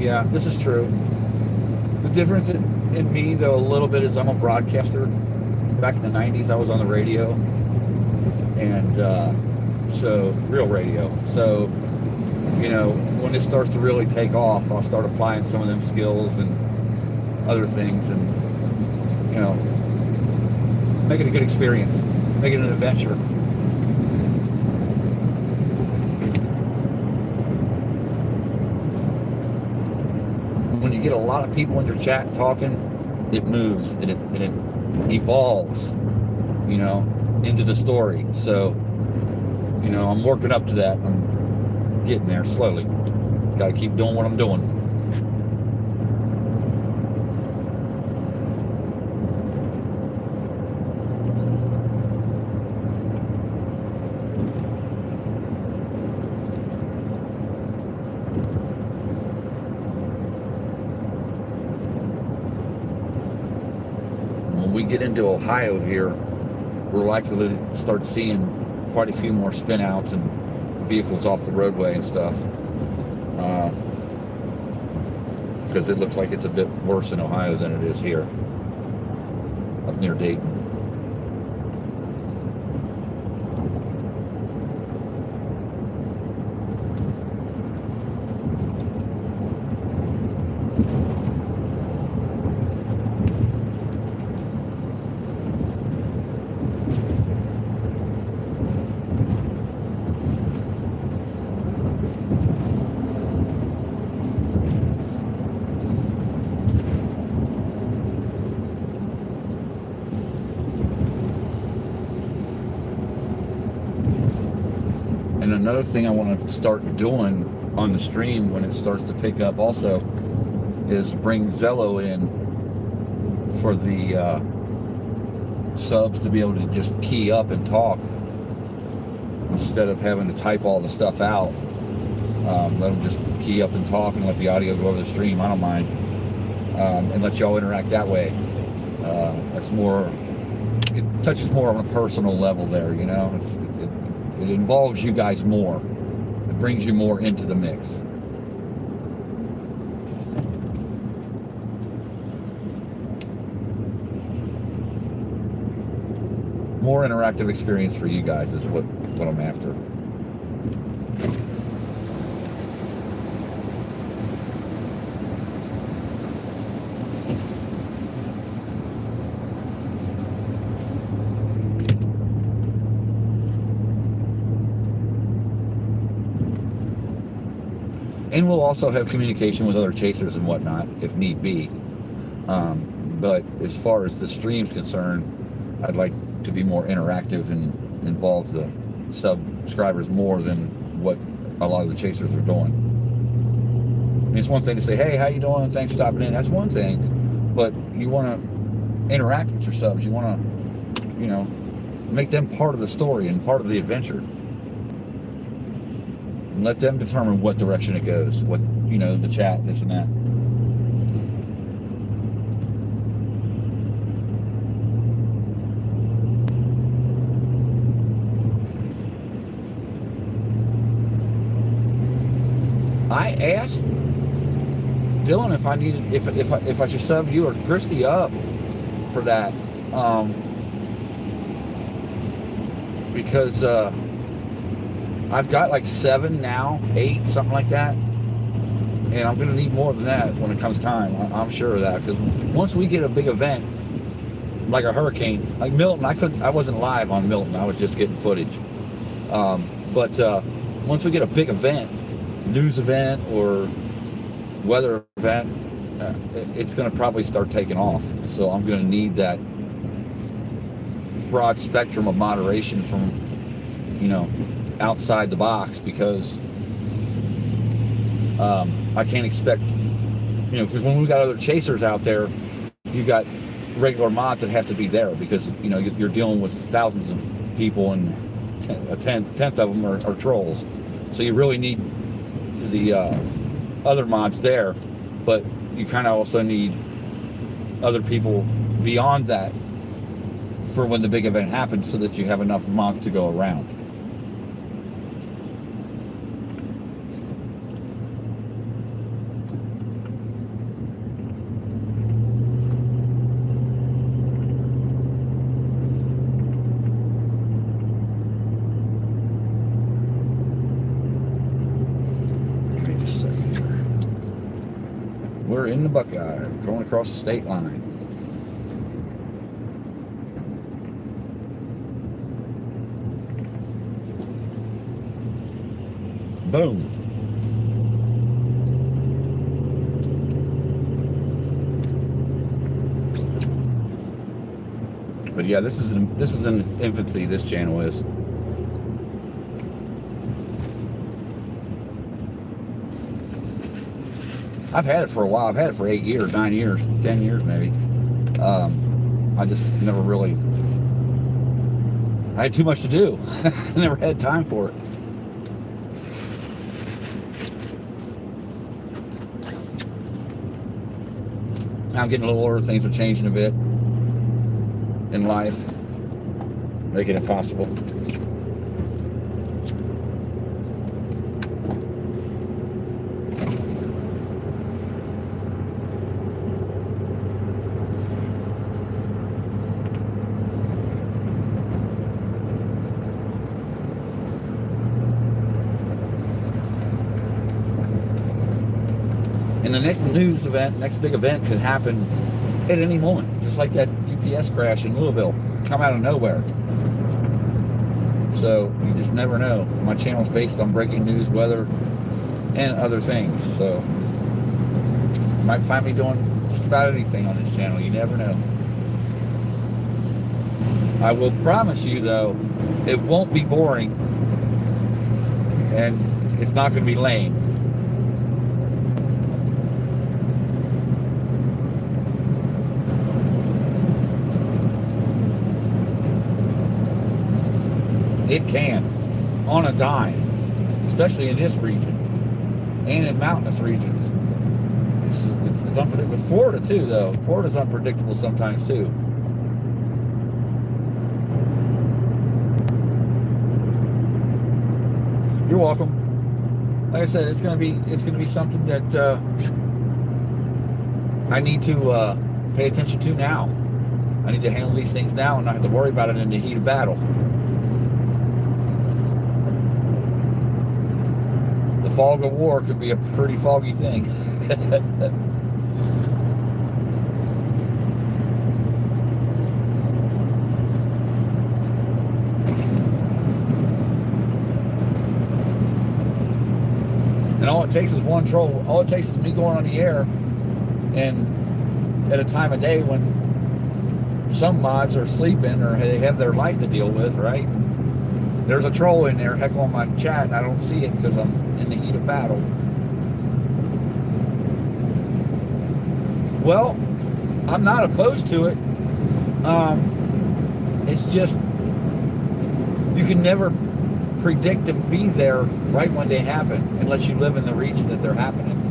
[SPEAKER 1] Yeah, this is true. The difference in me, though, a little bit is I'm a broadcaster. Back in the 90s, I was on the radio. And so, real radio. So, you know, when it starts to really take off, I'll start applying some of them skills and other things and, you know, make it a good experience. Make it an adventure. When you get a lot of people in your chat talking, it moves and it evolves, you know, into the story. So, you know, I'm working up to that. I'm getting there slowly. Got to keep doing what I'm doing. When we get into Ohio here, we're likely to start seeing quite a few more spin outs and vehicles off the roadway and stuff, because it looks like it's a bit worse in Ohio than it is here up near Dayton. And another thing I want to start doing on the stream when it starts to pick up also is bring Zello in for the subs to be able to just key up and talk instead of having to type all the stuff out. Let them just key up and talk and let the audio go over the stream. I don't mind. And let y'all interact that way. That's more, it touches more on a personal level there, you know. It involves you guys more. It brings you more into the mix. More interactive experience for you guys is what I'm after. And we'll also have communication with other chasers and whatnot, if need be. But as far as the stream's concerned, I'd like to be more interactive and involve the subscribers more than what a lot of the chasers are doing. I mean, it's one thing to say, hey, how you doing? Thanks for stopping in. That's one thing. But you want to interact with your subs. You want to, you know, make them part of the story and part of the adventure. And let them determine what direction it goes, what, you know, the chat, this and that. I asked Dylan if I needed, if I should sub you or Christy up for that, because I've got like 7 now, 8, something like that. And I'm going to need more than that when it comes time. I'm sure of that. Because once we get a big event, like a hurricane, like Milton, I wasn't live on Milton. I was just getting footage. But once we get a big event, news event or weather event, it's going to probably start taking off. So I'm going to need that broad spectrum of moderation from, you know, outside the box, because I can't expect, you know, because when we got other chasers out there, you got regular mods that have to be there, because, you know, you're dealing with thousands of people and a tenth of them are trolls. So you really need the other mods there, but you kind of also need other people beyond that for when the big event happens, so that you have enough mods to go around. in the Buckeye, going across the state line. Boom. But yeah, this is in its infancy. This channel is. I've had it for a while. I've had it for 8 years, 9 years, 10 years maybe. I just never really. I had too much to do. I never had time for it. Now I'm getting a little older. Things are changing a bit in life, making it possible. And the next news event, next big event could happen at any moment, just like that UPS crash in Louisville, come out of nowhere. So you just never know. My channel is based on breaking news, weather, and other things. So you might find me doing just about anything on this channel. You never know. I will promise you, though, it won't be boring, and it's not going to be lame. It can, on a dime, especially in this region and in mountainous regions. It's unpredictable. Florida too, though. Florida's unpredictable sometimes too. You're welcome. Like I said, it's gonna be something that I need to pay attention to now. I need to handle these things now and not have to worry about it in the heat of battle. Fog of war could be a pretty foggy thing. And all it takes is one troll. All it takes is me going on the air, and at a time of day when some mods are sleeping or they have their life to deal with, right? There's a troll in there heckling my chat, and I don't see it because I'm in the heat of battle. Well, I'm not opposed to it. It's just you can never predict and be there right when they happen unless you live in the region that they're happening.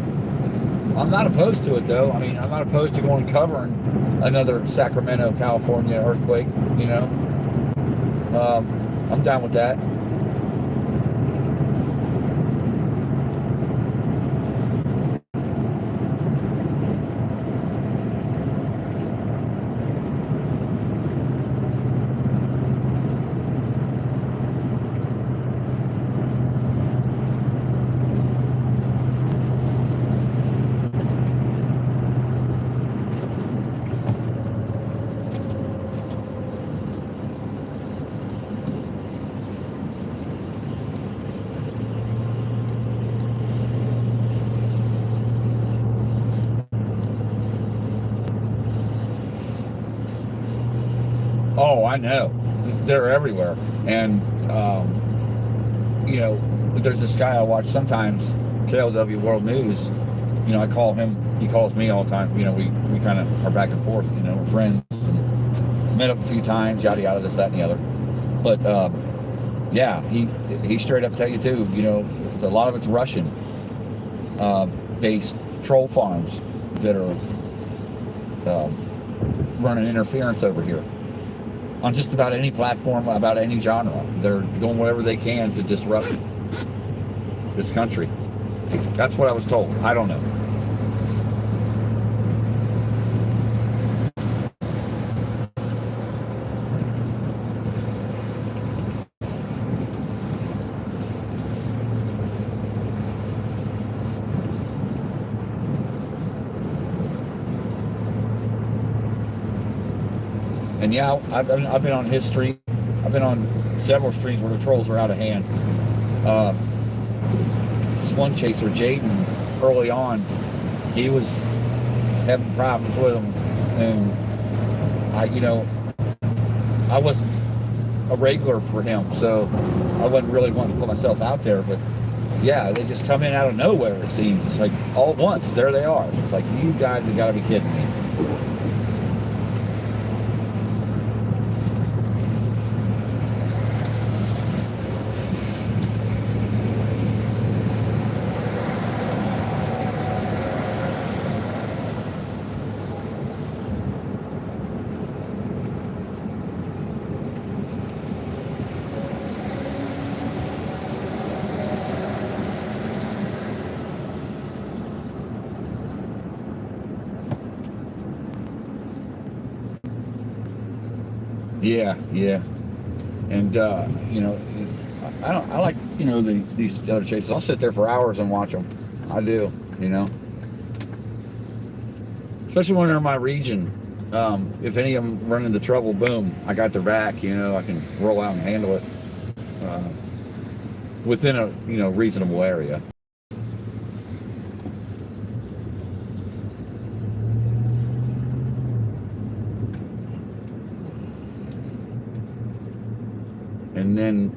[SPEAKER 1] I'm not opposed to it, though. I mean, I'm not opposed to going and covering another Sacramento, California earthquake, you know. I'm down with that. Oh, I know. They're everywhere. And, you know, there's this guy I watch sometimes, KLW World News. You know, I call him, he calls me all the time. You know, we kind of are back and forth, you know, we're friends. And met up a few times, yada, yada, this, that, and the other. But, yeah, he straight up tell you, too, you know, a lot of it's Russian based troll farms that are running interference over here. On just about any platform, about any genre. They're doing whatever they can to disrupt this country. That's what I was told. I don't know. And yeah, I've been on his stream. I've been on several streams where the trolls are out of hand. This one chaser, Jaden, early on, he was having problems with them, and I wasn't a regular for him, so I wasn't really wanting to put myself out there. But yeah, they just come in out of nowhere. It seems it's like all at once, there they are. It's like, you guys have got to be kidding me. Yeah, and I like these other chases. I'll sit there for hours and watch them. I do, especially when they're in my region. If any of them run into trouble, boom, I got their back. I can roll out and handle it within a reasonable area. And then,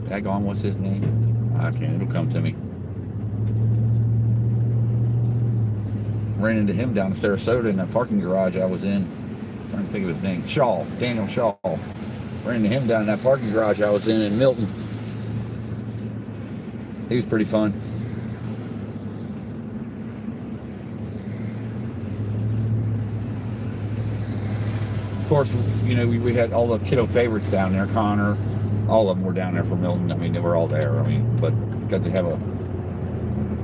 [SPEAKER 1] daggone, what's his name? I can't, it'll come to me. Ran into him down in Sarasota in that parking garage I was in. I'm trying to think of his name. Daniel Shaw. Ran into him down in that parking garage I was in Milton. He was pretty fun. Of course, we had all the kiddo favorites down there. Connor, all of them were down there from Milton. I mean, they were all there. But got to have a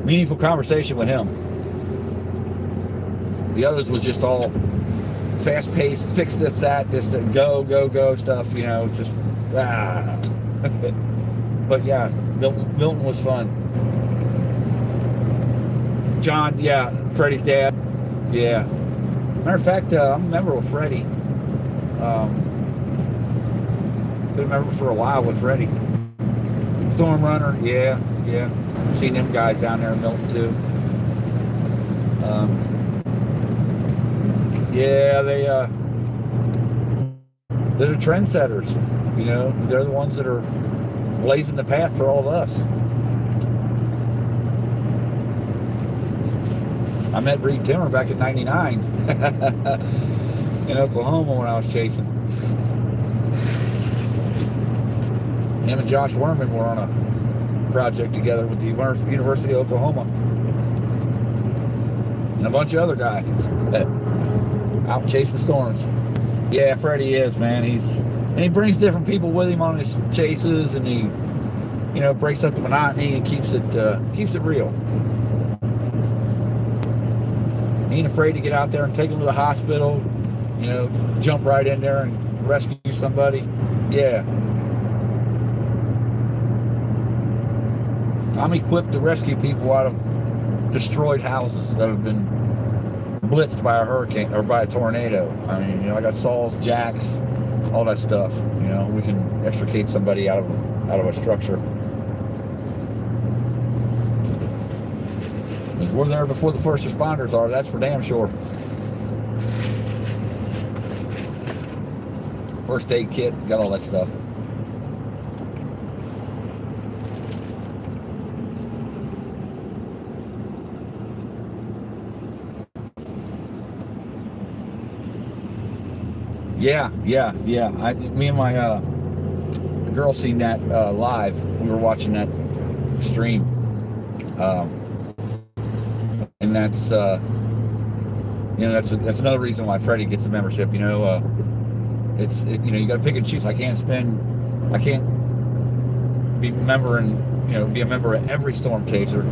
[SPEAKER 1] meaningful conversation with him. The others was just all fast-paced, fix this, that, go stuff. It's just But yeah, Milton was fun. John, yeah, Freddie's dad. Yeah. Matter of fact, I'm a member with Freddie. Been a member for a while with Freddie. Storm Runner, yeah. Seen them guys down there in Milton too. Yeah, they're the trendsetters. They're the ones that are blazing the path for all of us. I met Reed Timmer back in '99 in Oklahoma when I was chasing. Him and Josh Werman were on a project together with the University of Oklahoma and a bunch of other guys out chasing storms. Yeah, Freddie is, man. He brings different people with him on his chases, and he breaks up the monotony and keeps it real. He ain't afraid to get out there and take them to the hospital, jump right in there and rescue somebody. Yeah. I'm equipped to rescue people out of destroyed houses that have been blitzed by a hurricane or by a tornado. I got saws, jacks, all that stuff. We can extricate somebody out of a structure. Because we're there before the first responders are, that's for damn sure. First aid kit, got all that stuff. Yeah. Me and my girl seen that live. We were watching that stream, and that's that's another reason why Freddie gets the membership. You got to pick and choose. I can't be a member of every storm chaser.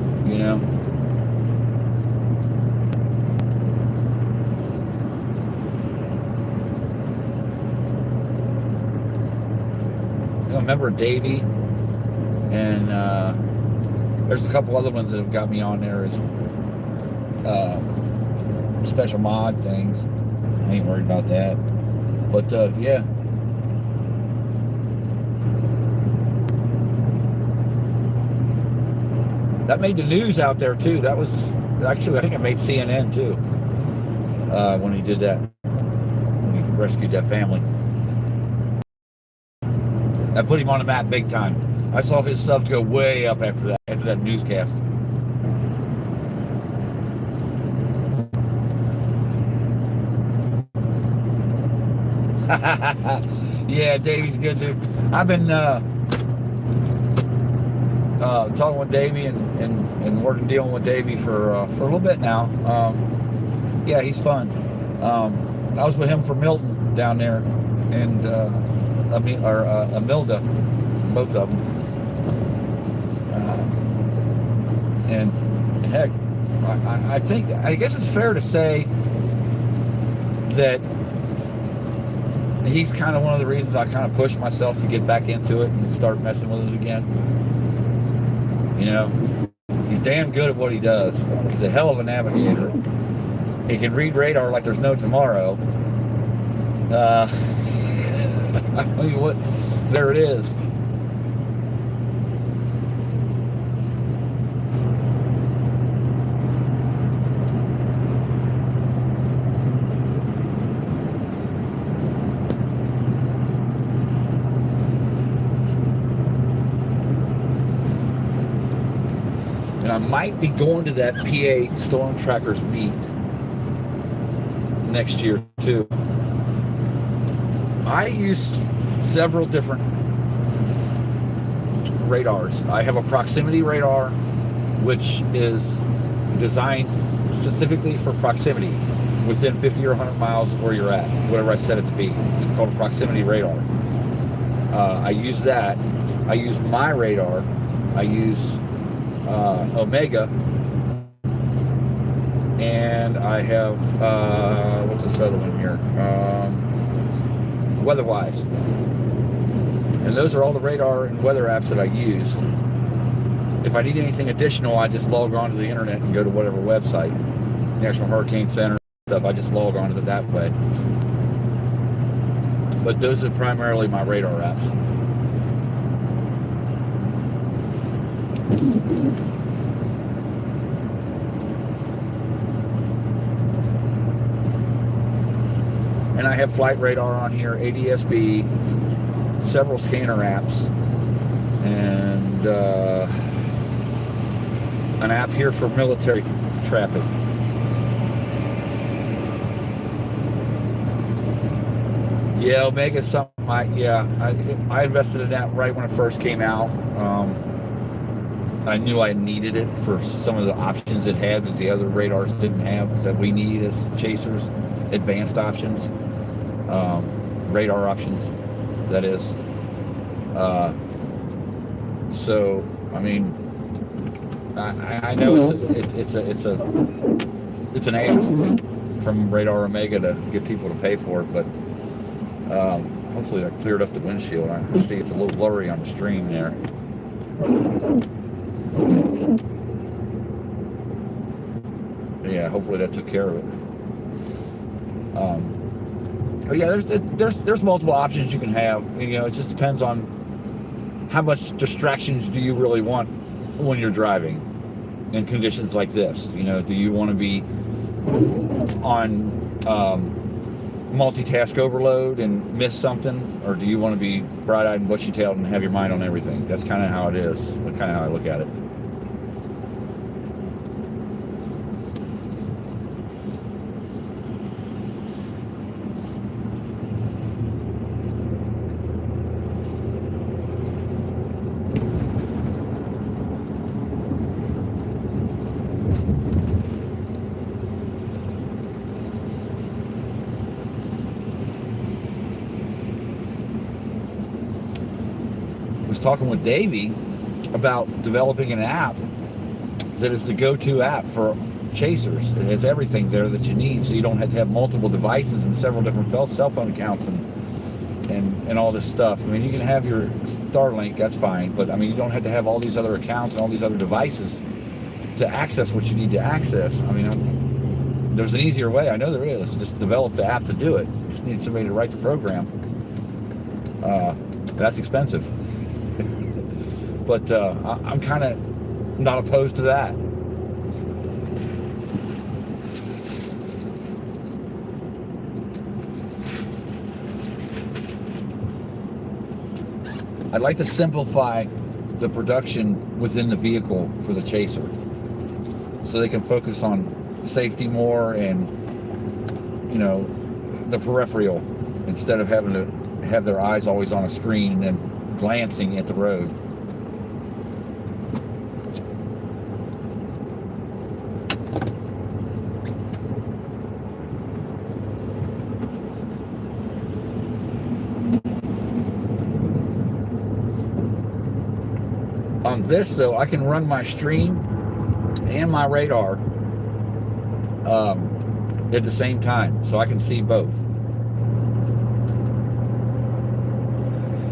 [SPEAKER 1] A member of Davey, and there's a couple other ones that have got me on there as special mod things. I ain't worried about that. But yeah. That made the news out there too. That was actually, I think it made CNN too, when he did that. When he rescued that family. That put him on the map big time. I saw his subs go way up after that newscast. Yeah, Davey's good dude. I've been talking with Davey and working, dealing with Davey for a little bit now. Yeah, he's fun. I was with him for Milton down there, and Amilda, both of them. And heck, I guess it's fair to say that he's kind of one of the reasons I kind of pushed myself to get back into it and start messing with it again. You know, he's damn good at what he does. He's a hell of a navigator. He can read radar like there's no tomorrow. I mean, what? There it is. And I might be going to that PA Storm Trackers meet next year too. I use several different radars. I have a proximity radar, which is designed specifically for proximity within 50 or 100 miles of where you're at, whatever I set it to be. It's called a proximity radar. I use that. I use my radar. I use Omega, and I have what's this other one here? WeatherWise. And those are all the radar and weather apps that I use. If I need anything additional, I just log on to the internet and go to whatever website, National Hurricane Center stuff. I just log on to it that way. But those are primarily my radar apps. And I have flight radar on here, ADS-B, several scanner apps, and an app here for military traffic. Yeah, Omega's something I invested in that right when it first came out. I knew I needed it for some of the options it had that the other radars didn't have, that we need as chasers, advanced options, radar options, that is. So, I mean, I know it's an ask from Radar Omega to get people to pay for it, but hopefully I cleared up the windshield. I see it's a little blurry on the stream there. Yeah, hopefully that took care of it. But yeah, there's multiple options you can have. You know, it just depends on how much distractions do you really want when you're driving in conditions like this. You know, do you want to be on multitask overload and miss something, or do you want to be bright-eyed and bushy-tailed and have your mind on everything? That's kind of how it is. That's kind of how I look at it. Talking with Davey about developing an app that is the go-to app for chasers. It has everything there that you need, so you don't have to have multiple devices and several different cell phone accounts and all this stuff. I mean, you can have your Starlink, that's fine, but I mean, you don't have to have all these other accounts and all these other devices to access what you need to access. I mean, there's an easier way. I know there is. Just develop the app to do it. You just need somebody to write the program. That's expensive. But I'm kind of not opposed to that. I'd like to simplify the production within the vehicle for the Chaser, so they can focus on safety more and, you know, the peripheral, instead of having to have their eyes always on a screen and then glancing at the road. On this though, I can run my stream and my radar at the same time, so I can see both.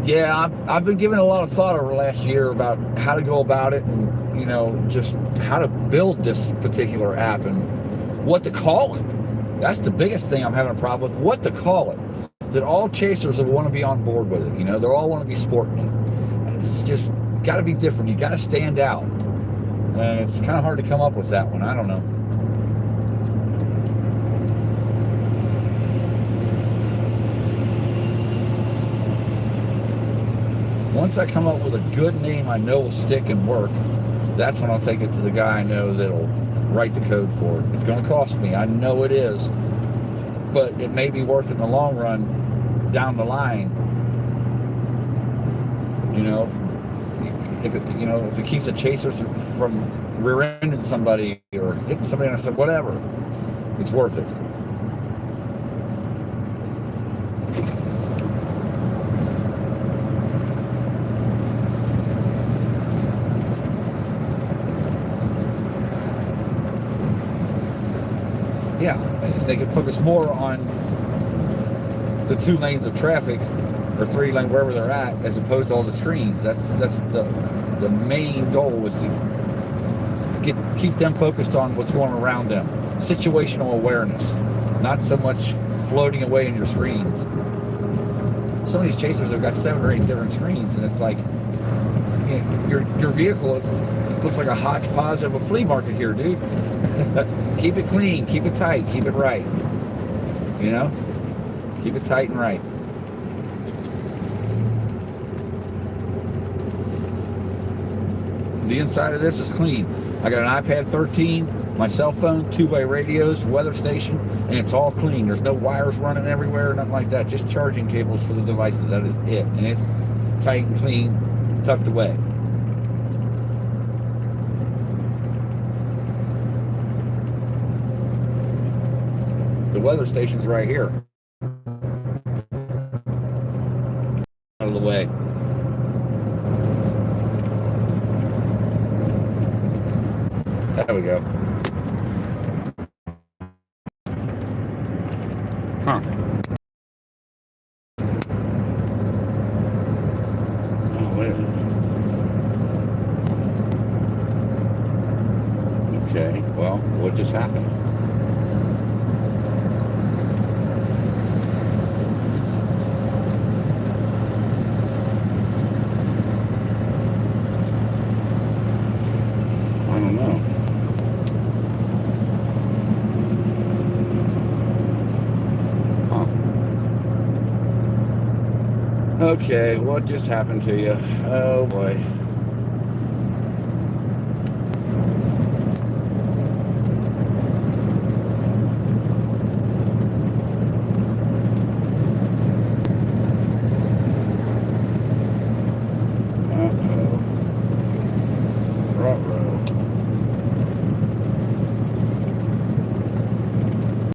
[SPEAKER 1] Yeah, I've been giving a lot of thought over the last year about how to go about it, and, you know, just how to build this particular app and what to call it. That's the biggest thing I'm having a problem with, what to call it. That all chasers will want to be on board with it, you know, they all want to be sporting it. And it's just got to be different, you got to stand out. And it's kind of hard to come up with that one, I don't know. Once I come up with a good name I know will stick and work, that's when I'll take it to the guy I know that'll write the code for it. It's going to cost me, I know it is, but it may be worth it in the long run down the line. You know, if it keeps the chasers from rear-ending somebody or hitting somebody on a, whatever, it's worth it. Yeah, they can focus more on the 2 lanes of traffic, or 3 lane, wherever they're at, as opposed to all the screens. That's the main goal, is to keep them focused on what's going around them. Situational awareness, not so much floating away in your screens. Some of these chasers have got 7 or 8 different screens, and it's like, you know, your vehicle looks like a hodgepodge of a flea market here, dude. Keep it clean, keep it tight, keep it right. You know? Keep it tight and right. The inside of this is clean. I got an iPad 13, my cell phone, 2-way radios, weather station, and it's all clean. There's no wires running everywhere, nothing like that. Just charging cables for the devices. That is it. And it's tight and clean, tucked away. The weather station's right here. Out of the way. There we go. Huh. Oh, wait a minute. Okay, well, what just happened? I don't know. Okay, what just happened to you? Oh boy.